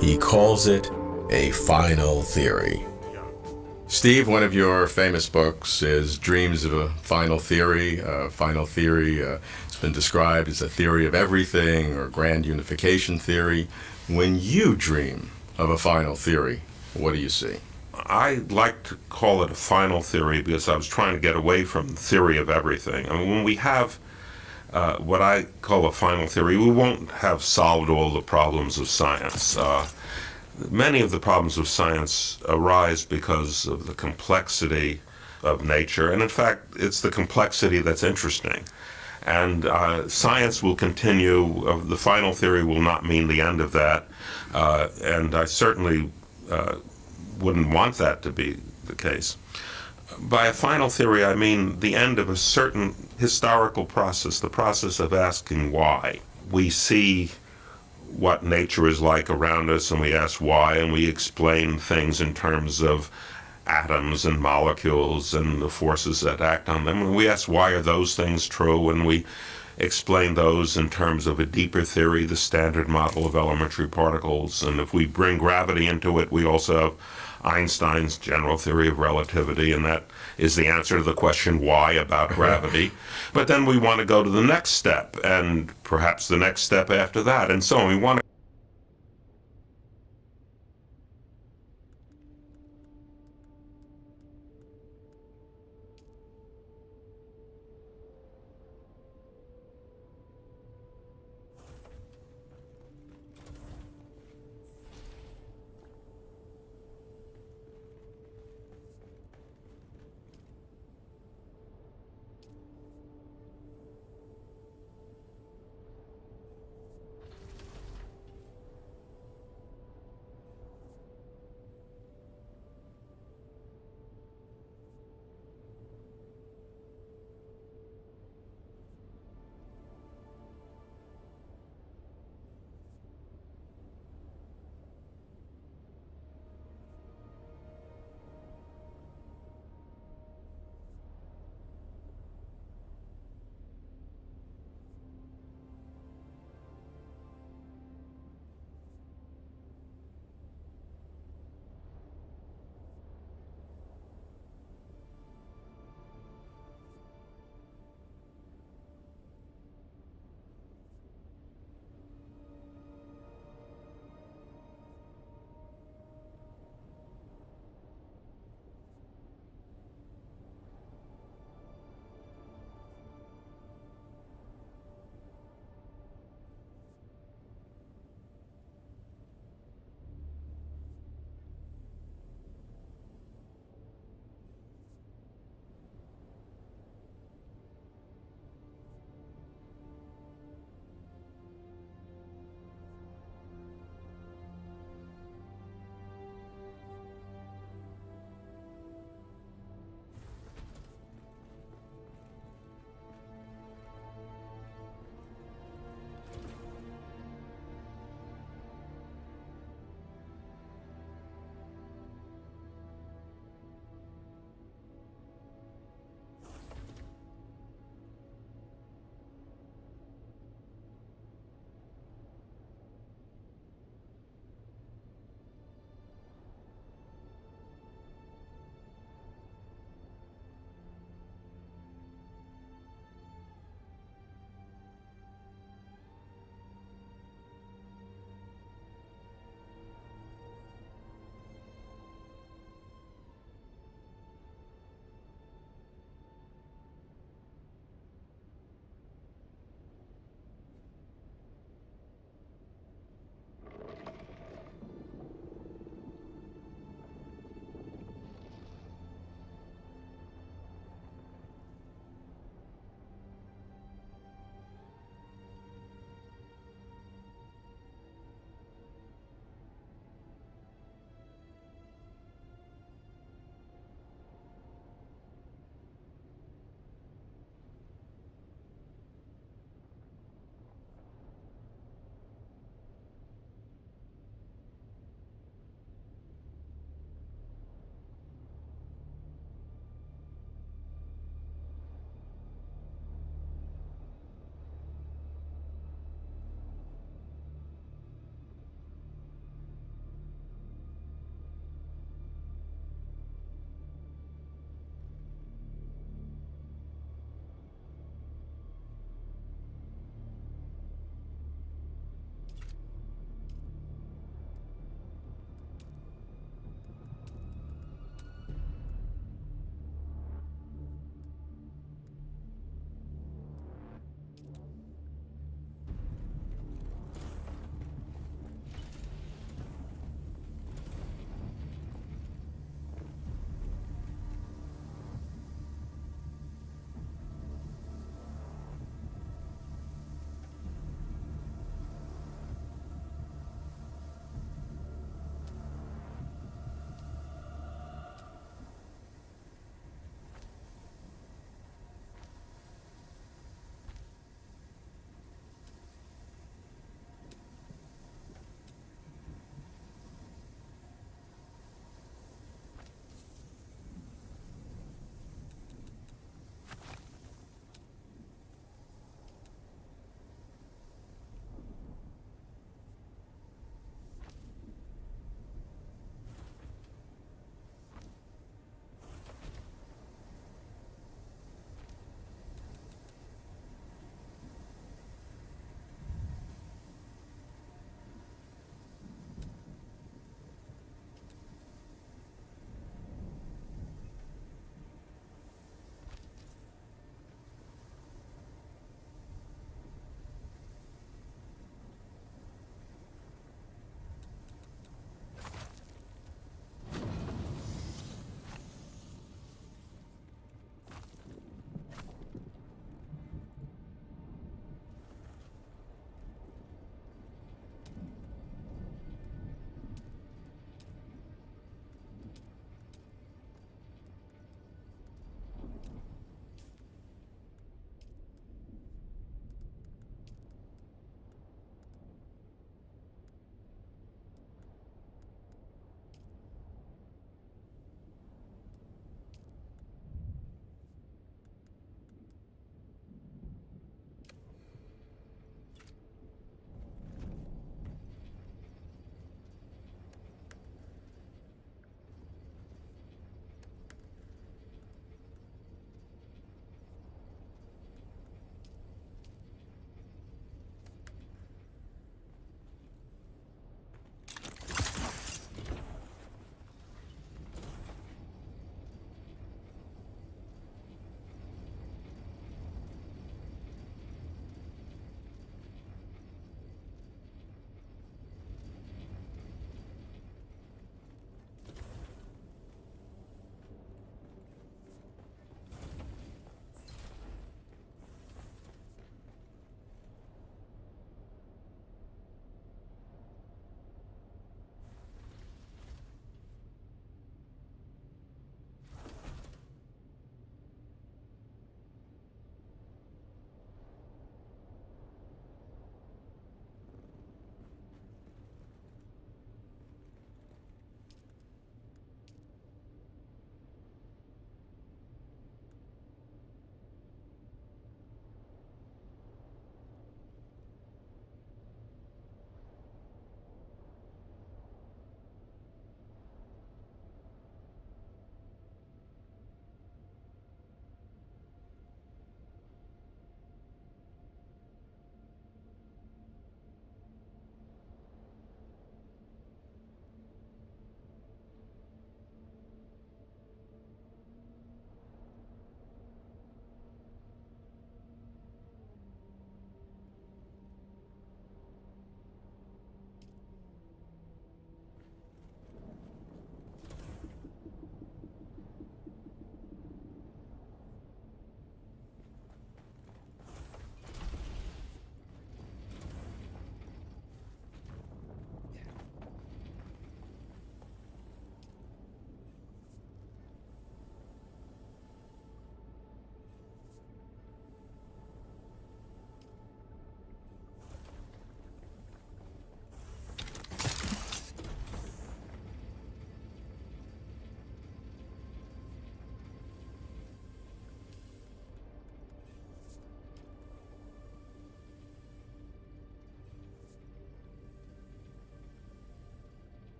He calls it a final theory. Steve, one of your famous books is Dreams of a Final Theory. Final theory has been described as a theory of everything or grand unification theory. When you dream of a final theory, what do you see? I like to call it a final theory because I was trying to get away from the theory of everything. I mean, when we have what I call a final theory, we won't have solved all the problems of science. Many of the problems of science arise because of the complexity of nature, and in fact, it's the complexity that's interesting. And science will continue. The final theory will not mean the end of that, and I certainly wouldn't want that to be the case. By a final theory, I mean the end of a certain historical process, the process of asking why. We see what nature is like around us, and we ask why, and we explain things in terms of atoms and molecules and the forces that act on them. And we ask why are those things true, and we explain those in terms of a deeper theory, the Standard Model of elementary particles. And if we bring gravity into it, we also have Einstein's general theory of relativity, and that is the answer to the question why about gravity. But then we want to go to the next step, and perhaps the next step after that, and so on. We want to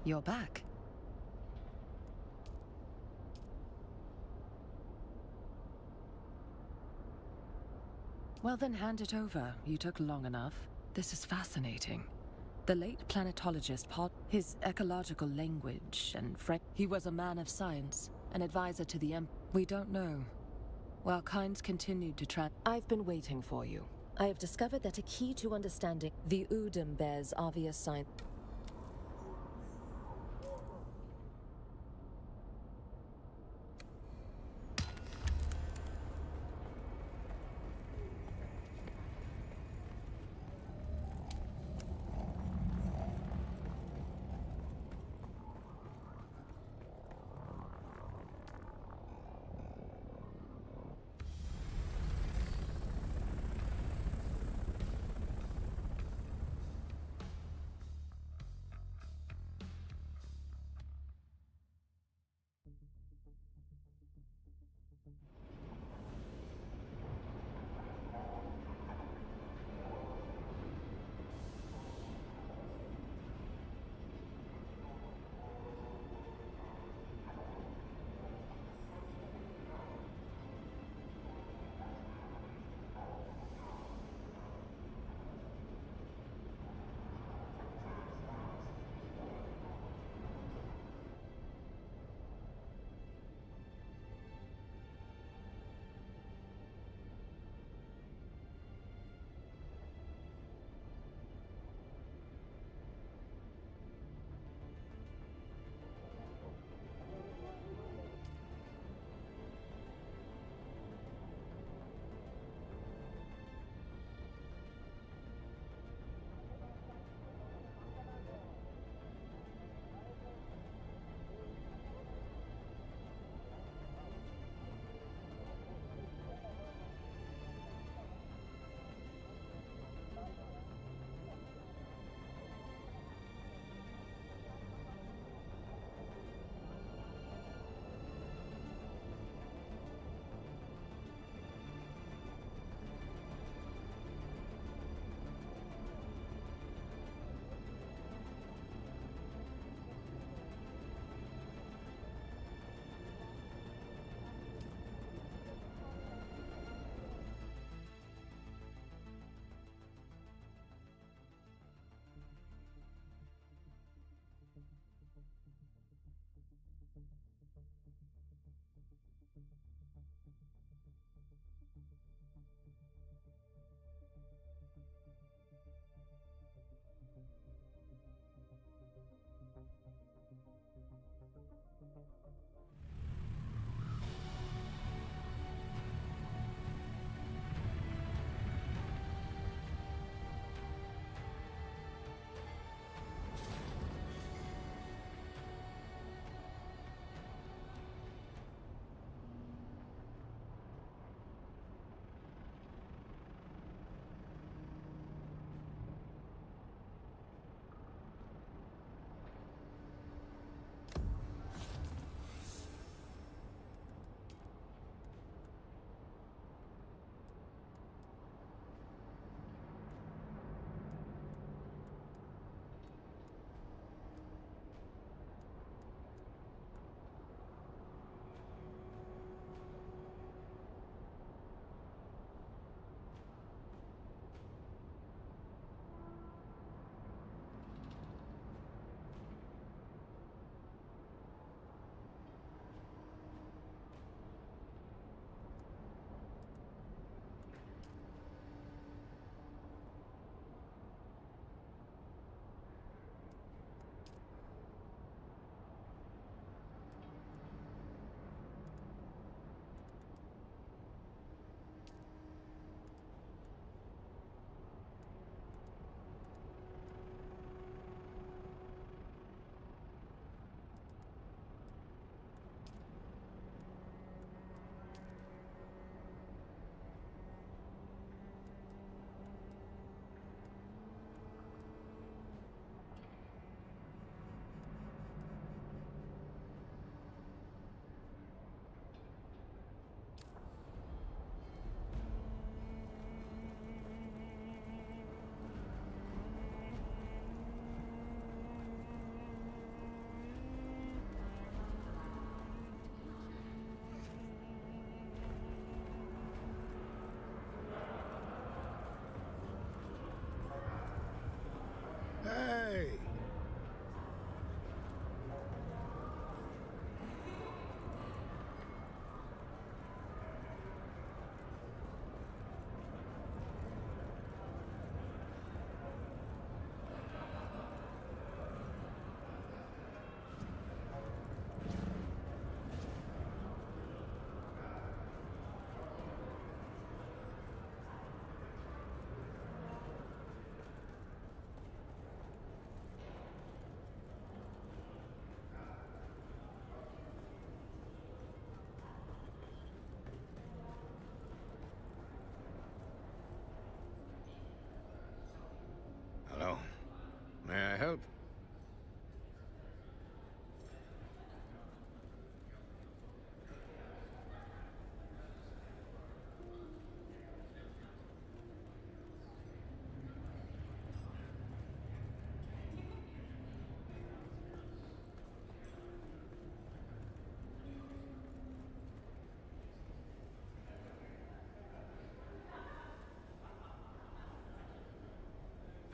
You're back. Well then, hand it over. You took long enough. This is fascinating. The late planetologist his ecological language and he was a man of science, an advisor to the We don't know. While Kynes continued to I've been waiting for you. I have discovered that a key to understanding the Udum bears obvious signs.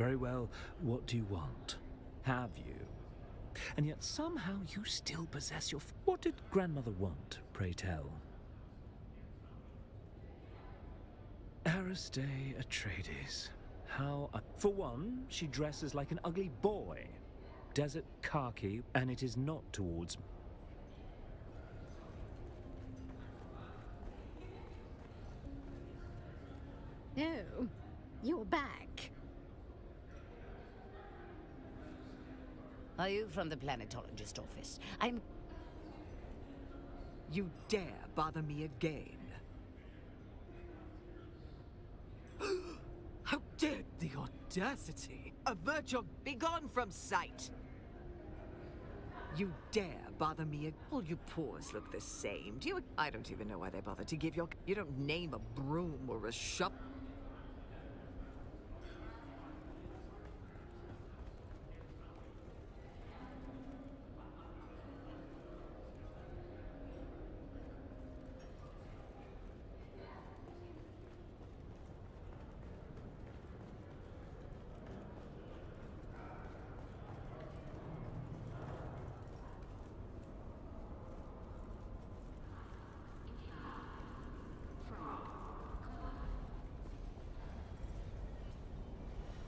Very well, what do you want? Have you? And yet somehow you still possess your... What did grandmother want, pray tell? Aristae Atreides. How... For one, she dresses like an ugly boy. Desert khaki, and it is not towards... Oh, you're back. Are you from the planetologist office? You dare bother me again? How dare the audacity! Avert your... Begone from sight! You dare bother me again? All you paws look the same. Do you... I don't even know why they bother to give your... You don't name a broom or a shop...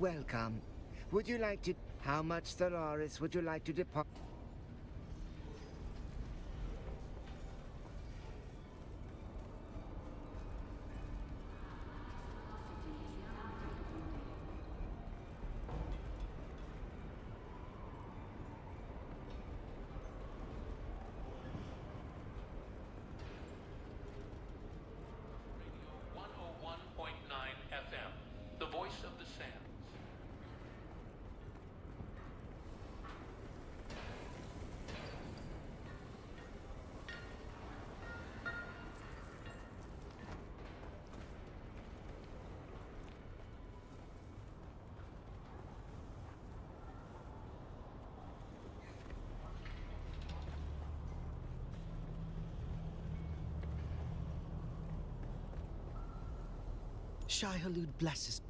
Welcome. Would you like to... How much Stellaris would you like to deposit? FM, the voice of the sands. Shai Halud blesses.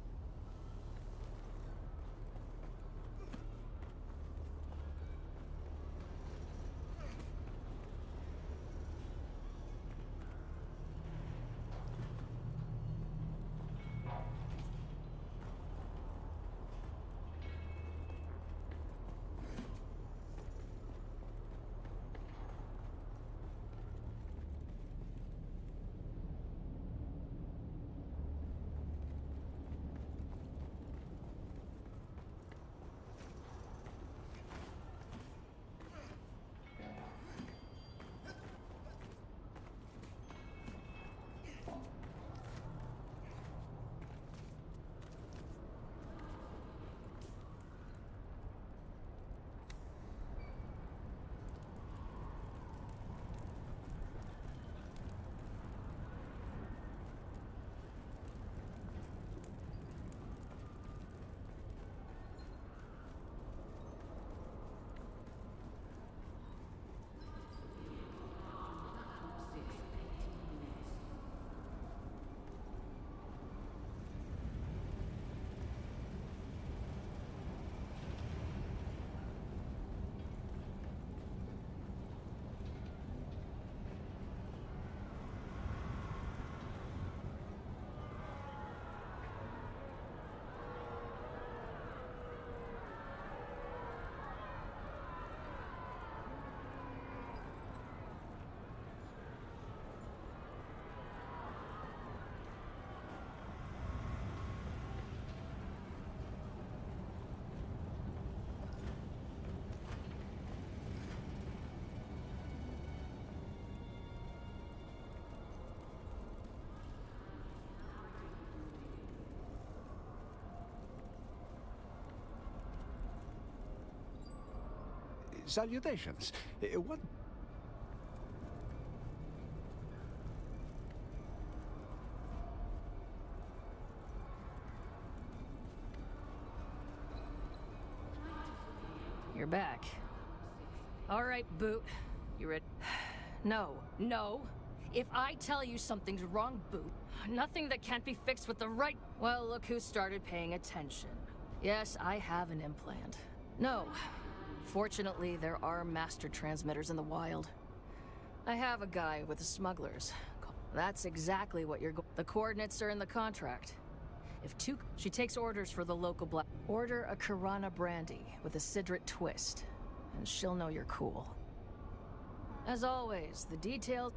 Salutations. What... You're back. All right, Boot. You ready? No. If I tell you something's wrong, Boot, nothing that can't be fixed with the right... Well, look who started paying attention. Yes, I have an implant. No. Fortunately, there are master transmitters in the wild. I have a guy with the smugglers. That's exactly what the coordinates are in the contract. She takes orders for the local black. Order a Kirana brandy with a Sidrit twist, and she'll know you're cool. As always, the details.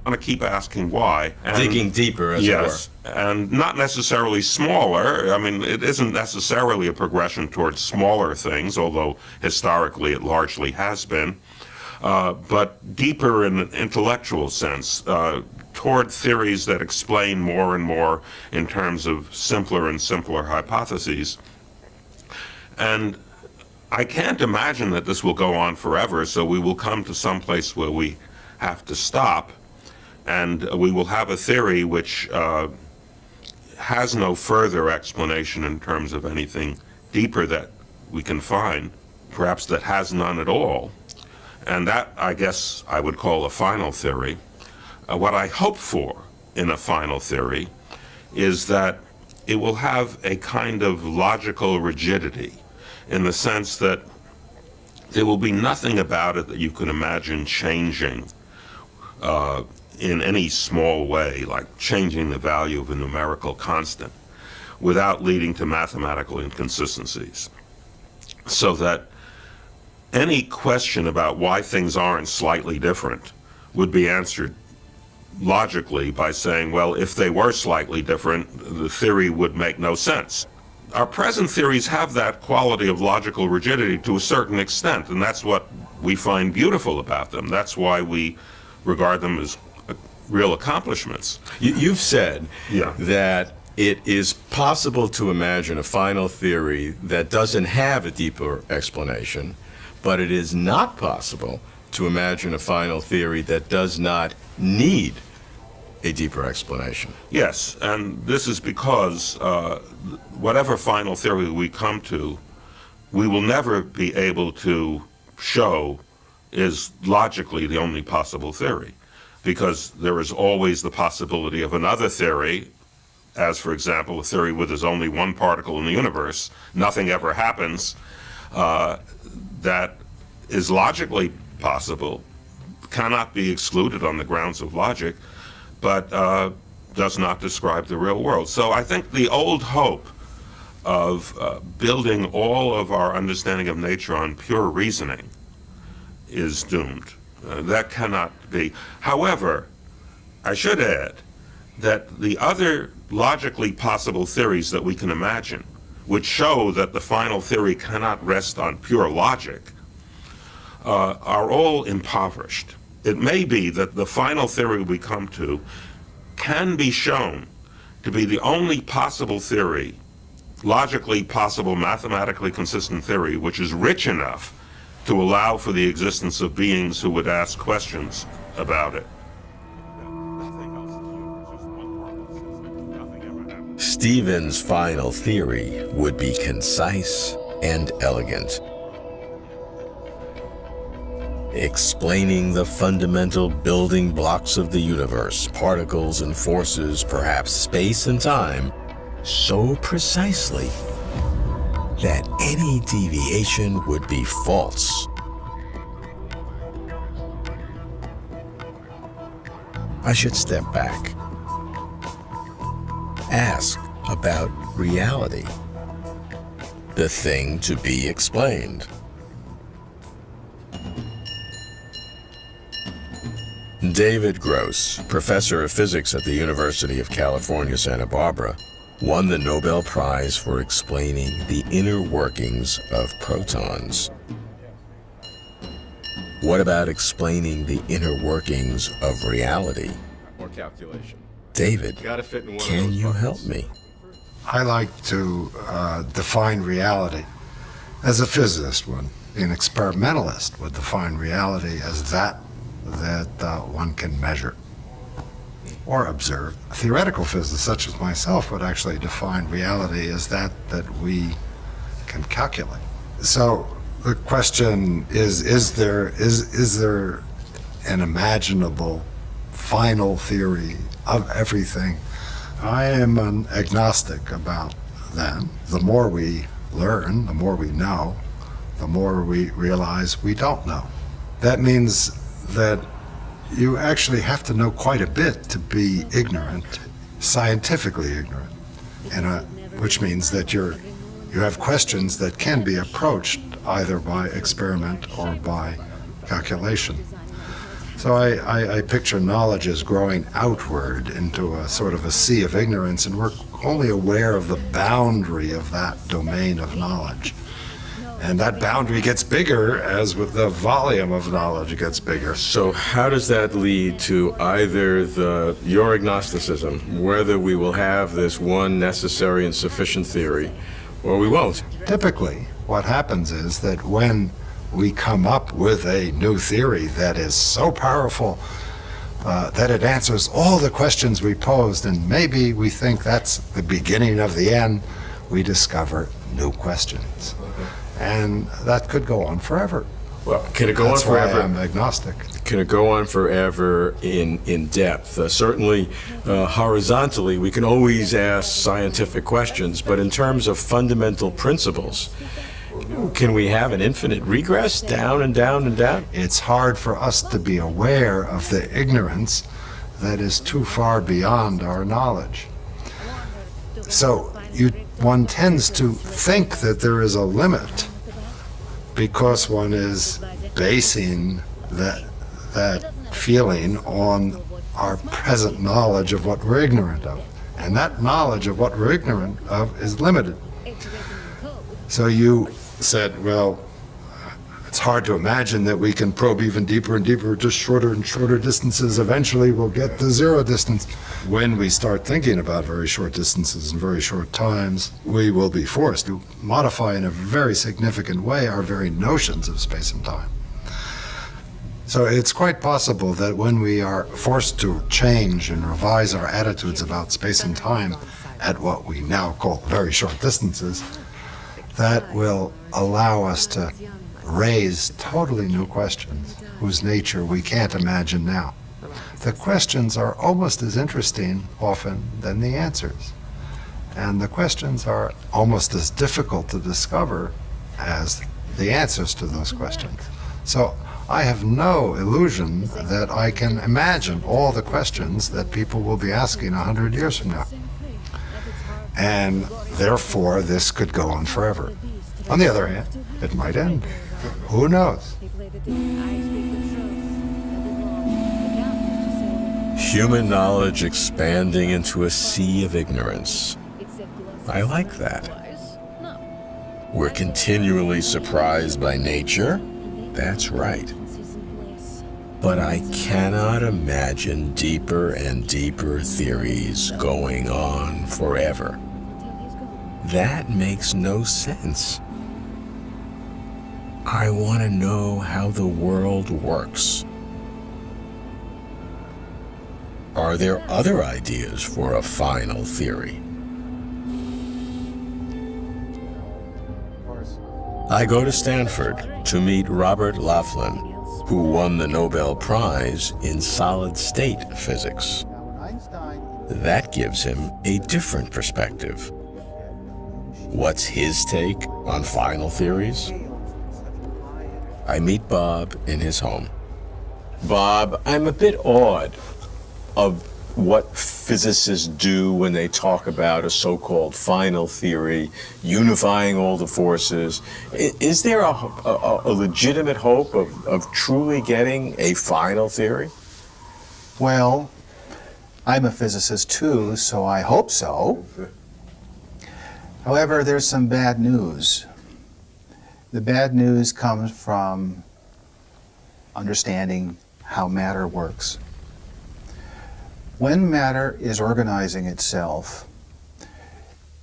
Want to keep asking why. And digging deeper, as it were. yes, and not necessarily smaller. I mean, it isn't necessarily a progression towards smaller things, although historically it largely has been, but deeper in an intellectual sense, toward theories that explain more and more in terms of simpler and simpler hypotheses. And I can't imagine that this will go on forever, so we will come to some place where we have to stop. And we will have a theory which has no further explanation in terms of anything deeper that we can find, perhaps that has none at all. And that, I guess, I would call a final theory. What I hope for in a final theory is that it will have a kind of logical rigidity, in the sense that there will be nothing about it that you can imagine changing in any small way, like changing the value of a numerical constant, without leading to mathematical inconsistencies. So that any question about why things aren't slightly different would be answered logically by saying, well, if they were slightly different, the theory would make no sense. Our present theories have that quality of logical rigidity to a certain extent, and that's what we find beautiful about them. That's why we regard them as real accomplishments. You've said that it is possible to imagine a final theory that doesn't have a deeper explanation, but it is not possible to imagine a final theory that does not need a deeper explanation. Yes, and this is because whatever final theory we come to, we will never be able to show is logically the only possible theory, because there is always the possibility of another theory, as for example a theory where there's only one particle in the universe, nothing ever happens, that is logically possible, cannot be excluded on the grounds of logic, but does not describe the real world. So I think the old hope of building all of our understanding of nature on pure reasoning is doomed. That cannot be. However, I should add that the other logically possible theories that we can imagine, which show that the final theory cannot rest on pure logic, are all impoverished. It may be that the final theory we come to can be shown to be the only possible theory, logically possible, mathematically consistent theory, which is rich enough to allow for the existence of beings who would ask questions about it. Stephen's final theory would be concise and elegant. Explaining the fundamental building blocks of the universe, particles and forces, perhaps space and time, so precisely that any deviation would be false. I should step back. Ask about reality, the thing to be explained. David Gross, professor of physics at the University of California, Santa Barbara, won the Nobel Prize for explaining the inner workings of protons. What about explaining the inner workings of reality? More calculation. David, can you help me? I like to define reality as a physicist would. An experimentalist would define reality as that one can measure or observe. A theoretical physicist, such as myself, would actually define reality as that we can calculate. So the question is there an imaginable final theory of everything? I am an agnostic about that. The more we learn, the more we know, the more we realize we don't know. That means that you actually have to know quite a bit to be ignorant, scientifically ignorant, which means that you have questions that can be approached either by experiment or by calculation. So I picture knowledge as growing outward into a sort of a sea of ignorance, and we're only aware of the boundary of that domain of knowledge. And that boundary gets bigger as with the volume of knowledge gets bigger. So how does that lead to either your agnosticism, whether we will have this one necessary and sufficient theory, or we won't? Typically, what happens is that when we come up with a new theory that is so powerful that it answers all the questions we posed, and maybe we think that's the beginning of the end, we discover new questions. And that could go on forever. Well, can it go on forever? That's why I'm agnostic. Can it go on forever in depth? Certainly, horizontally, we can always ask scientific questions, but in terms of fundamental principles, can we have an infinite regress down and down and down? It's hard for us to be aware of the ignorance that is too far beyond our knowledge. So one tends to think that there is a limit because one is basing that feeling on our present knowledge of what we're ignorant of. And that knowledge of what we're ignorant of is limited. So you said, well, it's hard to imagine that we can probe even deeper and deeper, just shorter and shorter distances. Eventually we'll get to zero distance. When we start thinking about very short distances and very short times, we will be forced to modify in a very significant way our very notions of space and time. So it's quite possible that when we are forced to change and revise our attitudes about space and time at what we now call very short distances, that will allow us to raise totally new questions whose nature we can't imagine now. The questions are almost as interesting often than the answers. And the questions are almost as difficult to discover as the answers to those questions. So I have no illusion that I can imagine all the questions that people will be asking 100 years from now. And therefore, this could go on forever. On the other hand, it might end. Who knows? Human knowledge expanding into a sea of ignorance. I like that. We're continually surprised by nature. That's right. But I cannot imagine deeper and deeper theories going on forever. That makes no sense. I want to know how the world works. Are there other ideas for a final theory? I go to Stanford to meet Robert Laughlin, who won the Nobel Prize in solid-state physics. That gives him a different perspective. What's his take on final theories? I meet Bob in his home. Bob, I'm a bit awed of what physicists do when they talk about a so-called final theory, unifying all the forces. Is there a legitimate hope of truly getting a final theory? Well, I'm a physicist too, so I hope so. However, there's some bad news. The bad news comes from understanding how matter works. When matter is organizing itself,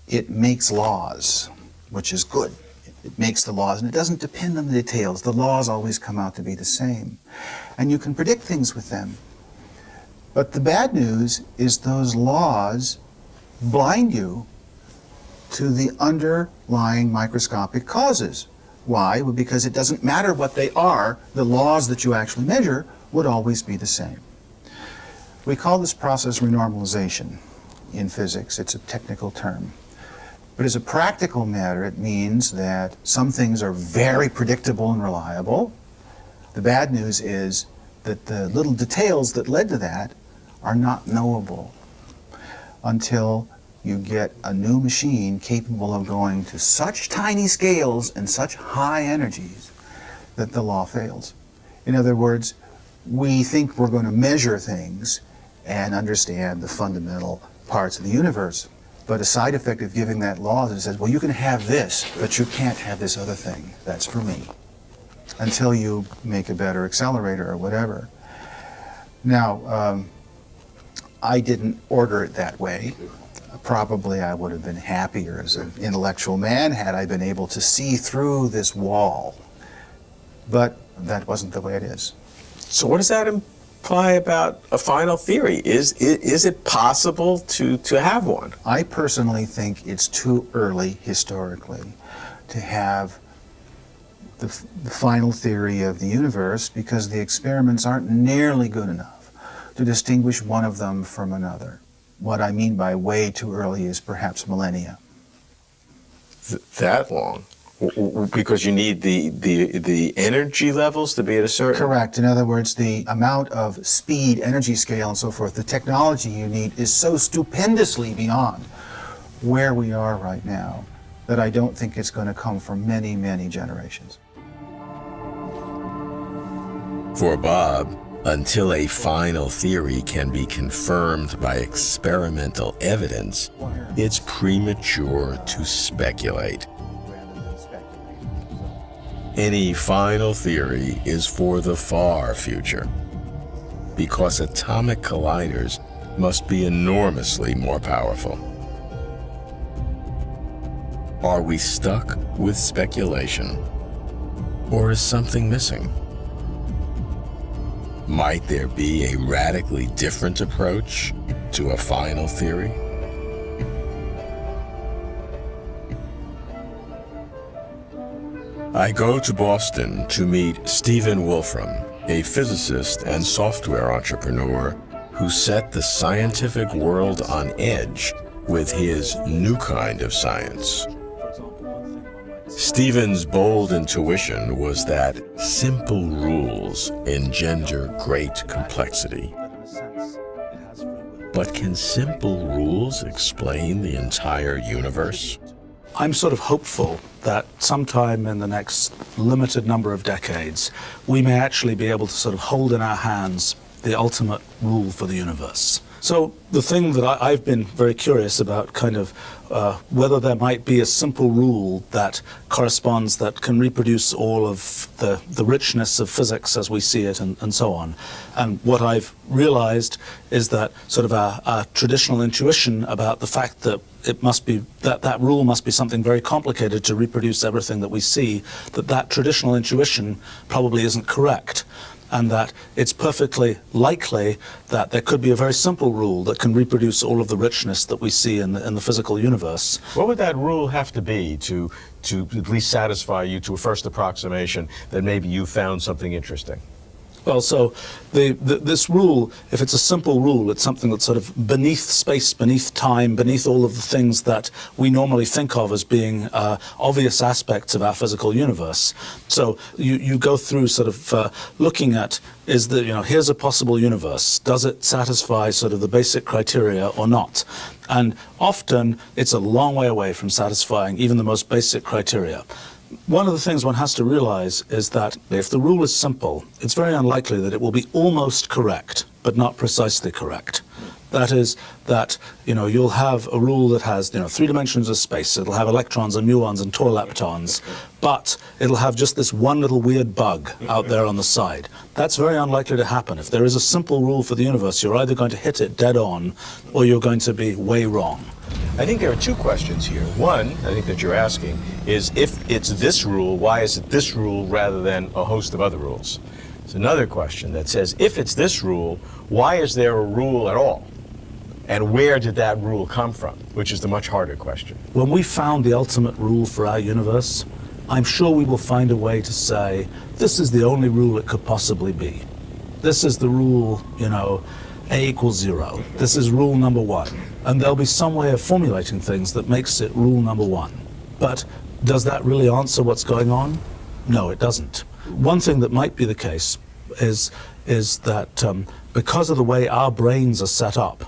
it makes laws, which is good. It makes the laws, and it doesn't depend on the details. The laws always come out to be the same. And you can predict things with them. But the bad news is those laws blind you to the underlying microscopic causes. Why? Well, because it doesn't matter what they are, the laws that you actually measure would always be the same. We call this process renormalization in physics. It's a technical term. But as a practical matter, it means that some things are very predictable and reliable. The bad news is that the little details that led to that are not knowable until you get a new machine capable of going to such tiny scales and such high energies that the law fails. In other words, we think we're going to measure things and understand the fundamental parts of the universe. But a side effect of giving that law is it says, well, you can have this, but you can't have this other thing. That's for me. Until you make a better accelerator or whatever. Now, I didn't order it that way. Probably I would have been happier as an intellectual man had I been able to see through this wall. But that wasn't the way it is. So what does that imply about a final theory? Is it possible to have one? I personally think it's too early historically to have the final theory of the universe because the experiments aren't nearly good enough to distinguish one of them from another. What I mean by way too early is perhaps millennia. That long? Because you need the energy levels to be at a certain... Correct. In other words, the amount of speed, energy scale, and so forth, the technology you need is so stupendously beyond where we are right now that I don't think it's going to come for many, many generations. For Bob, until a final theory can be confirmed by experimental evidence, it's premature to speculate. Any final theory is for the far future, because atomic colliders must be enormously more powerful. Are we stuck with speculation, or is something missing? Might there be a radically different approach to a final theory? I go to Boston to meet Stephen Wolfram, a physicist and software entrepreneur who set the scientific world on edge with his new kind of science. Stephen's bold intuition was that simple rules engender great complexity. But can simple rules explain the entire universe? I'm sort of hopeful that sometime in the next limited number of decades, we may actually be able to sort of hold in our hands the ultimate rule for the universe. So the thing that I've been very curious about, kind of whether there might be a simple rule that corresponds, that can reproduce all of the richness of physics as we see it and so on. And what I've realized is that sort of our traditional intuition about the fact that it must be, that rule must be something very complicated to reproduce everything that we see, that traditional intuition probably isn't correct. and that it's perfectly likely that there could be a very simple rule that can reproduce all of the richness that we see in the physical universe. What would that rule have to be to at least satisfy you to a first approximation that maybe you found something interesting? Well, so this rule, if it's a simple rule, it's something that's sort of beneath space, beneath time, beneath all of the things that we normally think of as being obvious aspects of our physical universe. So you go through sort of looking at, here's a possible universe. Does it satisfy sort of the basic criteria or not? And often it's a long way away from satisfying even the most basic criteria. One of the things one has to realize is that if the rule is simple, it's very unlikely that it will be almost correct, but not precisely correct. That is that, you'll have a rule that has, 3 dimensions of space. It'll have electrons and muons and tau leptons, but it'll have just this one little weird bug out there on the side. That's very unlikely to happen. If there is a simple rule for the universe, you're either going to hit it dead on, or you're going to be way wrong. I think there are 2 questions here. One, I think that you're asking, is if it's this rule, why is it this rule rather than a host of other rules? There's another question that says, if it's this rule, why is there a rule at all? And where did that rule come from? Which is the much harder question. When we found the ultimate rule for our universe, I'm sure we will find a way to say, this is the only rule it could possibly be. This is the rule, A equals 0. This is rule number 1. And there'll be some way of formulating things that makes it rule number 1. But does that really answer what's going on? No, it doesn't. One thing that might be the case is that because of the way our brains are set up,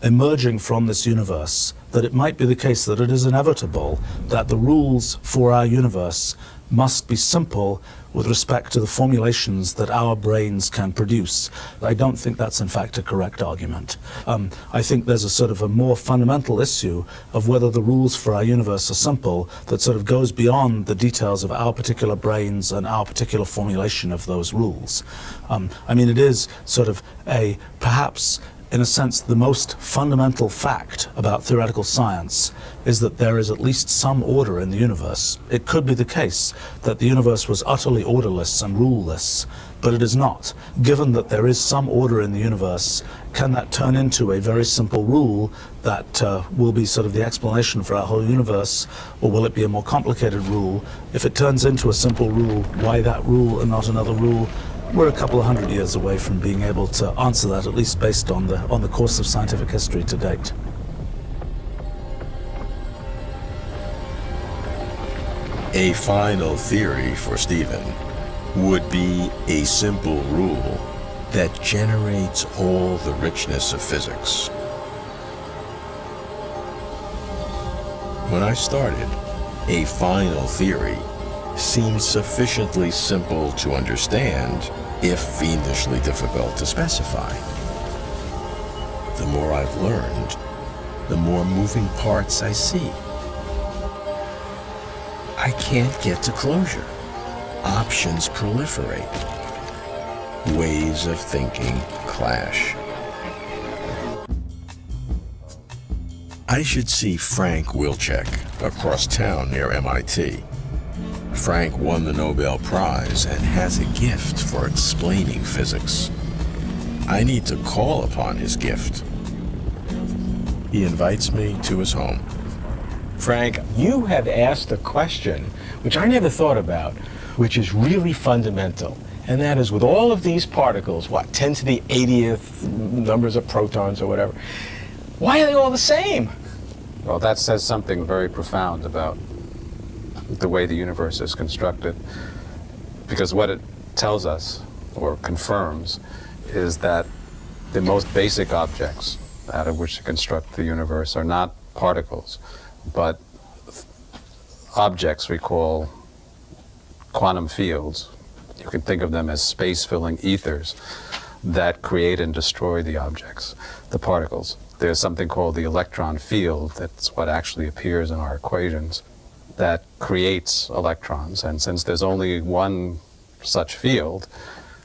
emerging from this universe, that it might be the case that it is inevitable that the rules for our universe must be simple with respect to the formulations that our brains can produce. I don't think that's in fact a correct argument. I think there's a sort of a more fundamental issue of whether the rules for our universe are simple that sort of goes beyond the details of our particular brains and our particular formulation of those rules. It is sort of perhaps in a sense, the most fundamental fact about theoretical science is that there is at least some order in the universe. It could be the case that the universe was utterly orderless and ruleless, but it is not. Given that there is some order in the universe, can that turn into a very simple rule that will be sort of the explanation for our whole universe, or will it be a more complicated rule? If it turns into a simple rule, why that rule and not another rule? We're a couple of 100 years away from being able to answer that, at least based on the course of scientific history to date. A final theory for Stephen would be a simple rule that generates all the richness of physics. When I started, a final theory seemed sufficiently simple to understand, if fiendishly difficult to specify. The more I've learned, the more moving parts I see. I can't get to closure. Options proliferate. Ways of thinking clash. I should see Frank Wilczek across town near MIT. Frank won the Nobel Prize and has a gift for explaining physics. I need to call upon his gift. He invites me to his home. Frank, you have asked a question which I never thought about, which is really fundamental. And that is, with all of these particles, 10 to the 80th numbers of protons or whatever, why are they all the same? Well, that says something very profound about the way the universe is constructed, because what it tells us or confirms is that the most basic objects out of which to construct the universe are not particles, but objects we call quantum fields. You can think of them as space-filling ethers that create and destroy the objects, the particles. There's something called the electron field, that's what actually appears in our equations, that creates electrons. And since there's only one such field,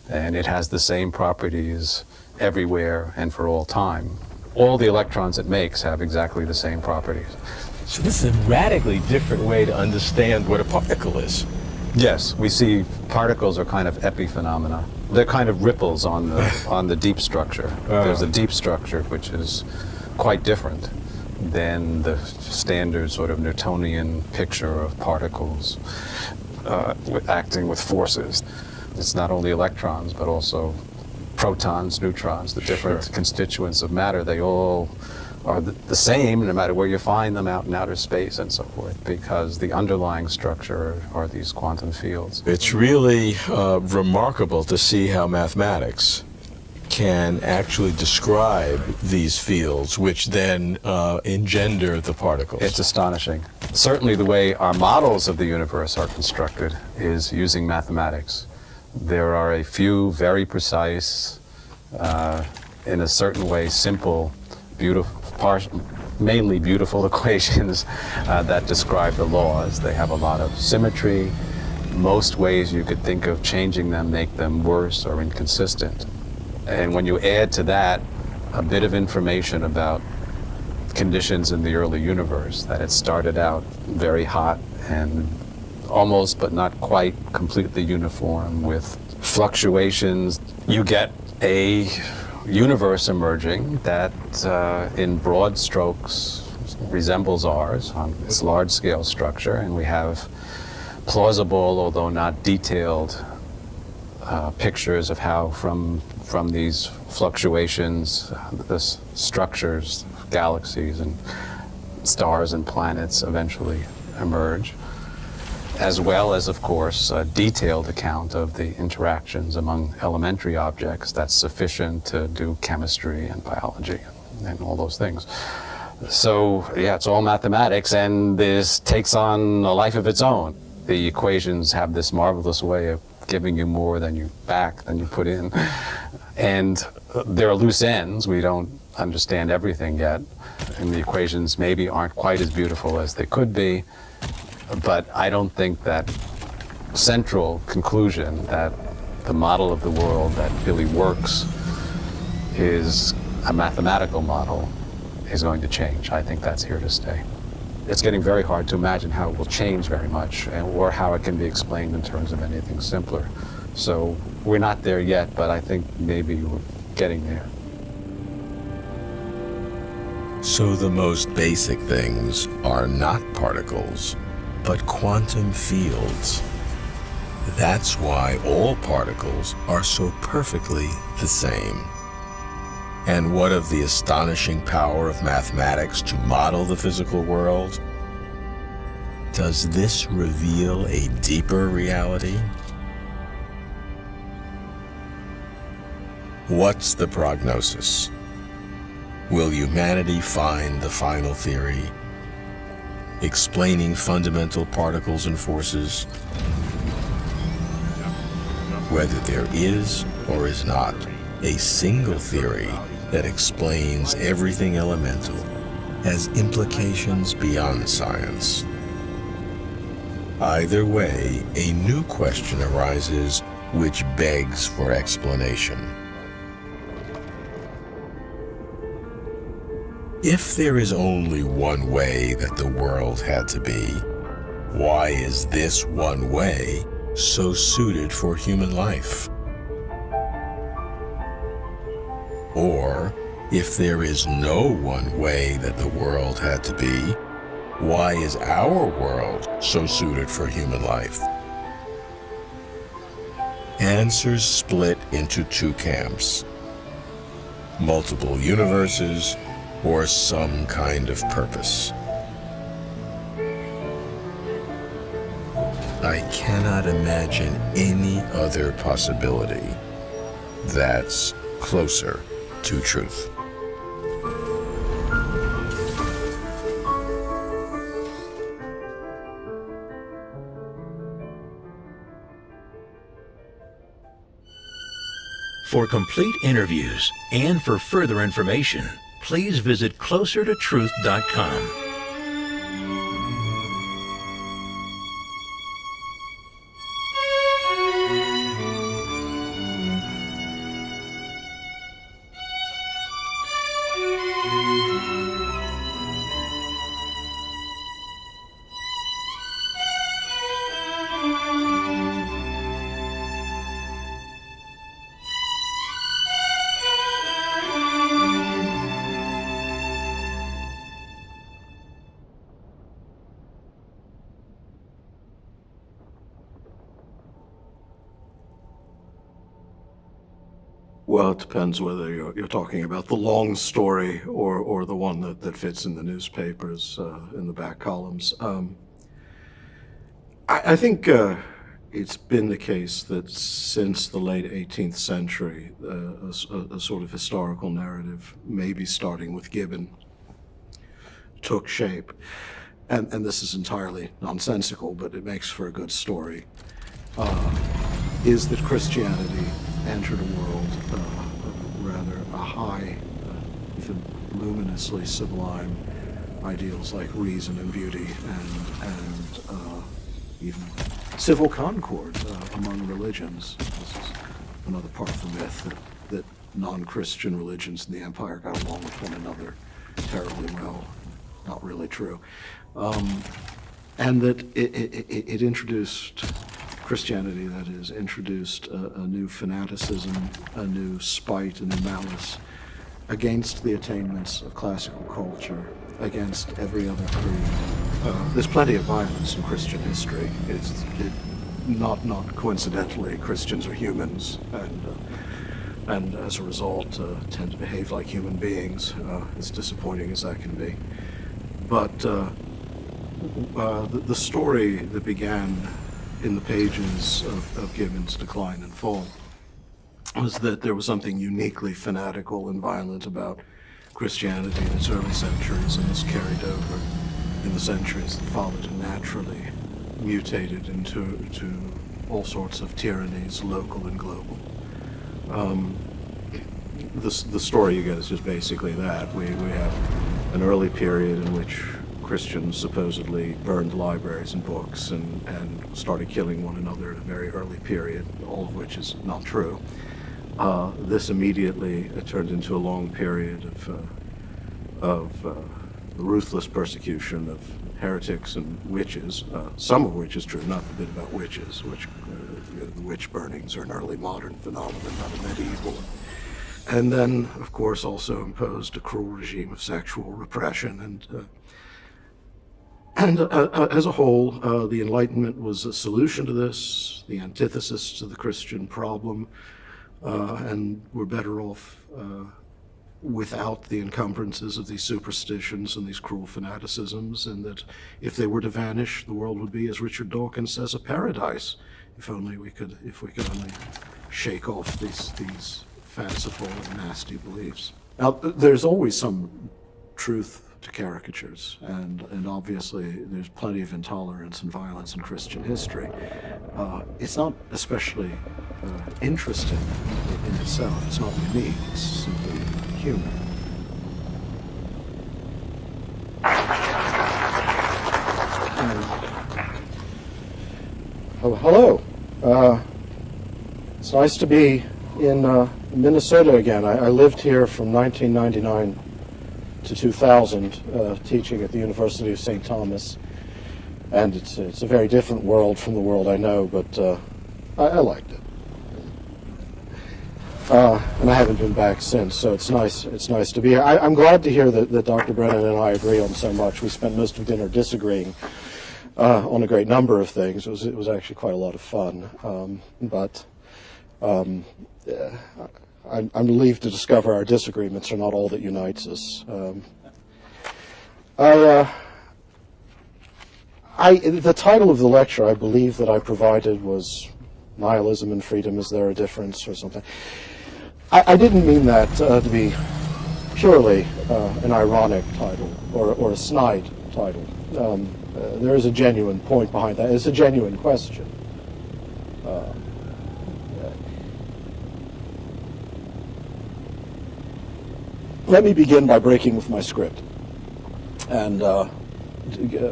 and it has the same properties everywhere and for all time, all the electrons it makes have exactly the same properties. So this is a radically different way to understand what a particle is. Yes, we see particles are kind of epiphenomena. They're kind of ripples on the deep structure. There's a deep structure which is quite different than the standard sort of Newtonian picture of particles acting with forces. It's not only electrons, but also protons, neutrons, the different constituents of matter. They all are the same no matter where you find them out in outer space and so forth, because the underlying structure are these quantum fields. It's really remarkable to see how mathematics can actually describe these fields, which then engender the particles. It's astonishing. Certainly the way our models of the universe are constructed is using mathematics. There are a few very precise, in a certain way, simple, beautiful, mainly beautiful equations that describe the laws. They have a lot of symmetry. Most ways you could think of changing them make them worse or inconsistent. And when you add to that a bit of information about conditions in the early universe, that it started out very hot and almost but not quite completely uniform with fluctuations, you get a universe emerging that in broad strokes resembles ours on this large-scale structure, and we have plausible, although not detailed, pictures of how from these fluctuations, the structures, galaxies and stars and planets eventually emerge, as well as, of course, a detailed account of the interactions among elementary objects that's sufficient to do chemistry and biology and all those things. So, yeah, it's all mathematics, and this takes on a life of its own. The equations have this marvelous way of giving you more than you put in. And there are loose ends. We don't understand everything yet, and the equations maybe aren't quite as beautiful as they could be. But I don't think that central conclusion that the model of the world that really works is a mathematical model is going to change. I think that's here to stay. It's getting very hard to imagine how it will change very much, or how it can be explained in terms of anything simpler. So we're not there yet, but I think maybe we're getting there. So the most basic things are not particles, but quantum fields. That's why all particles are so perfectly the same. And what of the astonishing power of mathematics to model the physical world? Does this reveal a deeper reality? What's the prognosis? Will humanity find the final theory, explaining fundamental particles and forces? Whether there is or is not a single theory that explains everything elemental has implications beyond science. Either way, a new question arises which begs for explanation. If there is only one way that the world had to be, why is this one way so suited for human life? Or, if there is no one way that the world had to be, why is our world so suited for human life? Answers split into two camps: multiple universes or some kind of purpose. I cannot imagine any other possibility that's closer to truth. For complete interviews and for further information, please visit closertotruth.com. Well, it depends whether you're talking about the long story or the one that fits in the newspapers in the back columns. I think it's been the case that since the late 18th century, a sort of historical narrative, maybe starting with Gibbon, took shape. And this is entirely nonsensical, but it makes for a good story, is that Christianity entered a world, rather a high, even luminously sublime ideals like reason and beauty and even civil concord among religions. This is another part of the myth that non-Christian religions in the empire got along with one another terribly well. Not really true. And that it introduced Christianity, that is, introduced a new fanaticism, a new spite, a new malice against the attainments of classical culture, against every other creed. There's plenty of violence in Christian history. Not coincidentally, Christians are humans, and as a result tend to behave like human beings, as disappointing as that can be. But the story that began in the pages of Gibbon's Decline and Fall was that there was something uniquely fanatical and violent about Christianity in its early centuries, and this carried over in the centuries that followed and naturally mutated into all sorts of tyrannies, local and global. The story you get is just basically that. We have an early period in which Christians supposedly burned libraries and books and started killing one another in a very early period, all of which is not true. This immediately turned into a long period of ruthless persecution of heretics and witches, some of which is true, not the bit about witches, which the witch burnings are an early modern phenomenon, not a medieval. And then, of course, also imposed a cruel regime of sexual repression. And as a whole, the Enlightenment was a solution to this, the antithesis to the Christian problem, and we're better off without the encumbrances of these superstitions and these cruel fanaticisms, and that if they were to vanish, the world would be, as Richard Dawkins says, a paradise. If we could only shake off these fanciful and nasty beliefs. Now, there's always some truth to caricatures, and obviously there's plenty of intolerance and violence in Christian history. It's not especially interesting in itself. It's not unique. It's simply human. Hello. It's nice to be in Minnesota again. I lived here from 1999 to 2000, teaching at the University of St. Thomas, and it's a very different world from the world I know, but I liked it. And I haven't been back since, so it's nice to be here. I'm glad to hear that Dr. Brennan and I agree on so much. We spent most of dinner disagreeing on a great number of things. It was actually quite a lot of fun, but I'm relieved to discover our disagreements are not all that unites us. The title of the lecture, I believe, that I provided was Nihilism and Freedom, Is There a Difference, or something. I didn't mean that to be purely an ironic title or a snide title. There is a genuine point behind that. It's a genuine question. Let me begin by breaking with my script and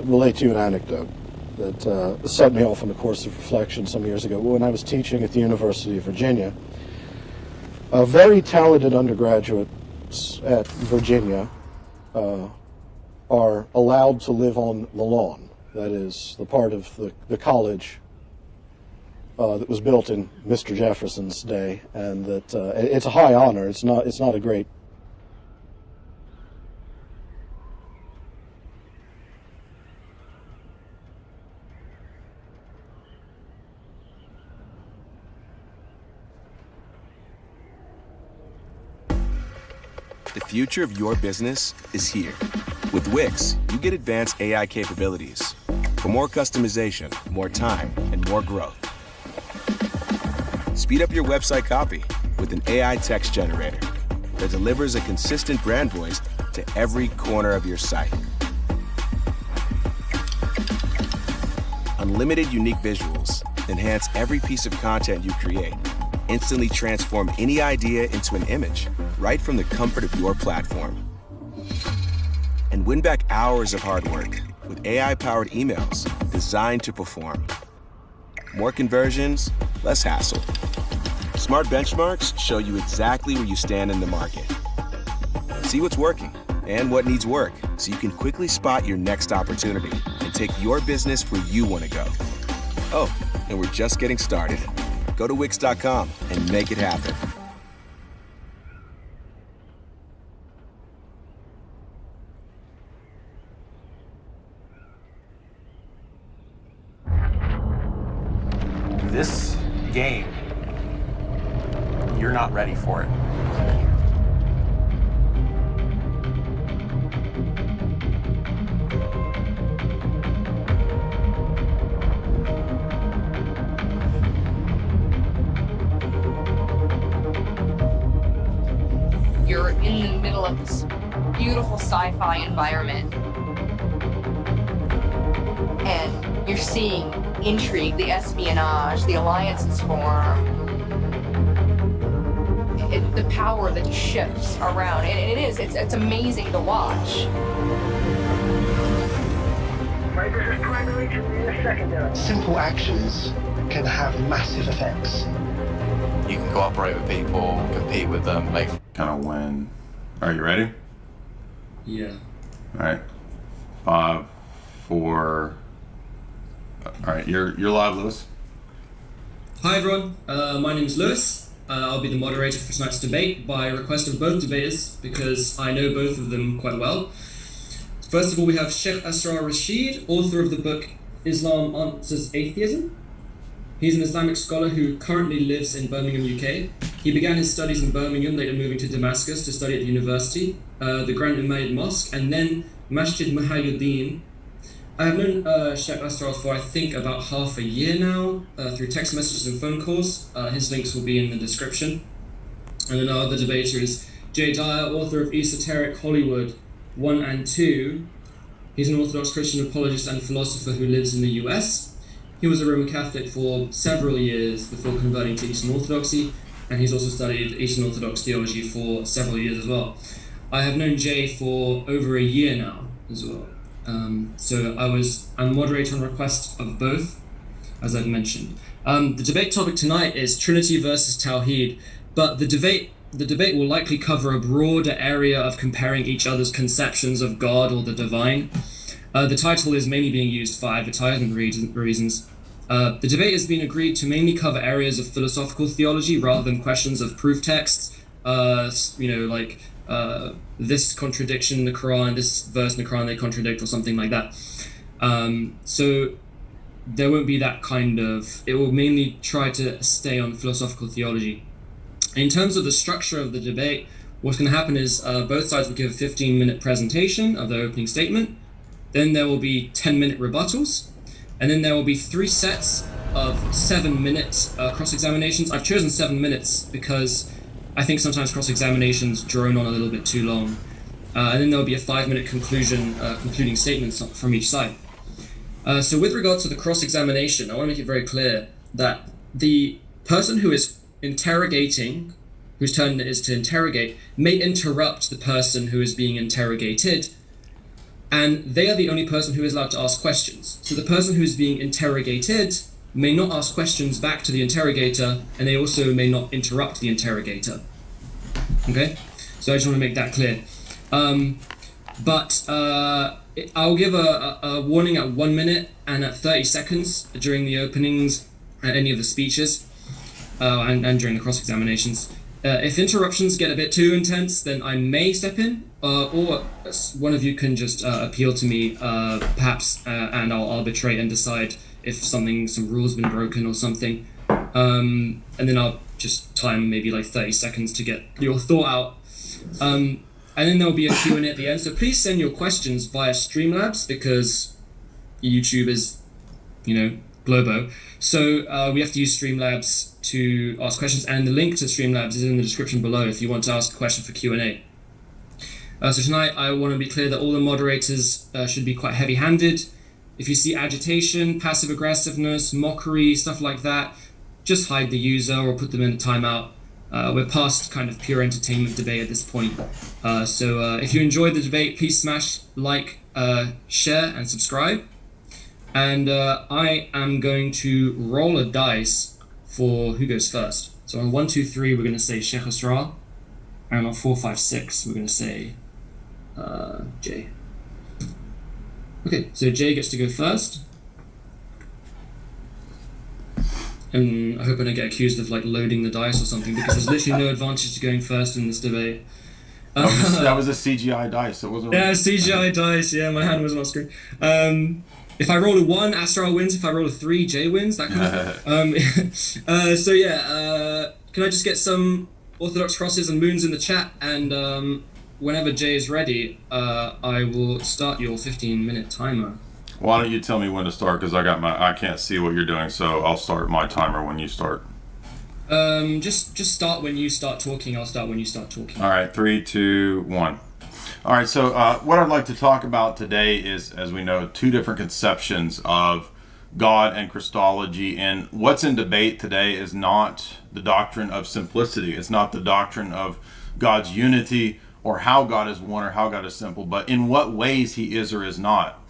relate to you an anecdote that set me off on a course of reflection some years ago. When I was teaching at the University of Virginia, very talented undergraduates at Virginia are allowed to live on the lawn. That is, the part of the college that was built in Mr. Jefferson's day, and that it's a high honor. It's not a great The future of your business is here. With Wix, you get advanced AI capabilities for more customization, more time, and more growth. Speed up your website copy with an AI text generator that delivers a consistent brand voice to every corner of your site. Unlimited unique visuals enhance every piece of content you create. Instantly transform any idea into an image right from the comfort of your platform. And win back hours of hard work with AI-powered emails designed to perform. More conversions, less hassle. Smart benchmarks show you exactly where you stand in the market. See what's working and what needs work so you can quickly spot your next opportunity and take your business where you want to go. Oh, and we're just getting started. Go to Wix.com and make it happen. This game, you're not ready for it. You're in the middle of this beautiful sci-fi environment, and you're seeing intrigue, the espionage, the alliances form, the power that shifts around. And it's amazing to watch. Simple actions can have massive effects. You can cooperate with people, compete with them, make kind of win. Are you ready? Yeah. All right. 5, 4. All right, you're live, Lewis. Hi everyone, my name is Lewis. I'll be the moderator for tonight's debate by request of both debaters because I know both of them quite well. First of all, we have Sheikh Asrar Rashid, author of the book Islam Answers Atheism. He's an Islamic scholar who currently lives in Birmingham, UK. He began his studies in Birmingham, later moving to Damascus to study at the university, the Grand Umayyad Mosque, and then Masjid Muhayyuddin. I have known Sheikh Asrar for I think about half a year now, through text messages and phone calls. His links will be in the description. And then our other debater is Jay Dyer, author of Esoteric Hollywood 1 and 2. He's an Orthodox Christian apologist and philosopher who lives in the US. He was a Roman Catholic for several years before converting to Eastern Orthodoxy, and he's also studied Eastern Orthodox theology for several years as well. I have known Jay for over a year now as well. So I'm moderator on request of both, as I've mentioned. The debate topic tonight is Trinity versus Tawheed, but the debate will likely cover a broader area of comparing each other's conceptions of God or the divine. The title is mainly being used for advertisement reasons. The debate has been agreed to mainly cover areas of philosophical theology rather than questions of proof texts, this contradiction in the Quran, this verse in the Quran they contradict, or something like that. So there won't be that kind of, it will mainly try to stay on philosophical theology. In terms of the structure of the debate, what's going to happen is both sides will give a 15-minute presentation of their opening statement. Then there will be 10-minute rebuttals, and then there will be 3 sets of 7-minute cross-examinations. I've chosen 7 minutes because I think sometimes cross-examinations drone on a little bit too long. And then there will be a 5-minute concluding statements from each side. So with regard to the cross-examination, I want to make it very clear that the person who is interrogating, whose turn it is to interrogate, may interrupt the person who is being interrogated, and they are the only person who is allowed to ask questions. So the person who is being interrogated may not ask questions back to the interrogator, and they also may not interrupt the interrogator. Okay? So I just want to make that clear. I'll give a warning at 1 minute and at 30 seconds during the openings and any of the speeches, and during the cross-examinations. If interruptions get a bit too intense, then I may step in, or one of you can just appeal to me, perhaps, and I'll arbitrate and decide if some rule's been broken or something. And then I'll just time maybe like 30 seconds to get your thought out. And then there'll be a Q&A at the end. So please send your questions via Streamlabs because YouTube is, Globo. So we have to use Streamlabs to ask questions, and the link to Streamlabs is in the description below if you want to ask a question for Q&A. So tonight I want to be clear that all the moderators should be quite heavy-handed. If you see agitation, passive aggressiveness, mockery, stuff like that, just hide the user or put them in a timeout. We're past kind of pure entertainment debate at this point. So if you enjoyed the debate, please smash like, share, and subscribe. And I am going to roll a dice for who goes first. So on 1, 2, 3, we're going to say Sheikh Asrar. And on 4, 5, 6, we're going to say Jay. Okay, so Jay gets to go first. And I hope I don't get accused of loading the dice or something, because there's literally no advantage to going first in this debate. That was a CGI dice. It wasn't. Yeah, CGI dice. Yeah, my hand wasn't on screen. If I roll a 1, Astral wins. If I roll a 3, Jay wins. That kind of thing. So yeah, can I just get some Orthodox crosses and moons in the chat? And whenever Jay is ready, I will start your 15-minute timer. Why don't you tell me when to start? Because I can't see what you're doing, so I'll start my timer when you start. Just start when you start talking. I'll start when you start talking. All right, 3, 2, 1. All right, so what I'd like to talk about today is, as we know, two different conceptions of God and Christology. And what's in debate today is not the doctrine of simplicity. It's not the doctrine of God's unity or how God is one or how God is simple, but in what ways he is or is not.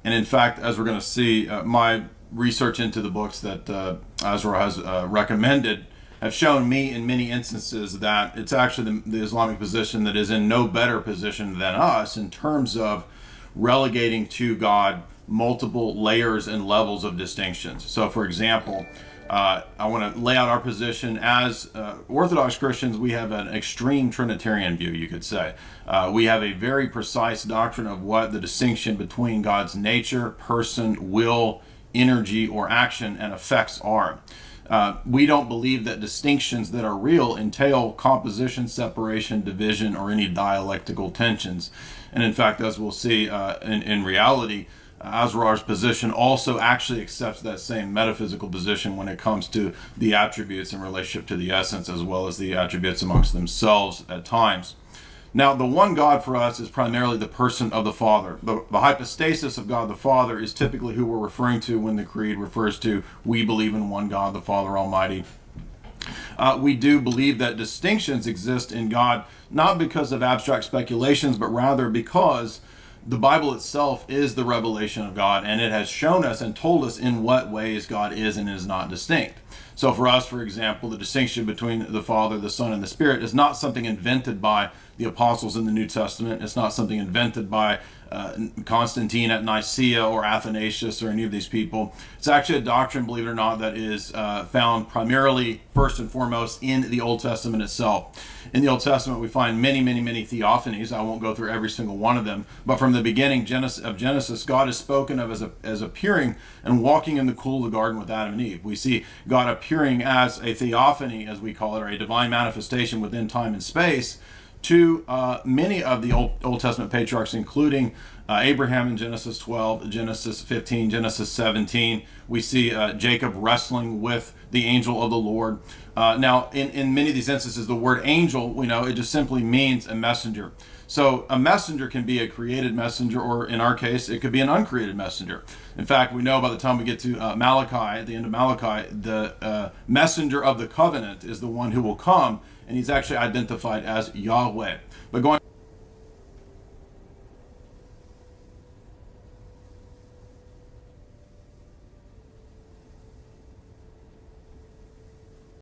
And in fact, as we're going to see, my research into the books that Azra has recommended have shown me in many instances that it's actually the Islamic position that is in no better position than us in terms of relegating to God multiple layers and levels of distinctions. So for example, I want to lay out our position as Orthodox Christians. We have an extreme Trinitarian view, you could say. We have a very precise doctrine of what the distinction between God's nature, person, will, energy, or action and effects are. We don't believe that distinctions that are real entail composition, separation, division, or any dialectical tensions. And in fact, as we'll see in reality, Azrar's position also actually accepts that same metaphysical position when it comes to the attributes in relationship to the essence, as well as the attributes amongst themselves at times. Now, the one God for us is primarily the person of the Father. The hypostasis of God the Father is typically who we're referring to when the Creed refers to we believe in one God, the Father Almighty. We do believe that distinctions exist in God, not because of abstract speculations, but rather because the Bible itself is the revelation of God, and it has shown us and told us in what ways God is and is not distinct. So for us, for example, the distinction between the Father, the Son, and the Spirit is not something invented by the apostles in the New Testament. It's not something invented by Constantine at Nicaea or Athanasius or any of these people. It's actually a doctrine, believe it or not, that is found primarily, first and foremost, in the Old Testament itself. In the Old Testament, we find many, many, many theophanies. I won't go through every single one of them, but from the beginning of Genesis, God is spoken of as appearing and walking in the cool of the garden with Adam and Eve. We see God appearing as a theophany, as we call it, or a divine manifestation within time and space, to many of the Old Testament patriarchs, including Abraham in Genesis 12, Genesis 15, Genesis 17. We see Jacob wrestling with the angel of the Lord. Now, in many of these instances, the word angel, we know, it just simply means a messenger. So a messenger can be a created messenger, or in our case, it could be an uncreated messenger. In fact, we know by the time we get to Malachi, at the end of Malachi, the messenger of the covenant is the one who will come, and he's actually identified as Yahweh. But going